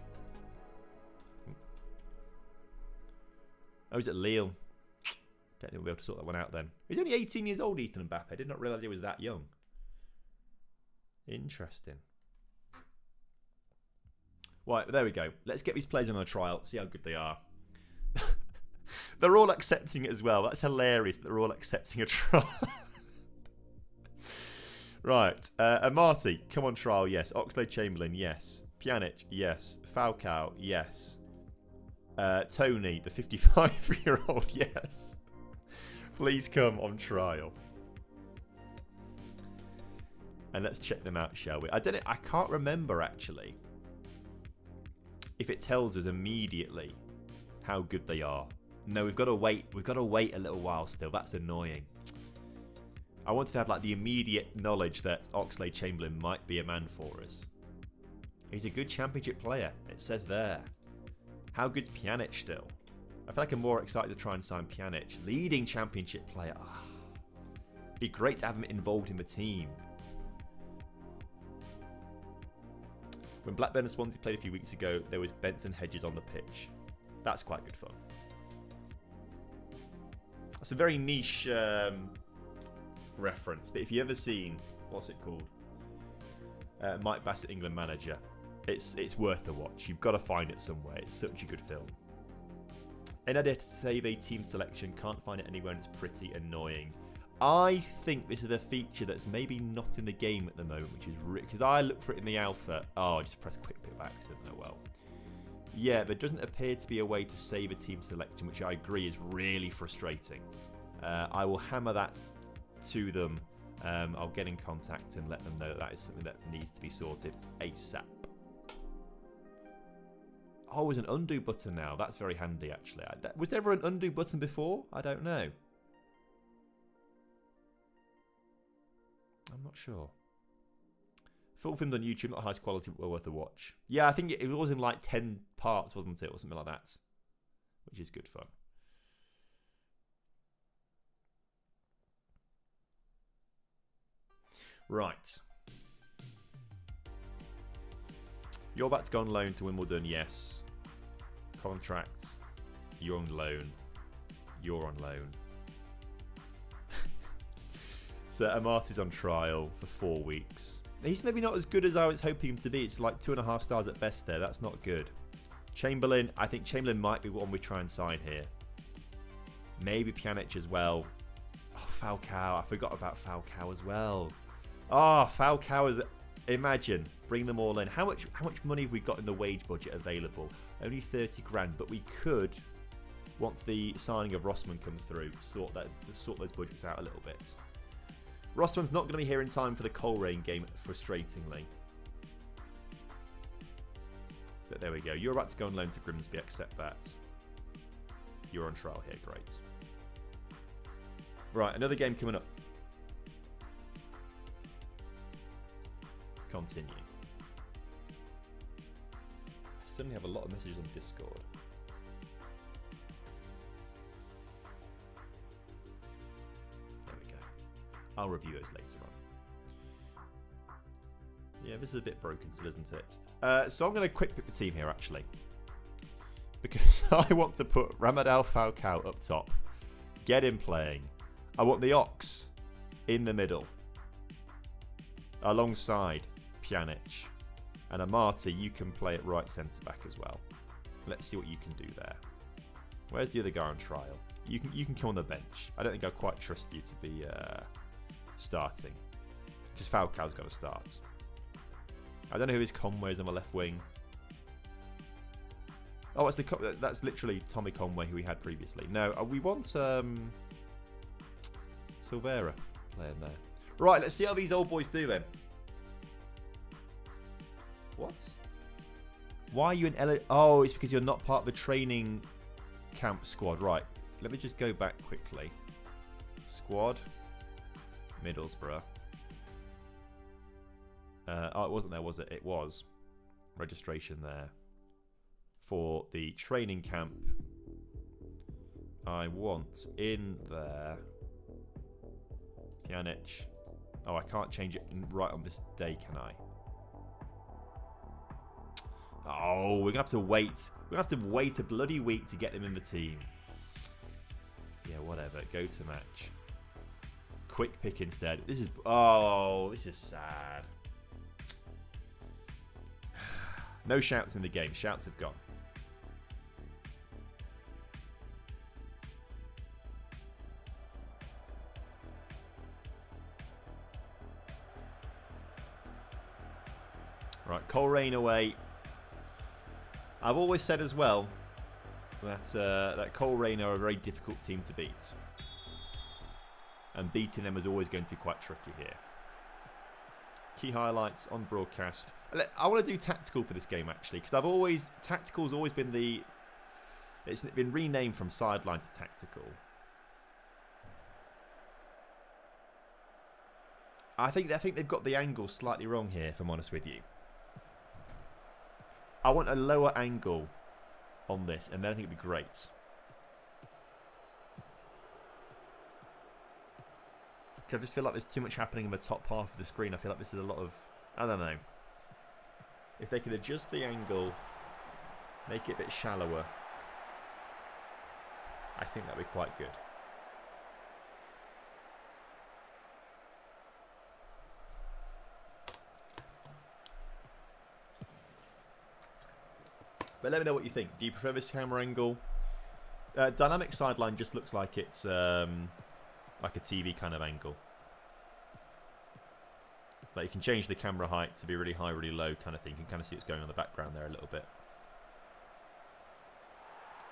Oh, is it Lille? Don't think we'll be able to sort that one out then. He's only 18 years old, Ethan Mbappe. I did not realise he was that young. Interesting. Right, there we go. Let's get these players on a trial. See how good they are. They're all accepting it as well. That's hilarious that they're all accepting a trial. Right. Amati, come on trial, yes. Oxlade-Chamberlain, yes. Pjanic, yes. Falcao, yes. Tony, the 55-year-old, yes. Please come on trial. And let's check them out, shall we? I don't know, I can't remember actually if it tells us immediately how good they are. No, we've got to wait. We've got to wait a little while still. That's annoying. I wanted to have like the immediate knowledge that Oxlade-Chamberlain might be a man for us. He's a good championship player. It says there. How good's Pjanic still? I feel like I'm more excited to try and sign Pjanic. Leading championship player. Be great to have him involved in the team. When Blackburn and Swansea played a few weeks ago, there was Benson Hedges on the pitch. That's quite good fun. That's a very niche reference, but if you've ever seen, what's it called? Mike Bassett, England manager. It's worth a watch. You've got to find it somewhere. It's such a good film. Any idea to save a team selection? Can't find it anywhere and it's pretty annoying. I think this is a feature that's maybe not in the game at the moment, which is because I looked for it in the alpha. Oh, I just pressed quick pick by accident. Oh well. Yeah, there doesn't appear to be a way to save a team selection, which I agree is really frustrating. I will hammer that to them. I'll get in contact and let them know that is something that needs to be sorted ASAP. Oh, there's an undo button now. That's very handy, actually. Was there ever an undo button before? I don't know. I'm not sure. Full filmed on YouTube, not highest quality, but well worth a watch. Yeah, I think it was in like 10 parts, wasn't it? Or something like that. Which is good fun. Right. You're about to go on loan to Wimbledon, yes. Contract. You're on loan. You're on loan. So Amati's on trial for 4 weeks. He's maybe not as good as I was hoping him to be. It's like 2.5 stars at best there. That's not good. Chamberlain, I think Chamberlain might be one we try and sign here. Maybe Pjanic as well. Oh, Falcao. I forgot about Falcao as well. Oh, Falcao is... Imagine, bring them all in. How much money have we got in the wage budget available? Only 30 grand, but we could, once the signing of Rossman comes through, sort those budgets out a little bit. Rossman's not going to be here in time for the Coleraine game, frustratingly. But there we go. You're about to go on loan to Grimsby, accept that. You're on trial here, great. Right, another game coming up. Continue. I suddenly have a lot of messages on Discord. There we go. I'll review those later on. Yeah, this is a bit broken still, isn't it? So I'm going to quick pick the team here, actually. Because I want to put Ramadal Falcao up top. Get him playing. I want the Ox in the middle. Alongside Pjanic. And Amati, you can play at right centre-back as well. Let's see what you can do there. Where's the other guy on trial? You can come on the bench. I don't think I quite trust you to be starting. Because Falcao's got to start. I don't know who his Conway is on the left wing. Oh, that's literally Tommy Conway, who we had previously. No, we want Silvera playing there. Right, let's see how these old boys do then. What? Why are you in LA? Oh, it's because you're not part of the training camp squad. Right, let me just go back quickly. Squad. Middlesbrough. Oh, it wasn't there, was it? It was. Registration there. For the training camp. I want in there... Pjanic. Oh, I can't change it right on this day, can I? Oh, we're going to have to wait. We're going to have to wait a bloody week to get them in the team. Yeah, whatever. Go to match. Quick pick instead. This is... Oh, this is sad. No shouts in the game. Shouts have gone. Right, Coleraine away. I've always said as well that Coleraine are a very difficult team to beat. And beating them is always going to be quite tricky here. Key highlights on broadcast. I want to do tactical for this game, actually, because tactical's always been it's been renamed from sideline to tactical. I think they've got the angle slightly wrong here, if I'm honest with you. I want a lower angle on this, and then I think it'd be great. I just feel like there's too much happening in the top half of the screen. I feel like this is a lot of... I don't know. If they could adjust the angle, make it a bit shallower, I think that'd be quite good. But let me know what you think. Do you prefer this camera angle? Dynamic sideline just looks like it's like a TV kind of angle. Like you can change the camera height to be really high, really low kind of thing. You can kind of see what's going on in the background there a little bit.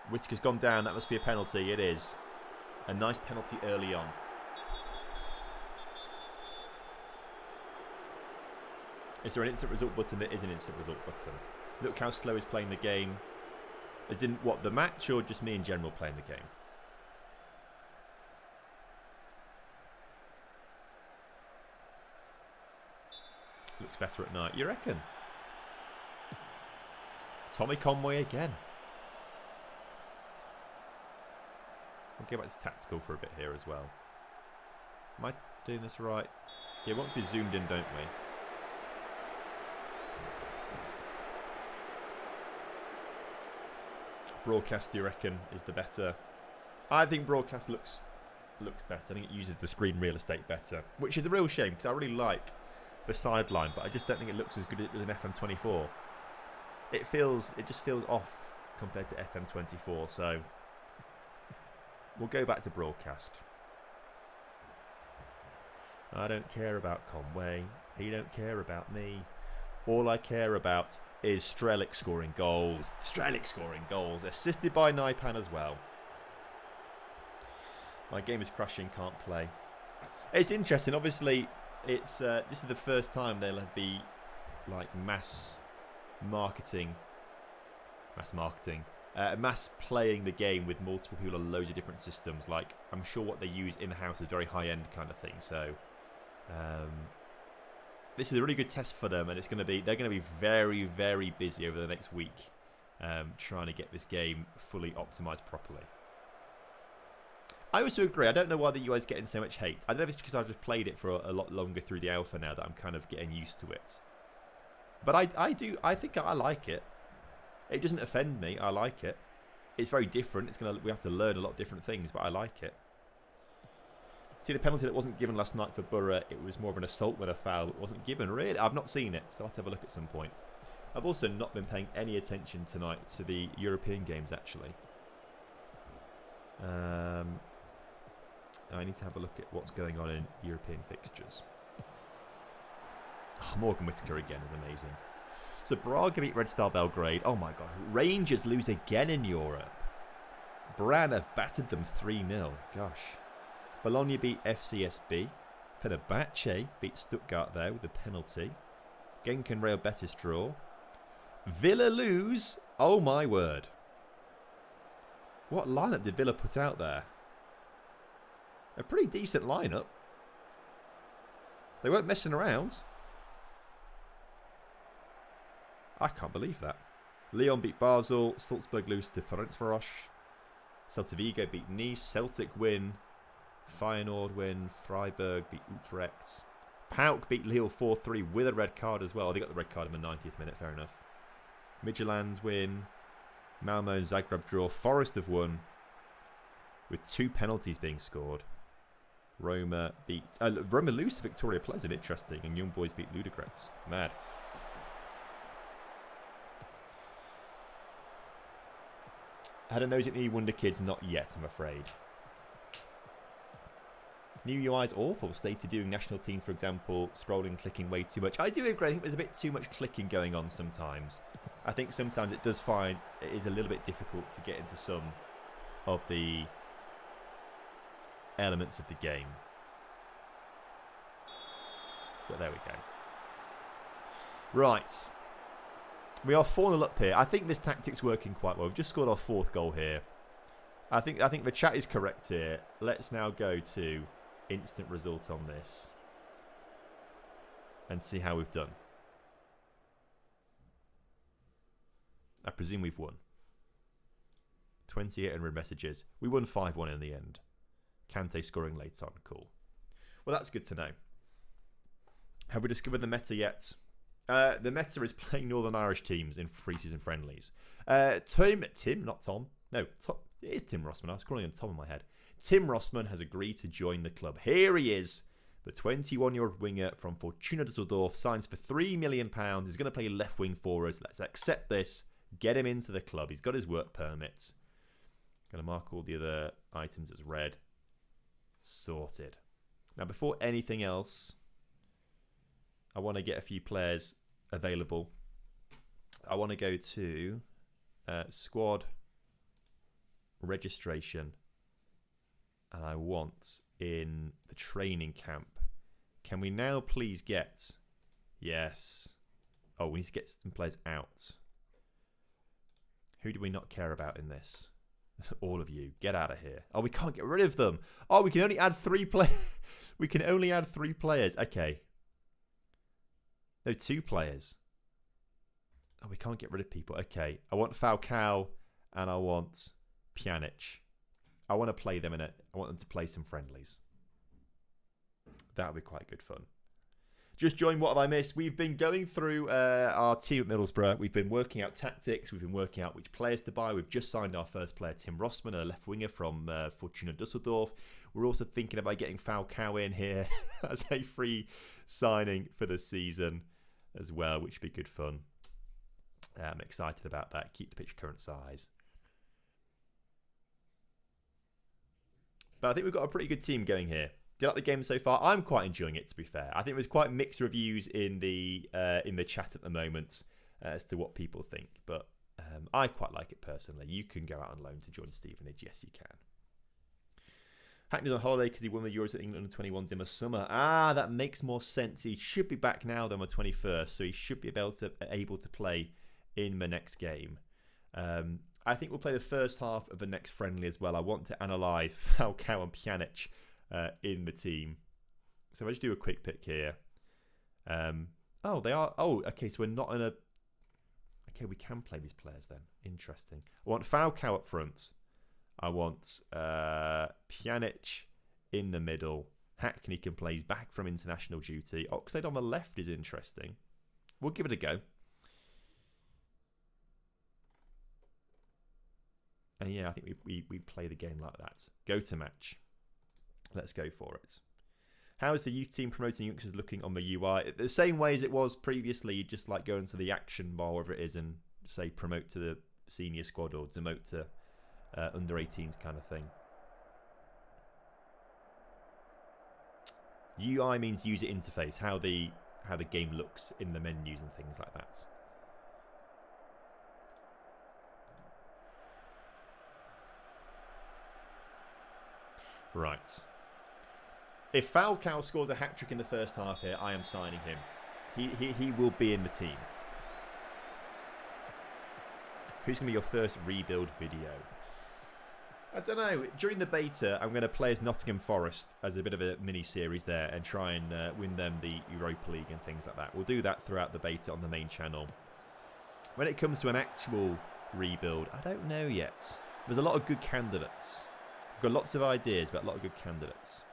Whittaker's gone down. That must be a penalty. It is. A nice penalty early on. Is there an instant result button? There is an instant result button. Look how slow he's playing the game. As in, what, the match or just me in general playing the game? Looks better at night. You reckon? Tommy Conway again. We'll go back to tactical for a bit here as well. Am I doing this right? Yeah, we want to be zoomed in, don't we? Broadcast, do you reckon, is the better? I think broadcast looks better. I think it uses the screen real estate better, which is a real shame because I really like the sideline, but I just don't think it looks as good as an FM24. It just feels off compared to FM24. So we'll go back to broadcast. I don't care about Conway. He don't care about me. All I care about is Strelic scoring goals. Strelic scoring goals. Assisted by Naipan as well. My game is crashing, can't play. It's interesting. Obviously, this is the first time they'll be like mass playing the game with multiple people on loads of different systems. Like, I'm sure what they use in-house is very high-end kind of thing. So, this is a really good test for them, and they're going to be very, very busy over the next week trying to get this game fully optimized properly. I also agree. I don't know why the UI is getting so much hate. I don't know if it's because I've just played it for a lot longer through the alpha now that I'm kind of getting used to it. But I think I like it. It doesn't offend me. I like it. It's very different. We have to learn a lot of different things, but I like it. See, the penalty that wasn't given last night for Borough, it was more of an assault than a foul. It wasn't given, really. I've not seen it, so I'll have to have a look at some point. I've also not been paying any attention tonight to the European games, actually. I need to have a look at what's going on in European fixtures. Oh, Morgan Whittaker again is amazing. So Braga beat Red Star Belgrade. Oh my god. Rangers lose again in Europe. Brann have battered them 3-0. Gosh. Bologna beat FCSB. Fenerbahce beat Stuttgart there with a penalty. Genk and Real Betis draw. Villa lose. Oh my word. What lineup did Villa put out there? A pretty decent lineup. They weren't messing around. I can't believe that. Lyon beat Basel. Salzburg lose to Ferencváros. Celta Vigo beat Nice. Celtic win. Feyenoord win. Freiburg beat Utrecht. PAOK beat Lille 4-3 with a red card as well. They got the red card in the 90th minute, fair enough. Midtjylland win. Malmo and Zagreb draw. Forest have won with 2 penalties being scored. Roma lose to Victoria Pleasant, interesting. And Young Boys beat Ludogorets. Mad. Had a nose at New Wonder Kids, not yet, I'm afraid. New UI is awful. Stated viewing national teams, for example, scrolling, clicking way too much. I do agree. I think there's a bit too much clicking going on sometimes. I think sometimes it is a little bit difficult to get into some of the elements of the game. But there we go. Right. We are 4-0 up here. I think this tactic's working quite well. We've just scored our 4th goal here. I think the chat is correct here. Let's now go to instant result on this and see how we've done. I presume we've won. 2,800 messages. We won 5-1 in the end. Kante scoring late on. Cool. Well, that's good to know. Have we discovered the meta yet? The meta is playing Northern Irish teams in preseason friendlies. Tim, not Tom. No, Tom, it is Tim Rossman. I was calling him Tom in my head. Tim Rossman has agreed to join the club. Here he is. The 21-year-old winger from Fortuna Düsseldorf signs for £3 million. He's going to play left wing for us. Let's accept this. Get him into the club. He's got his work permit. Going to mark all the other items as red. Sorted. Now, before anything else, I want to get a few players available. I want to go to squad registration. And I want in the training camp. Can we now please get... Yes. Oh, we need to get some players out. Who do we not care about in this? All of you, get out of here. Oh, we can't get rid of them. Oh, we can only add 3 players. We can only add 3 players. Okay. No, 2 players. Oh, we can't get rid of people. Okay. I want Falcao and I want Pjanic. I want to play them I want them to play some friendlies. That would be quite good fun. Just join What Have I Missed? We've been going through our team at Middlesbrough. We've been working out tactics. We've been working out which players to buy. We've just signed our first player, Tim Rossman, a left winger from Fortuna Düsseldorf. We're also thinking about getting Falcao in here as a free signing for the season as well, which would be good fun. I'm excited about that. Keep the pitch current size. But I think we've got a pretty good team going here. Do you like the game so far? I'm quite enjoying it, to be fair. I think there's quite mixed reviews in the chat at the moment as to what people think. But I quite like it personally. You can go out on loan to join Stevenage. Yes, you can. Hackney's on holiday because he won the Euros at England under 21s in the summer. Ah, that makes more sense. He should be back now than the 21st, so he should be able to play in the next game. I think we'll play the first half of the next friendly as well. I want to analyse Falcao and Pjanic in the team. So if I just do a quick pick here. Oh, they are. Oh, okay. So we're not in a. Okay, we can play these players then. Interesting. I want Falcao up front. I want Pjanic in the middle. Hackney can play. He's back from international duty. Oxlade on the left is interesting. We'll give it a go. And yeah, I think we play the game like that. Go to match. Let's go for it. How is the youth team promoting youngsters looking on the UI? The same way as it was previously. You just like go into the action bar, wherever it is, and say promote to the senior squad or demote to under 18s kind of thing. UI means user interface, how the game looks in the menus and things like that. Right. If Falcao scores a hat-trick in the first half here, I am signing him. He will be in the team. Who's going to be your first rebuild video? I don't know. During the beta, I'm going to play as Nottingham Forest as a bit of a mini-series there and try and win them the Europa League and things like that. We'll do that throughout the beta on the main channel. When it comes to an actual rebuild, I don't know yet. There's a lot of good candidates. I've got lots of ideas, but a lot of good candidates.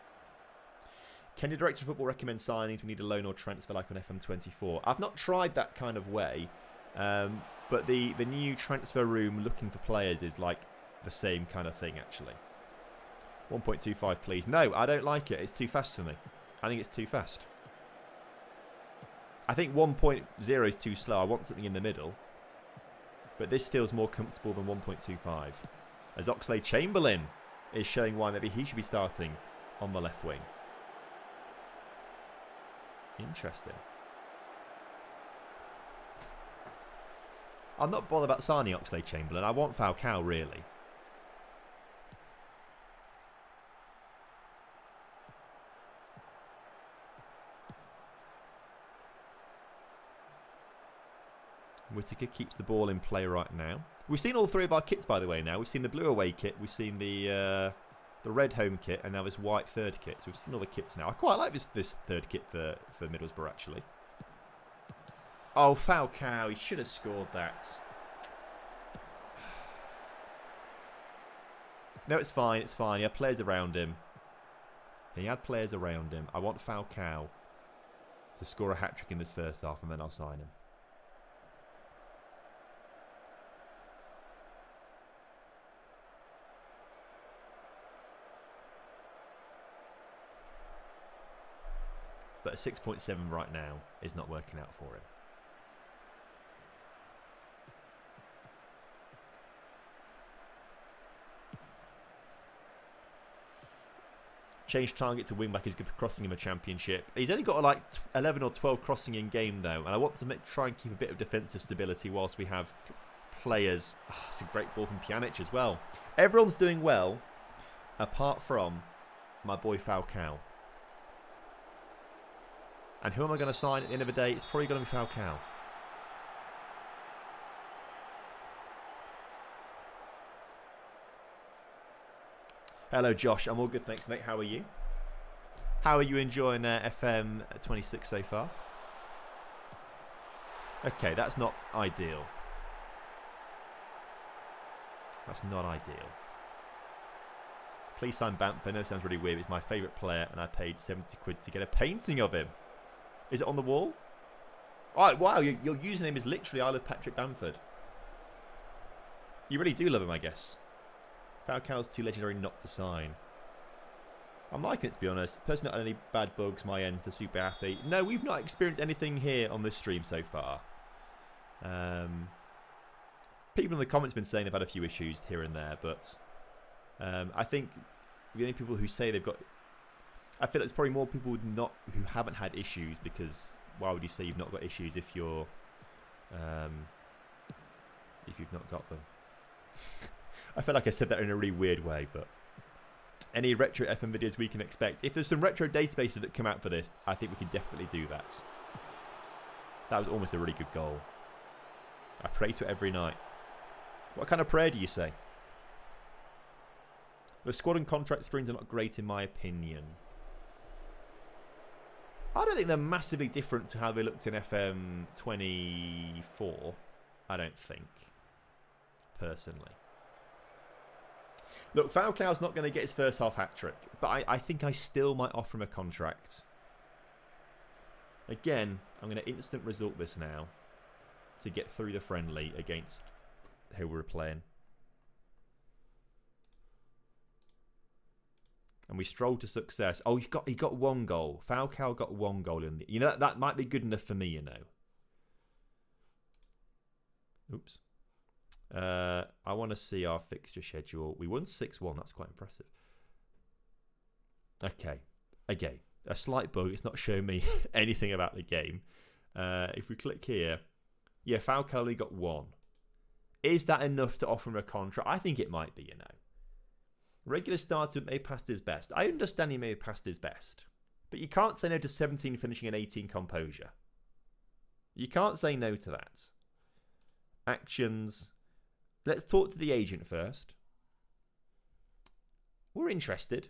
Can your director of football recommend signings we need a loan or transfer like on FM24? I've not tried that kind of way, but the new transfer room looking for players is like the same kind of thing, actually. 1.25, please. No, I don't like it. It's too fast for me. I think it's too fast. I think 1.0 is too slow. I want something in the middle. But this feels more comfortable than 1.25. As Oxlade-Chamberlain is showing why maybe he should be starting on the left wing. Interesting. I'm not bothered about signing Oxlade-Chamberlain. I want Falcao, really. Whittaker keeps the ball in play right now. We've seen all three of our kits, by the way, now. We've seen the blue away kit, we've seen the red home kit, and now this white third kit. So we've seen all the kits now. I quite like this third kit for Middlesbrough, actually. Oh, Falcao. He should have scored that. No, it's fine. It's fine. He had players around him. I want Falcao to score a hat-trick in this first half, and then I'll sign him. But a 6.7 right now is not working out for him. Change target to wing back is good for crossing in a championship. He's only got like 11 or 12 crossing in game though, and I want to try and keep a bit of defensive stability whilst we have players. Oh, it's a great ball from Pjanic as well. Everyone's doing well, apart from my boy Falcao. And who am I going to sign at the end of the day? It's probably going to be Falcao. Hello, Josh. I'm all good, thanks, mate. How are you? How are you enjoying FM26 so far? Okay, that's not ideal. That's not ideal. Please sign Bamford. I know it sounds really weird. It's my favourite player, and I paid 70 quid to get a painting of him. Is it on the wall? Oh, wow, your username is literally I love Patrick Bamford. You really do love him, I guess. Falcao's too legendary not to sign. I'm liking it, to be honest. Personally, not had any bad bugs. My end, so super happy. No, we've not experienced anything here on this stream so far. People in the comments have been saying they've had a few issues here and there, but I think the only people who say they've got... I feel like there's probably more people who haven't had issues, because why would you say you've not got issues if you're... if you've not got them? I feel like I said that in a really weird way, but any retro FM videos we can expect. If there's some retro databases that come out for this, I think we can definitely do that. That was almost a really good goal. I pray to it every night. What kind of prayer do you say? The squad and contract screens are not great in my opinion. I don't think they're massively different to how they looked in FM24. I don't think. Personally. Look, Falcao's not going to get his first half hat-trick, but I think I still might offer him a contract. Again, I'm going to instant result this now to get through the friendly against who we're playing. And we strolled to success. Oh, he got one goal. Falcao got one goal in the... You know, that might be good enough for me, you know. Oops. I want to see our fixture schedule. We won 6-1. That's quite impressive. Okay. Again, a slight bug. It's not showing me anything about the game. If we click here, yeah, Falcao only got one. Is that enough to offer him a contract? I think it might be, you know. Regular starter may have passed his best. I understand he may have passed his best. But you can't say no to 17 finishing and 18 composure. You can't say no to that. Actions... Let's talk to the agent first. We're interested.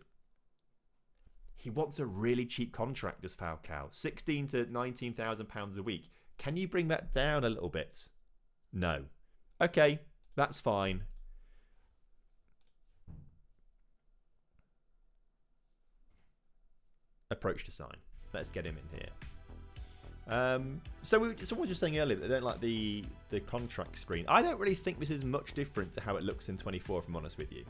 He wants a really cheap contract, does Falcao. 16 to 19,000 pounds a week. Can you bring that down a little bit? No. Okay, that's fine. Approach to sign. Let's get him in here. Someone was just saying earlier that they don't like the contract screen. I don't really think this is much different to how it looks in 24, if I'm honest with you.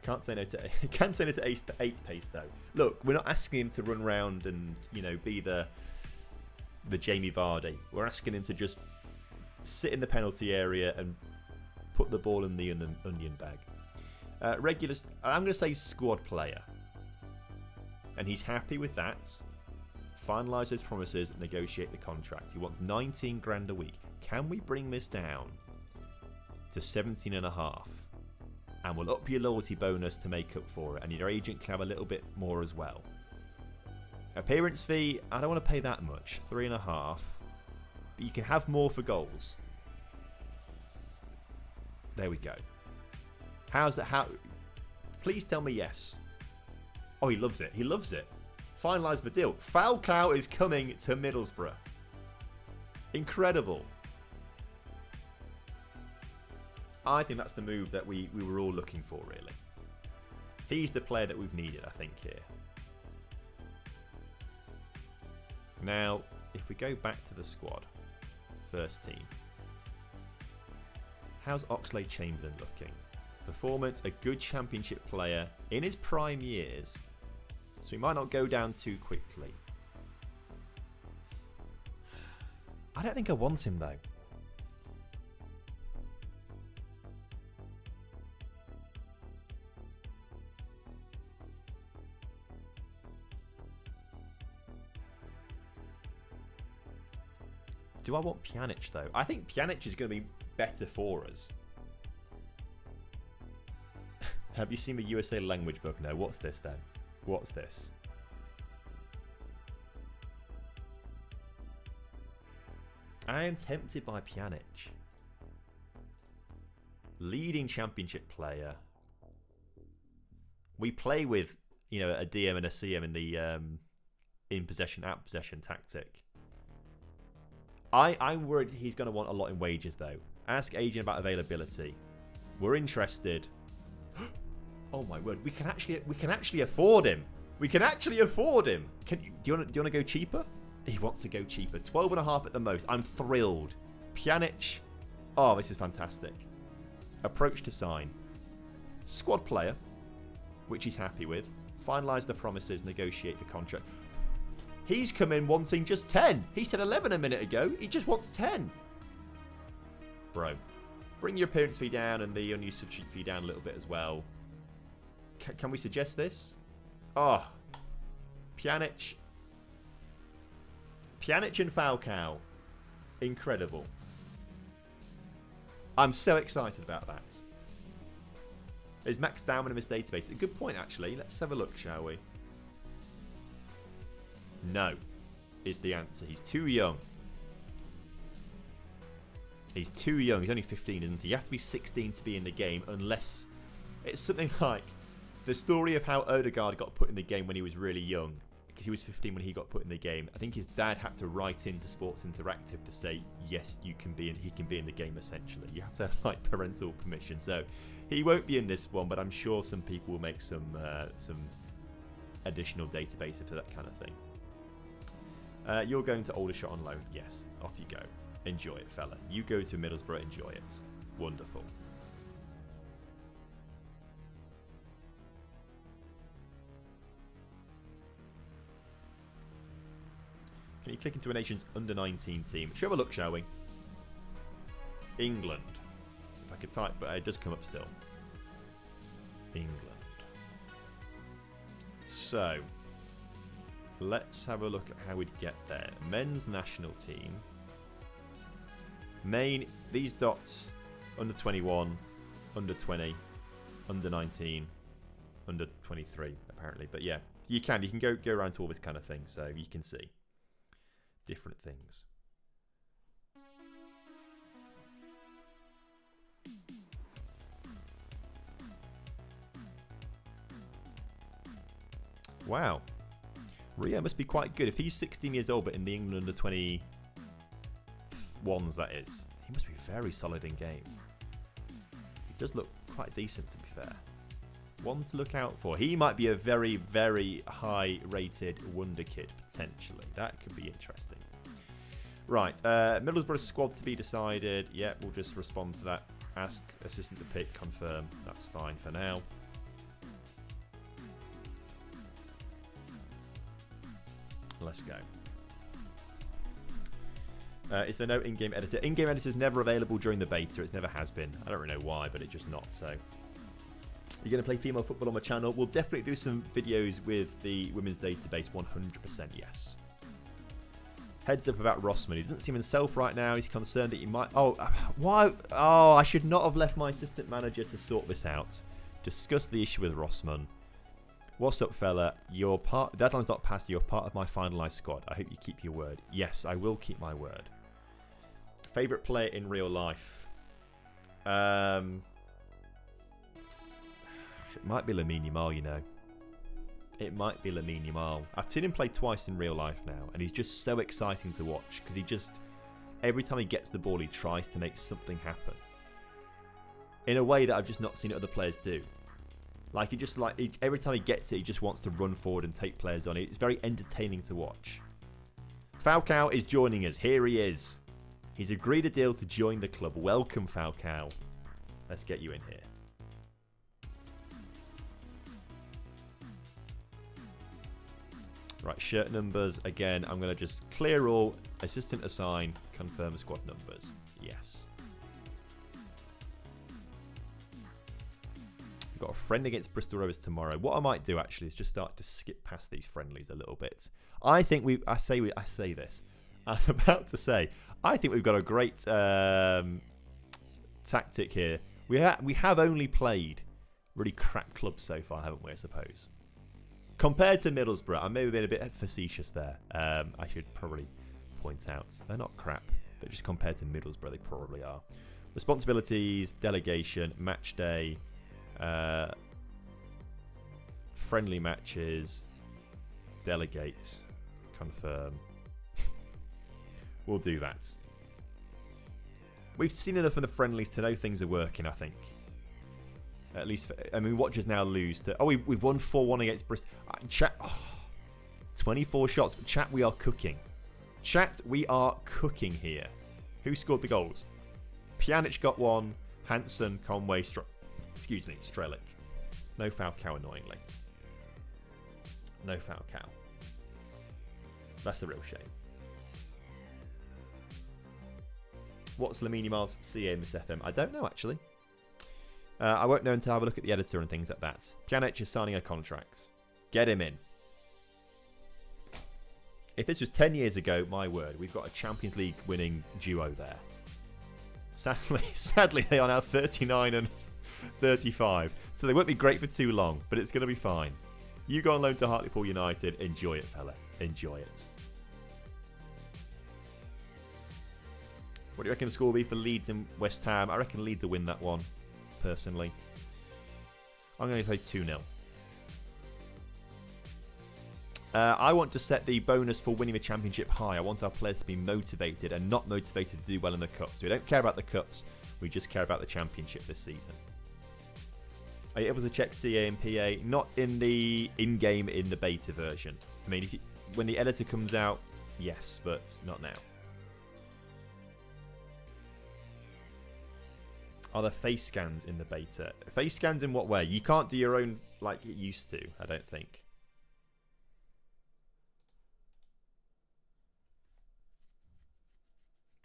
Can't say no to 8 pace though. Look, we're not asking him to run around and, you know, be the Jamie Vardy. We're asking him to just sit in the penalty area and put the ball in the onion bag. Regular, I'm going to say squad player. And he's happy with that. Finalise his promises and negotiate the contract. He wants 19 grand a week. Can we bring this down to 17.5? And we'll up your loyalty bonus to make up for it. And your agent can have a little bit more as well. Appearance fee, I don't want to pay that much. 3.5. but you can have more for goals. There we go. How's that? How? Please tell me yes. Oh, he loves it. He loves it. Finalise the deal. Falcao is coming to Middlesbrough. Incredible. I think that's the move that we were all looking for, really. He's the player that we've needed, I think, here. Now, if we go back to the squad, first team. How's Oxlade-Chamberlain looking? Performance, a good championship player in his prime years. So he might not go down too quickly. I don't think I want him, though. Do I want Pjanic, though? I think Pjanic is going to be better for us. Have you seen the USA language book? No. What's this, then? What's this? I am tempted by Pjanic. Leading championship player. We play with, you know, a DM and a CM in the in possession, out possession tactic. I'm worried he's going to want a lot in wages, though. Ask agent about availability. We're interested. Oh my word! We can actually afford him. We can actually afford him. Do you want to go cheaper? He wants to go cheaper. 12.5 at the most. I'm thrilled. Pjanic. Oh, this is fantastic. Approach to sign. Squad player, which he's happy with. Finalise the promises. Negotiate the contract. He's come in wanting just 10. He said 11 a minute ago. He just wants 10. Bro, bring your appearance fee down and the unused substitute fee down a little bit as well. Can we suggest this? Oh, Pjanic. Pjanic and Falcao. Incredible. I'm so excited about that. Is Max down in his database? A good point, actually. Let's have a look, shall we? No, is the answer. He's too young. He's too young. He's only 15, isn't he? You have to be 16 to be in the game, unless it's something like the story of how Odegaard got put in the game when he was really young, because he was 15 when he got put in the game. I think his dad had to write into Sports Interactive to say, yes, you can be in, he can be in the game, essentially. You have to have like parental permission. So he won't be in this one, but I'm sure some people will make some additional database for that kind of thing. You're going to Aldershot on loan. Yes, off you go. Enjoy it, fella. You go to Middlesbrough, enjoy it. Wonderful. Can you click into a nation's under-19 team? Should we have a look, shall we? England. If I could type, but it does come up still. England. So, let's have a look at how we'd get there. Men's national team. Main, these dots, under 21, under 20, under 19, under 23, apparently. But yeah, you can go around to all this kind of thing, so you can see different things. Wow. Rio must be quite good. If he's 16 years old, but in the England under 21s, that is, he must be very solid in game. He does look quite decent, to be fair. One to look out for. He might be a very, very high-rated wonder kid, potentially. That could be interesting. Right, Middlesbrough squad to be decided. Yeah, we'll just respond to that. Ask assistant to pick, confirm. That's fine for now. Let's go. Is there no in-game editor? In-game editor is never available during the beta. It never has been. I don't really know why, but it's just not. So, you're going to play female football on my channel? We'll definitely do some videos with the women's database. 100% yes. Heads up about Rossman. He doesn't seem himself right now. He's concerned that he might... Oh, why? Oh, I should not have left my assistant manager to sort this out. Discuss the issue with Rossman. What's up, fella? Your deadline's not passed. You're part of my finalised squad. I hope you keep your word. Yes, I will keep my word. Favourite player in real life? It might be Lamine Yamal, you know. It might be Lamine Yamal. I've seen him play twice in real life now, and he's just so exciting to watch because he just, every time he gets the ball, he tries to make something happen in a way that I've just not seen other players do. Like, every time he gets it, he just wants to run forward and take players on. It's very entertaining to watch. Falcao is joining us. Here he is. He's agreed a deal to join the club. Welcome, Falcao. Let's get you in here. Right, shirt numbers. Again, I'm going to just clear all. Assistant assign. Confirm squad numbers. Yes. We've got a friend against Bristol Rovers tomorrow. What I might do, actually, is just start to skip past these friendlies a little bit. I think I say this. I was about to say, I think we've got a great tactic here. We have only played really crap clubs so far, haven't we, I suppose? Compared to Middlesbrough, I may have been a bit facetious there. I should probably point out. They're not crap, but just compared to Middlesbrough, they probably are. Responsibilities, delegation, match day, friendly matches, delegate, confirm. We'll do that. We've seen enough of the friendlies to know things are working, I think. At least, watchers now lose to... Oh, we've won 4-1 against Bristol. Chat, 24 shots. Chat, we are cooking. Chat, we are cooking here. Who scored the goals? Pjanic got one. Hansen, Conway, Strelic. No Falcao, annoyingly. No Falcao. That's the real shame. What's Lamine Yamal's CA in this FM? I don't know, actually. I won't know until I have a look at the editor and things like that. Pjanic is signing a contract. Get him in. If this was 10 years ago, my word, we've got a Champions League winning duo there. Sadly, they are now 39 and 35. So they won't be great for too long, but it's going to be fine. You go on loan to Hartlepool United. Enjoy it, fella. Enjoy it. What do you reckon the score will be for Leeds and West Ham? I reckon Leeds will win that one, personally. I'm going to say 2-0. I want to set the bonus for winning the championship high. I want our players to be motivated and not motivated to do well in the cups. We don't care about the cups. We just care about the championship this season. Are you able to check CA and PA? Not in the in-game, in the beta version. I mean, when the editor comes out, yes, but not now. Are there face scans in the beta? Face scans in what way? You can't do your own like it used to, I don't think.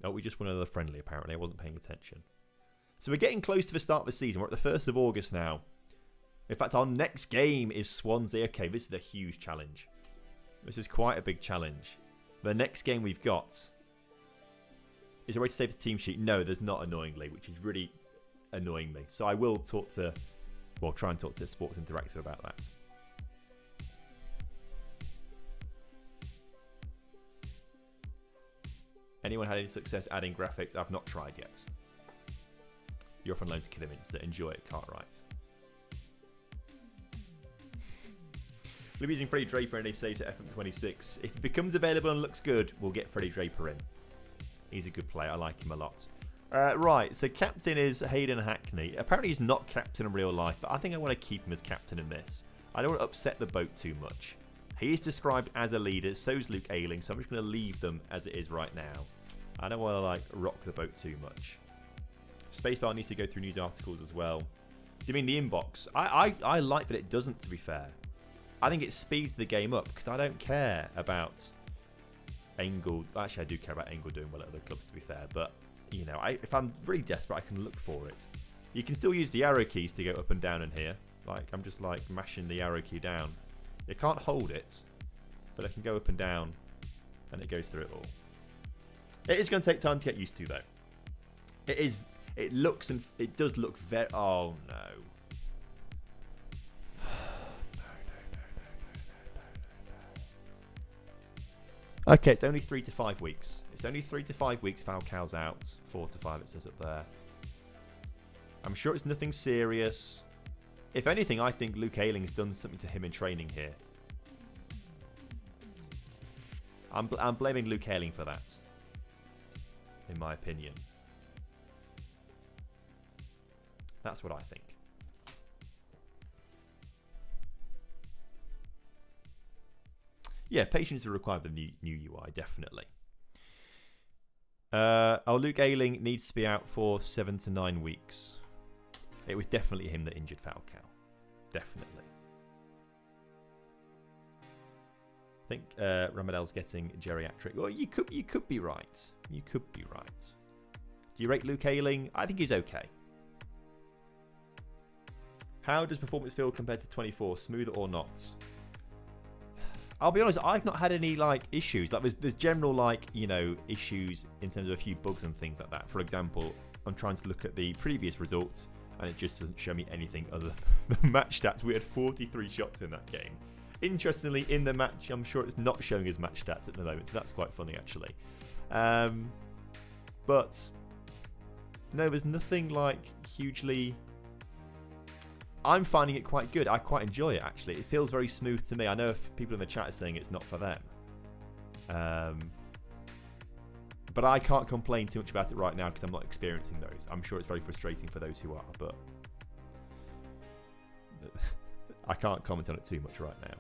Oh, we just won another friendly, apparently. I wasn't paying attention. So we're getting close to the start of the season. We're at the 1st of August now. In fact, our next game is Swansea. Okay, this is a huge challenge. This is quite a big challenge. The next game we've got... Is there a way to save the team sheet? No, there's not, annoyingly, which is really annoying me. So I will talk to... Well, try and talk to Sports Interactive about that. Anyone had any success adding graphics? I've not tried yet. You're off on loan to Kidderminster. Enjoy it, Cartwright. We'll be using Freddie Draper and they say to FM26. If it becomes available and looks good, we'll get Freddie Draper in. He's a good player. I like him a lot. Right, so captain is Hayden Hackney. Apparently he's not captain in real life, but I think I want to keep him as captain in this. I don't want to upset the boat too much. He is described as a leader, so is Luke Ayling, so I'm just going to leave them as it is right now. I don't want to like rock the boat too much. Spacebar needs to go through news articles as well. Do you mean the inbox? I like that it doesn't, to be fair. I think it speeds the game up because I don't care about Engel. Actually, I do care about Engel doing well at other clubs, to be fair. But, you know, if I'm really desperate, I can look for it. You can still use the arrow keys to go up and down in here. Like, I'm just like mashing the arrow key down. You can't hold it, but I can go up and down and it goes through it all. It is going to take time to get used to, though. It is. It looks and it does look very. Oh no. Okay, it's only 3 to 5 weeks. It's only 3 to 5 weeks. Falcao's out. 4 to 5, it says up there. I'm sure it's nothing serious. If anything, I think Luke Ayling's done something to him in training here. I'm blaming Luke Ayling for that, in my opinion. That's what I think. Yeah, patience is required with the new UI, definitely. Luke Ayling needs to be out for 7 to 9 weeks. It was definitely him that injured Falcao. Definitely. I think Ramadel's getting geriatric. Well, you could be right. You could be right. Do you rate Luke Ayling? I think he's okay. How does performance feel compared to 24? Smooth or not? I'll be honest, I've not had any issues. There's general issues in terms of a few bugs and things like that. For example, I'm trying to look at the previous results and it just doesn't show me anything other than the match stats. We had 43 shots in that game. Interestingly, in the match, I'm sure it's not showing as match stats at the moment, so that's quite funny actually. But no, there's nothing hugely. I'm finding it quite good. I quite enjoy it actually. It feels very smooth to me. I know if people in the chat are saying it's not for them. But I can't complain too much about it right now because I'm not experiencing those. I'm sure it's very frustrating for those who are, but I can't comment on it too much right now.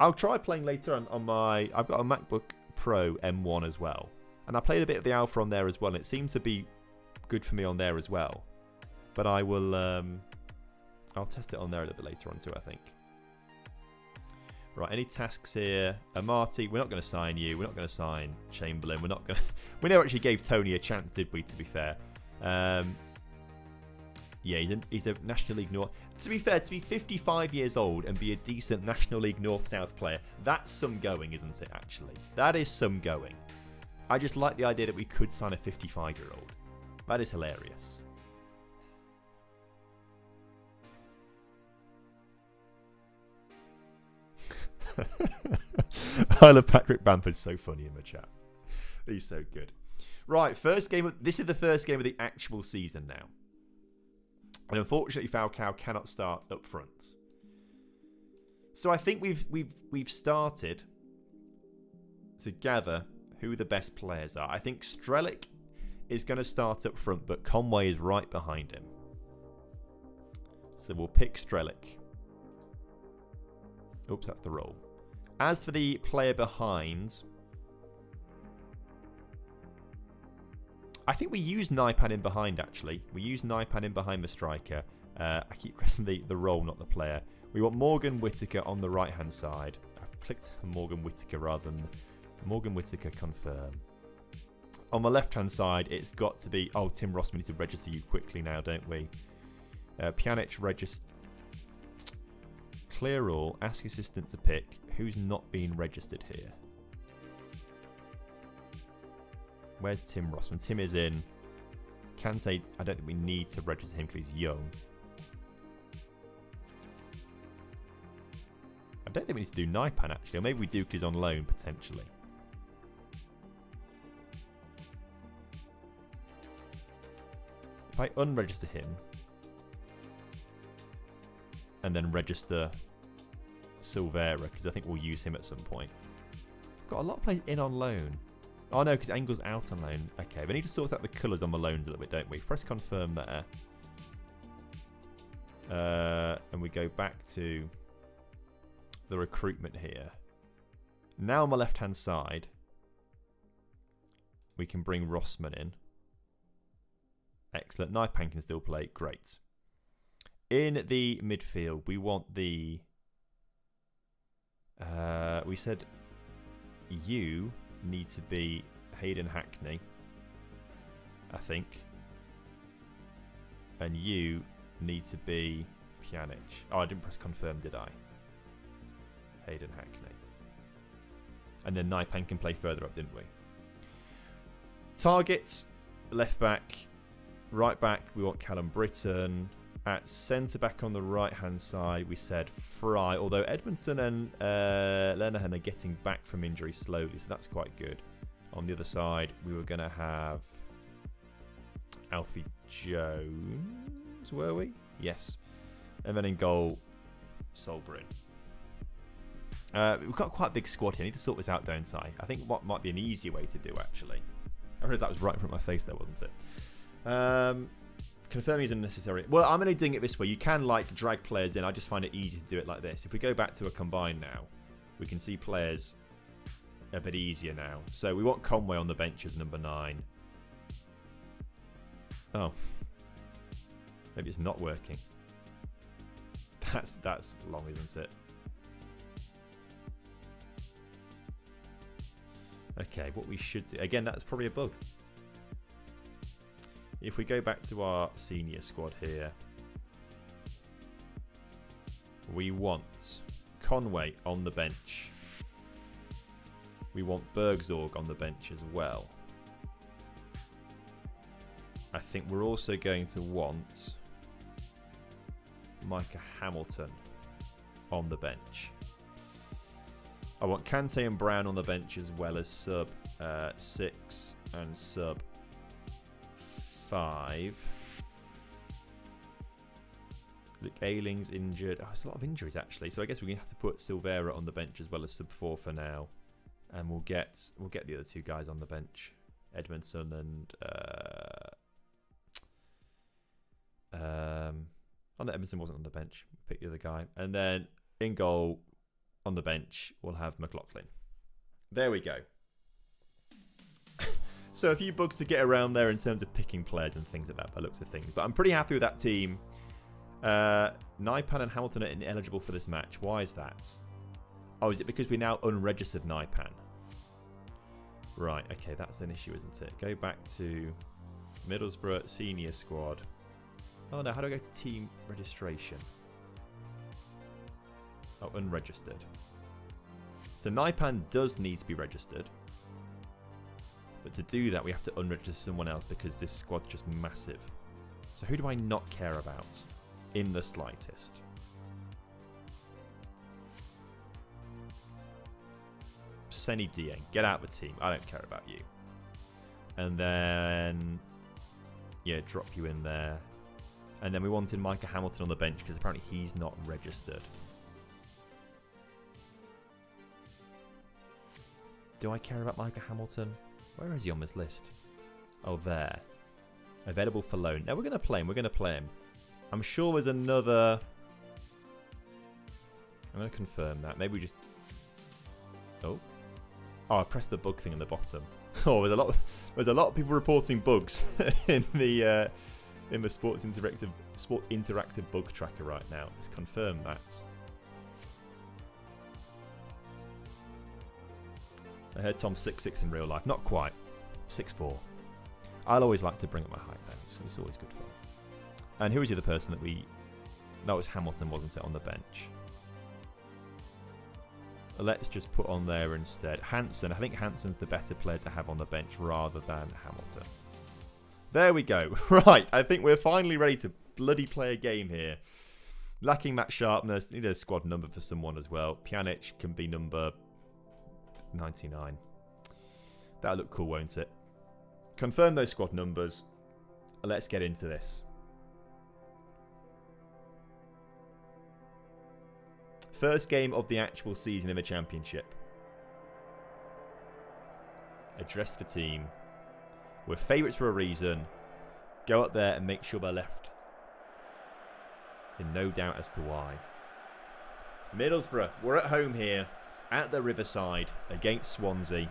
I'll try playing later on my... I've got a MacBook Pro M1 as well. And I played a bit of the Alpha on there as well. And it seems to be good for me on there as well. But I will... I'll test it on there a little bit later on too, I think. Right, any tasks here? Amati, we're not going to sign you. We're not going to sign Chamberlain. We're not going to... We never actually gave Tony a chance, did we, to be fair? Yeah, he's a National League North... To be fair, to be 55 years old and be a decent National League North-South player, that's some going, isn't it, actually? That is some going. I just like the idea that we could sign a 55-year-old. That is hilarious. I love Patrick Bamford. So funny in the chat. He's so good. Right, first game. This is the first game of the actual season now, and unfortunately, Falcao cannot start up front. So I think we've started to gather who the best players are. I think Strelic is going to start up front, but Conway is right behind him. So we'll pick Strelic. Oops, that's the roll. As for the player behind, I think we use Naipan in behind, actually. We use Naipan in behind the striker. I keep pressing the role, not the player. We want Morgan Whittaker on the right-hand side. I've clicked Morgan Whittaker rather than Morgan Whittaker confirm. On the left-hand side, it's got to be... Oh, Tim Ross, we need to register you quickly now, don't we? Pjanic register... Clear all. Ask assistant to pick. Who's not being registered here? Where's Tim Rossman? Tim is in. Can say I don't think we need to register him because he's young. I don't think we need to do Naipan actually, or maybe we do because he's on loan potentially. If I unregister him and then register Silvera, because I think we'll use him at some point. Got a lot of players in on loan. Oh no, because Engel's out on loan. Okay, we need to sort out the colours on the loans a little bit, don't we? Press confirm there. And we go back to the recruitment here. Now on the left-hand side, we can bring Rossman in. Excellent. Naipan can still play. Great. In the midfield, we want the... we said you need to be Hayden Hackney, I think. And you need to be Pjanic. Oh, I didn't press confirm, did I? Hayden Hackney. And then Naipan can play further up, didn't we? Targets, left back, right back, we want Callum Britton. At centre-back on the right-hand side, we said Fry, although Edmondson and Lenihan are getting back from injury slowly, so that's quite good. On the other side, we were going to have Alfie Jones, were we? Yes. And then in goal, Solbrin. We've got quite a big squad here. I need to sort this out, don't I? I think what might be an easier way to do, actually. I realised that was right in front of my face there, wasn't it? Confirming is unnecessary. Well, I'm only doing it this way. You can, like, drag players in. I just find it easy to do it like this. If we go back to a combine now, we can see players a bit easier now. So we want Conway on the bench as number 9. Oh. Maybe it's not working. That's long, isn't it? Okay, what we should do... Again, that's probably a bug. If we go back to our senior squad here, we want Conway on the bench. We want Bergzorg on the bench as well. I think we're also going to want Micah Hamilton on the bench. I want Kante and Brown on the bench as well as sub 6 and sub 5. Look, Ayling's injured. Oh, it's a lot of injuries actually. So I guess we're gonna have to put Silvera on the bench as well as sub 4 for now, and we'll get the other two guys on the bench, Edmondson and oh no, Edmondson wasn't on the bench. Pick the other guy, and then in goal on the bench we'll have McLaughlin. There we go. So a few bugs to get around there in terms of picking players and things like that by looks of things. But I'm pretty happy with that team. Naipan and Hamilton are ineligible for this match. Why is that? Oh, is it because we now unregistered Naipan? Right, okay, that's an issue, isn't it? Go back to Middlesbrough senior squad. Oh no, how do I go to team registration? Oh, unregistered. So Naipan does need to be registered. But to do that, we have to unregister someone else because this squad's just massive. So who do I not care about in the slightest? Seni Dieng, get out of the team. I don't care about you. And then, yeah, drop you in there. And then we wanted Micah Hamilton on the bench because apparently he's not registered. Do I care about Micah Hamilton? Where is he on this list? Oh, there. Available for loan. Now we're going to play him. We're going to play him. I'm sure there's another... I'm going to confirm that. Maybe we just... Oh. Oh, I pressed the bug thing on the bottom. Oh, there's a lot of people reporting bugs in the Sports Interactive bug tracker right now. Let's confirm that. I heard Tom's 6'6" in real life. Not quite. 6'4". I'll always like to bring up my height though. It's always good fun. And who was the other person that we... That was Hamilton, wasn't it, on the bench? Let's just put on there instead. Hansen. I think Hansen's the better player to have on the bench rather than Hamilton. There we go. Right. I think we're finally ready to bloody play a game here. Lacking match sharpness. Need a squad number for someone as well. Pjanic can be number 99. That'll look cool, won't it? Confirm those squad numbers. Let's get into this. First game of the actual season in the Championship. Address the team. We're favourites for a reason. Go up there and make sure they're left in no doubt as to why. Middlesbrough, we're at home here. At the Riverside against Swansea.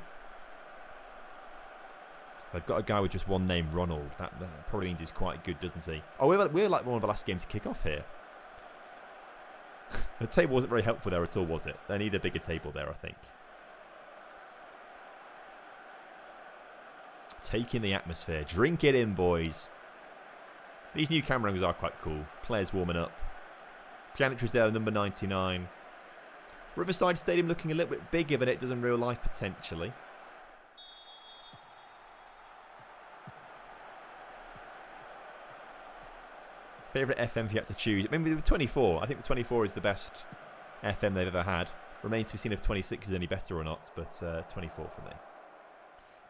They've got a guy with just one name, Ronald. That probably means he's quite good, doesn't he? Oh, we're like one of the last games to kick off here. The table wasn't very helpful there at all, was it? They need a bigger table there, I think. Take in the atmosphere. Drink it in, boys. These new camera angles are quite cool. Players warming up. Pjanic was there, number 99. Riverside Stadium looking a little bit bigger than it does in real life, potentially. Favourite FM if you had to choose. Maybe the 24. I think the 24 is the best FM they've ever had. Remains to be seen if 26 is any better or not, but 24 for me.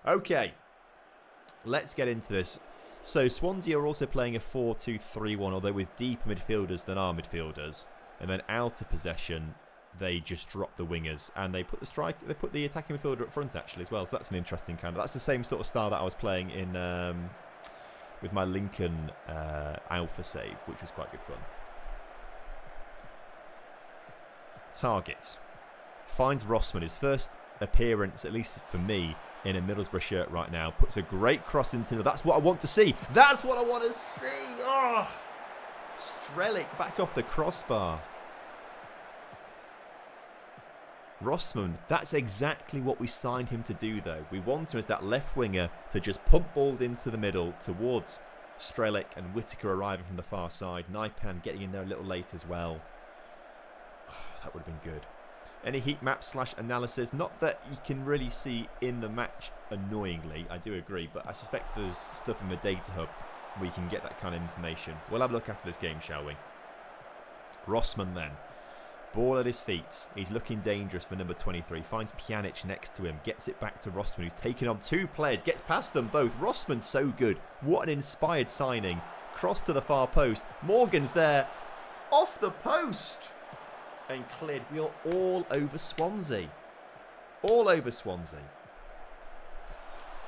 Okay, let's get into this. So Swansea are also playing a 4-2-3-1, although with deeper midfielders than our midfielders. And then out of possession, they just drop the wingers and they put the attacking midfielder up front actually as well. So that's an interesting kind of. That's the same sort of style that I was playing in with my Lincoln Alpha save, which was quite good fun. Target finds Rossman, his first appearance, at least for me, in a Middlesbrough shirt right now. Puts a great cross into the... That's what I want to see. That's what I want to see. Oh! Strelic back off the crossbar. Rossman, that's exactly what we signed him to do, though. We want him as that left winger to just pump balls into the middle towards Strelic and Whittaker arriving from the far side. Naipan getting in there a little late as well. Oh, that would have been good. Any heat map / analysis? Not that you can really see in the match, annoyingly. I do agree, but I suspect there's stuff in the data hub where you can get that kind of information. We'll have a look after this game, shall we? Rossman then. Ball at his feet. He's looking dangerous for number 23. Finds Pjanic next to him. Gets it back to Rossman, who's taken on two players. Gets past them both. Rossman's so good. What an inspired signing. Cross to the far post. Morgan's there. Off the post. And cleared. We are all over Swansea. All over Swansea.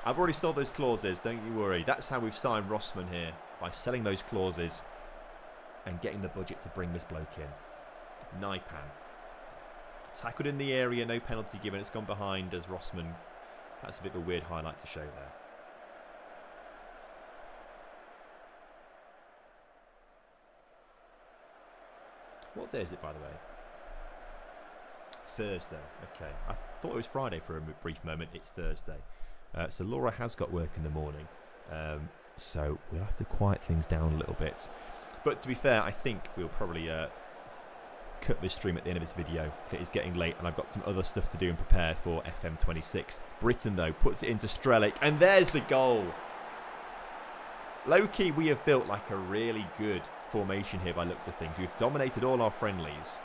I've already sold those clauses, don't you worry. That's how we've signed Rossman here. By selling those clauses and getting the budget to bring this bloke in. Naipan. Tackled in the area, no penalty given. It's gone behind as Rossman. That's a bit of a weird highlight to show there. What day is it, by the way? Thursday. Okay. I thought it was Friday for a brief moment. It's Thursday. So Laura has got work in the morning. So we'll have to quiet things down a little bit. But to be fair, I think we'll probably cut this stream at the end of this video. It is getting late and I've got some other stuff to do and prepare for FM26. Britain, though, puts it into Strelic. And there's the goal. Low-key, we have built like a really good formation here by looks of things. We've dominated all our friendlies.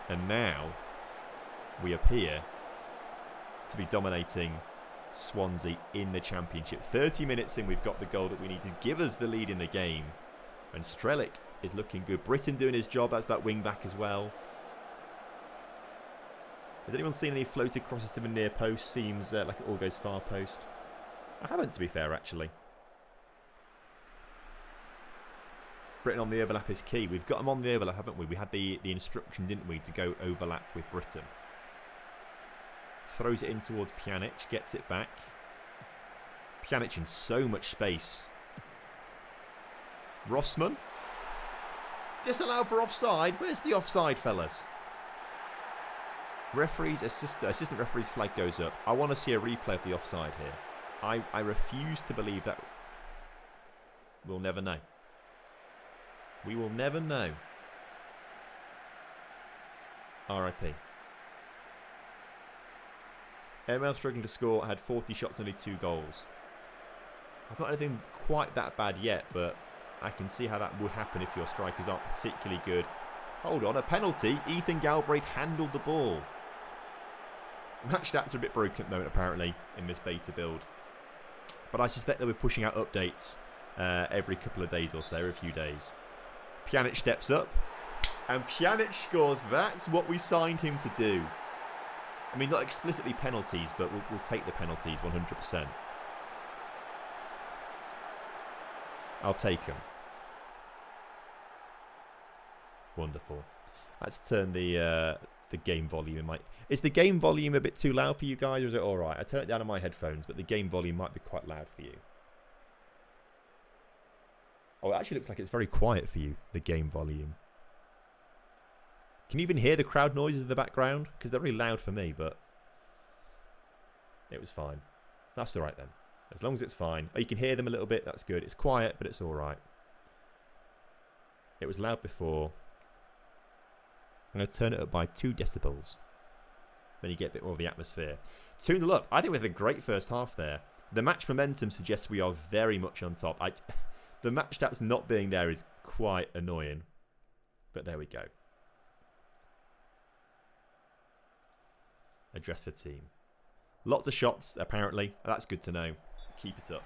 And now we appear to be dominating Swansea in the Championship. 30 minutes in, we've got the goal that we need to give us the lead in the game. And Strelic is looking good. Britain doing his job as that wing back as well. Has anyone seen any floated crosses to the near post? Seems like it all goes far post. I haven't, to be fair, actually. Britain on the overlap is key. We've got them on the overlap, haven't we? We had the instruction, didn't we, to go overlap with Britain. Throws it in towards Pjanic. Gets it back. Pjanic in so much space. Rossman. Disallowed for offside. Where's the offside, fellas? Referee's assistant referee's flag goes up. I want to see a replay of the offside here. I refuse to believe that. We'll never know. We will never know. R.I.P. ML struggling to score. Had 40 shots, only 2 goals. I've not anything quite that bad yet, but I can see how that would happen if your strikers aren't particularly good. Hold on, a penalty. Ethan Galbraith handled the ball. Match stats are a bit broken at the moment, apparently, in this beta build. But I suspect they'll be pushing out updates every couple of days or so, every few days. Pjanic steps up. And Pjanic scores. That's what we signed him to do. I mean, not explicitly penalties, but we'll take the penalties 100%. I'll take them. Wonderful. Let's turn the game volume. Is the game volume a bit too loud for you guys, or is it all right? I turn it down on my headphones, but the game volume might be quite loud for you. Oh, it actually looks like it's very quiet for you, the game volume. Can you even hear the crowd noises in the background? Because they're really loud for me, but it was fine. That's all right then. As long as it's fine. Oh, you can hear them a little bit. That's good. It's quiet, but it's all right. It was loud before. I'm going to turn it up by 2 decibels. Then you get a bit more of the atmosphere. 2-0 up. I think we had a great first half there. The match momentum suggests we are very much on top. The match stats not being there is quite annoying. But there we go. Address for team. Lots of shots, apparently. That's good to know. Keep it up.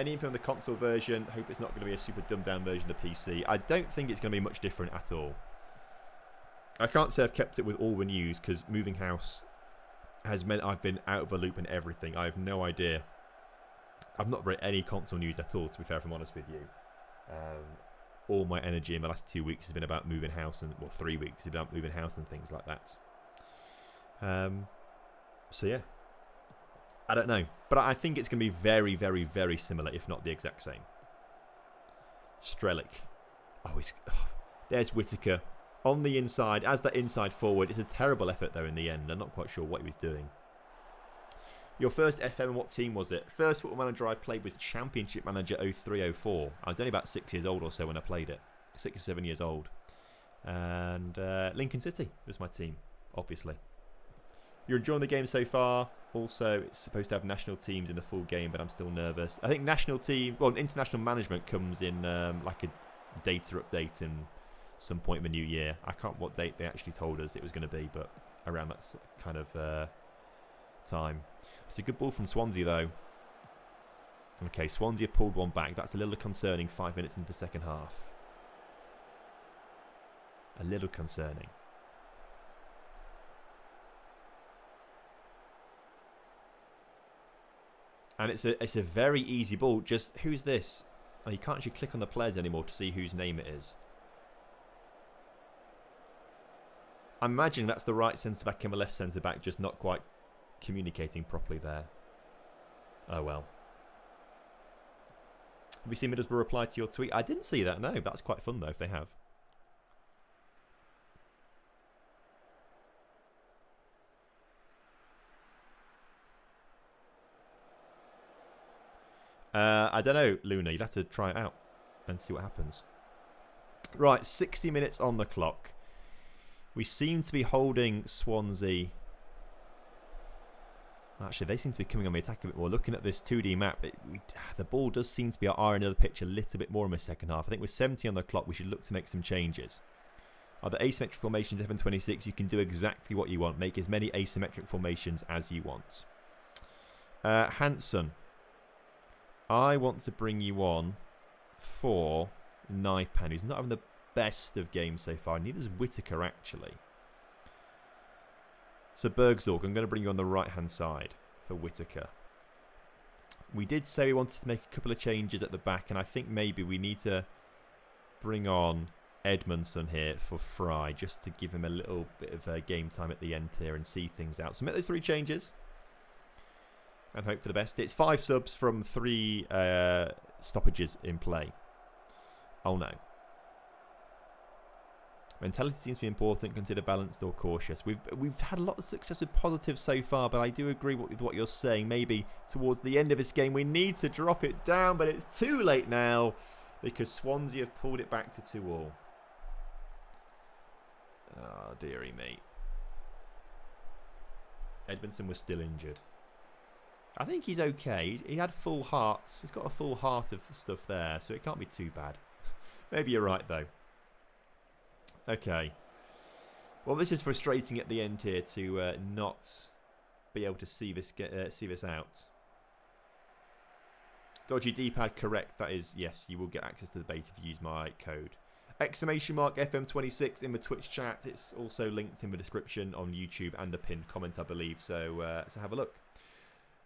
Any info on the console version? Hope it's not going to be a super dumbed down version of the PC. I don't think it's going to be much different at all. I can't say I've kept it with all the news because moving house has meant I've been out of the loop and everything. I have no idea. I've not read any console news at all, to be fair, if I'm honest with you. All my energy in the last 2 weeks has been about moving house, and well, 3 weeks has been about moving house and things like that. So yeah, I don't know, but I think it's going to be very, very, very similar, if not the exact same. Strelic. There's Whittaker on the inside as that inside forward. It's a terrible effort though in the end. I'm not quite sure what he was doing. Your first FM, what team was it? First Football Manager I played was Championship Manager 03-04. I was only about 6 years old or so when I played it. 6 or 7 years old. And Lincoln City was my team, obviously. You're enjoying the game so far. Also, it's supposed to have national teams in the full game, but I'm still nervous. I think national team, well, international management comes in like a data update in some point in the new year. I can't remember what date they actually told us it was going to be, but around that kind of time. It's a good ball from Swansea, though. Okay, Swansea have pulled one back. That's a little concerning 5 minutes into the second half. A little concerning. And it's a very easy ball. Just, who's this? Oh, you can't actually click on the players anymore to see whose name it is. I'm imagining that's the right centre-back and the left centre-back just not quite communicating properly there. Oh, well. Have you seen Middlesbrough reply to your tweet? I didn't see that, no. That's quite fun, though, if they have. I don't know, Luna. You'd have to try it out and see what happens. Right, 60 minutes on the clock. We seem to be holding Swansea. Actually, they seem to be coming on the attack a bit more. Looking at this 2D map, the ball does seem to be eyeing the pitch a little bit more in the second half. I think with 70 on the clock, we should look to make some changes. Are the asymmetric formations FM26? You can do exactly what you want. Make as many asymmetric formations as you want. Hanson. I want to bring you on for Naipan, who's not having the best of games so far. Neither is Whittaker, actually. So Bergzorg, I'm going to bring you on the right-hand side for Whittaker. We did say we wanted to make a couple of changes at the back, and I think maybe we need to bring on Edmondson here for Fry, just to give him a little bit of game time at the end here and see things out. So make those 3 changes. And hope for the best. It's 5 subs from 3 stoppages in play. Oh no. Mentality seems to be important. Consider balanced or cautious. We've had a lot of success with positives so far, but I do agree with what you're saying. Maybe towards the end of this game we need to drop it down, but it's too late now because Swansea have pulled it back to 2-2. Oh, dearie me. Edmondson was still injured. I think he's okay. He had full hearts. He's got a full heart of stuff there, so it can't be too bad. Maybe you're right, though. Okay. Well, this is frustrating at the end here to not be able to see this out. Dodgy D-pad, correct. That is, yes, you will get access to the beta if you use my code. Exclamation mark FM26 in the Twitch chat. It's also linked in the description on YouTube and the pinned comment, I believe. So have a look.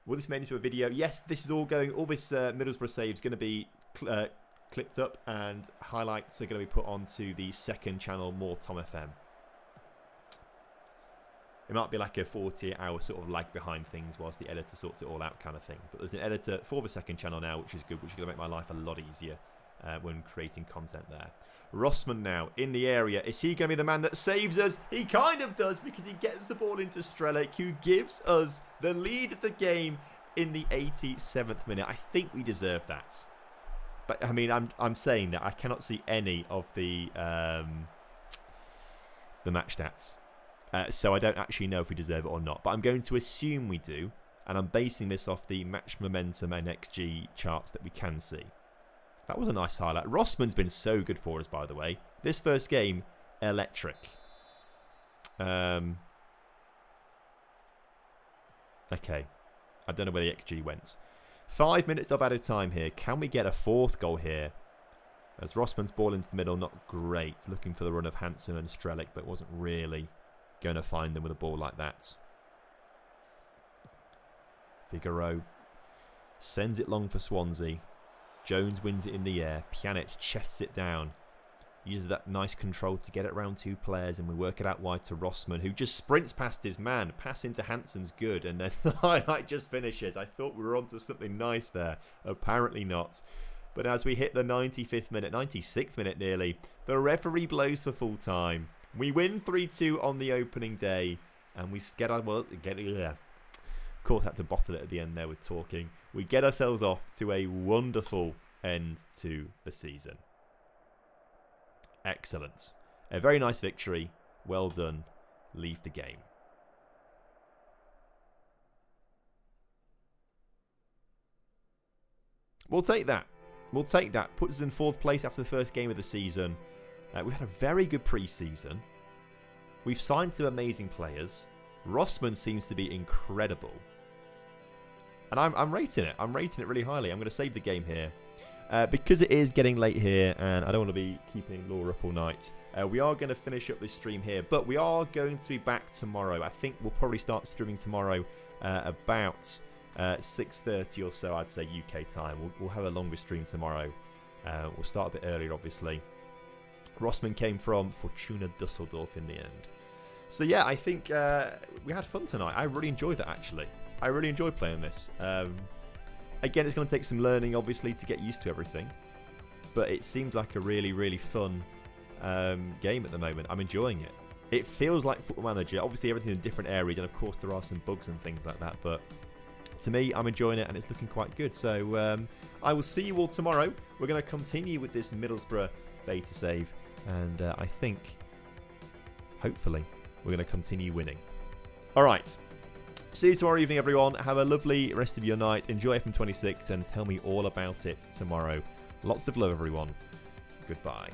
Will this made into a video? Yes, this is all going. All this Middlesbrough save is going to be clipped up, and highlights are going to be put onto the second channel, more TomFM. It might be like a 48-hour sort of lag behind things whilst the editor sorts it all out, kind of thing. But there's an editor for the second channel now, which is good, which is going to make my life a lot easier when creating content there. Rossman now in the area. Is he going to be the man that saves us? He kind of does, because he gets the ball into Strelic, who gives us the lead of the game in the 87th minute. I think we deserve that. But I mean, I'm saying that I cannot see any of the match stats, so I don't actually know if we deserve it or not. But I'm going to assume we do, and I'm basing this off the match momentum and XG charts that we can see. That was a nice highlight. Rossman's been so good for us, by the way. This first game, electric. Okay. I don't know where the XG went. 5 minutes of added time here. Can we get a fourth goal here? As Rossman's ball into the middle, not great. Looking for the run of Hansen and Strelic, but wasn't really going to find them with a ball like that. Figaro sends it long for Swansea. Jones wins it in the air. Pjanic chests it down. Uses that nice control to get it around two players, and we work it out wide to Rossman, who just sprints past his man. Pass into Hansen's good, and then the highlight just finishes. I thought we were onto something nice there. Apparently not. But as we hit the 95th minute, 96th minute nearly, the referee blows for full time. We win 3-2 on the opening day, and we get our... Well, of course, had to bottle it at the end there with talking. We get ourselves off to a wonderful end to the season. Excellent. A very nice victory. Well done. Leave the game. We'll take that. We'll take that. Puts us in 4th place after the first game of the season. We've had a very good pre-season. We've signed some amazing players. Rossman seems to be incredible. And I'm rating it. I'm rating it really highly. I'm going to save the game here. Because it is getting late here and I don't want to be keeping Laura up all night, we are going to finish up this stream here. But we are going to be back tomorrow. I think we'll probably start streaming tomorrow about 6:30 or so, I'd say, UK time. We'll have a longer stream tomorrow. We'll start a bit earlier, obviously. Rossman came from Fortuna Dusseldorf in the end. So yeah, I think we had fun tonight. I really enjoyed it, actually. I really enjoyed playing this. Again, it's going to take some learning, obviously, to get used to everything. But it seems like a really, really fun game at the moment. I'm enjoying it. It feels like Football Manager. Obviously, everything in different areas. And, of course, there are some bugs and things like that. But to me, I'm enjoying it. And it's looking quite good. So I will see you all tomorrow. We're going to continue with this Middlesbrough beta save. And I think, hopefully, we're going to continue winning. All right. See you tomorrow evening, everyone. Have a lovely rest of your night. Enjoy FM26 and tell me all about it tomorrow. Lots of love, everyone. Goodbye.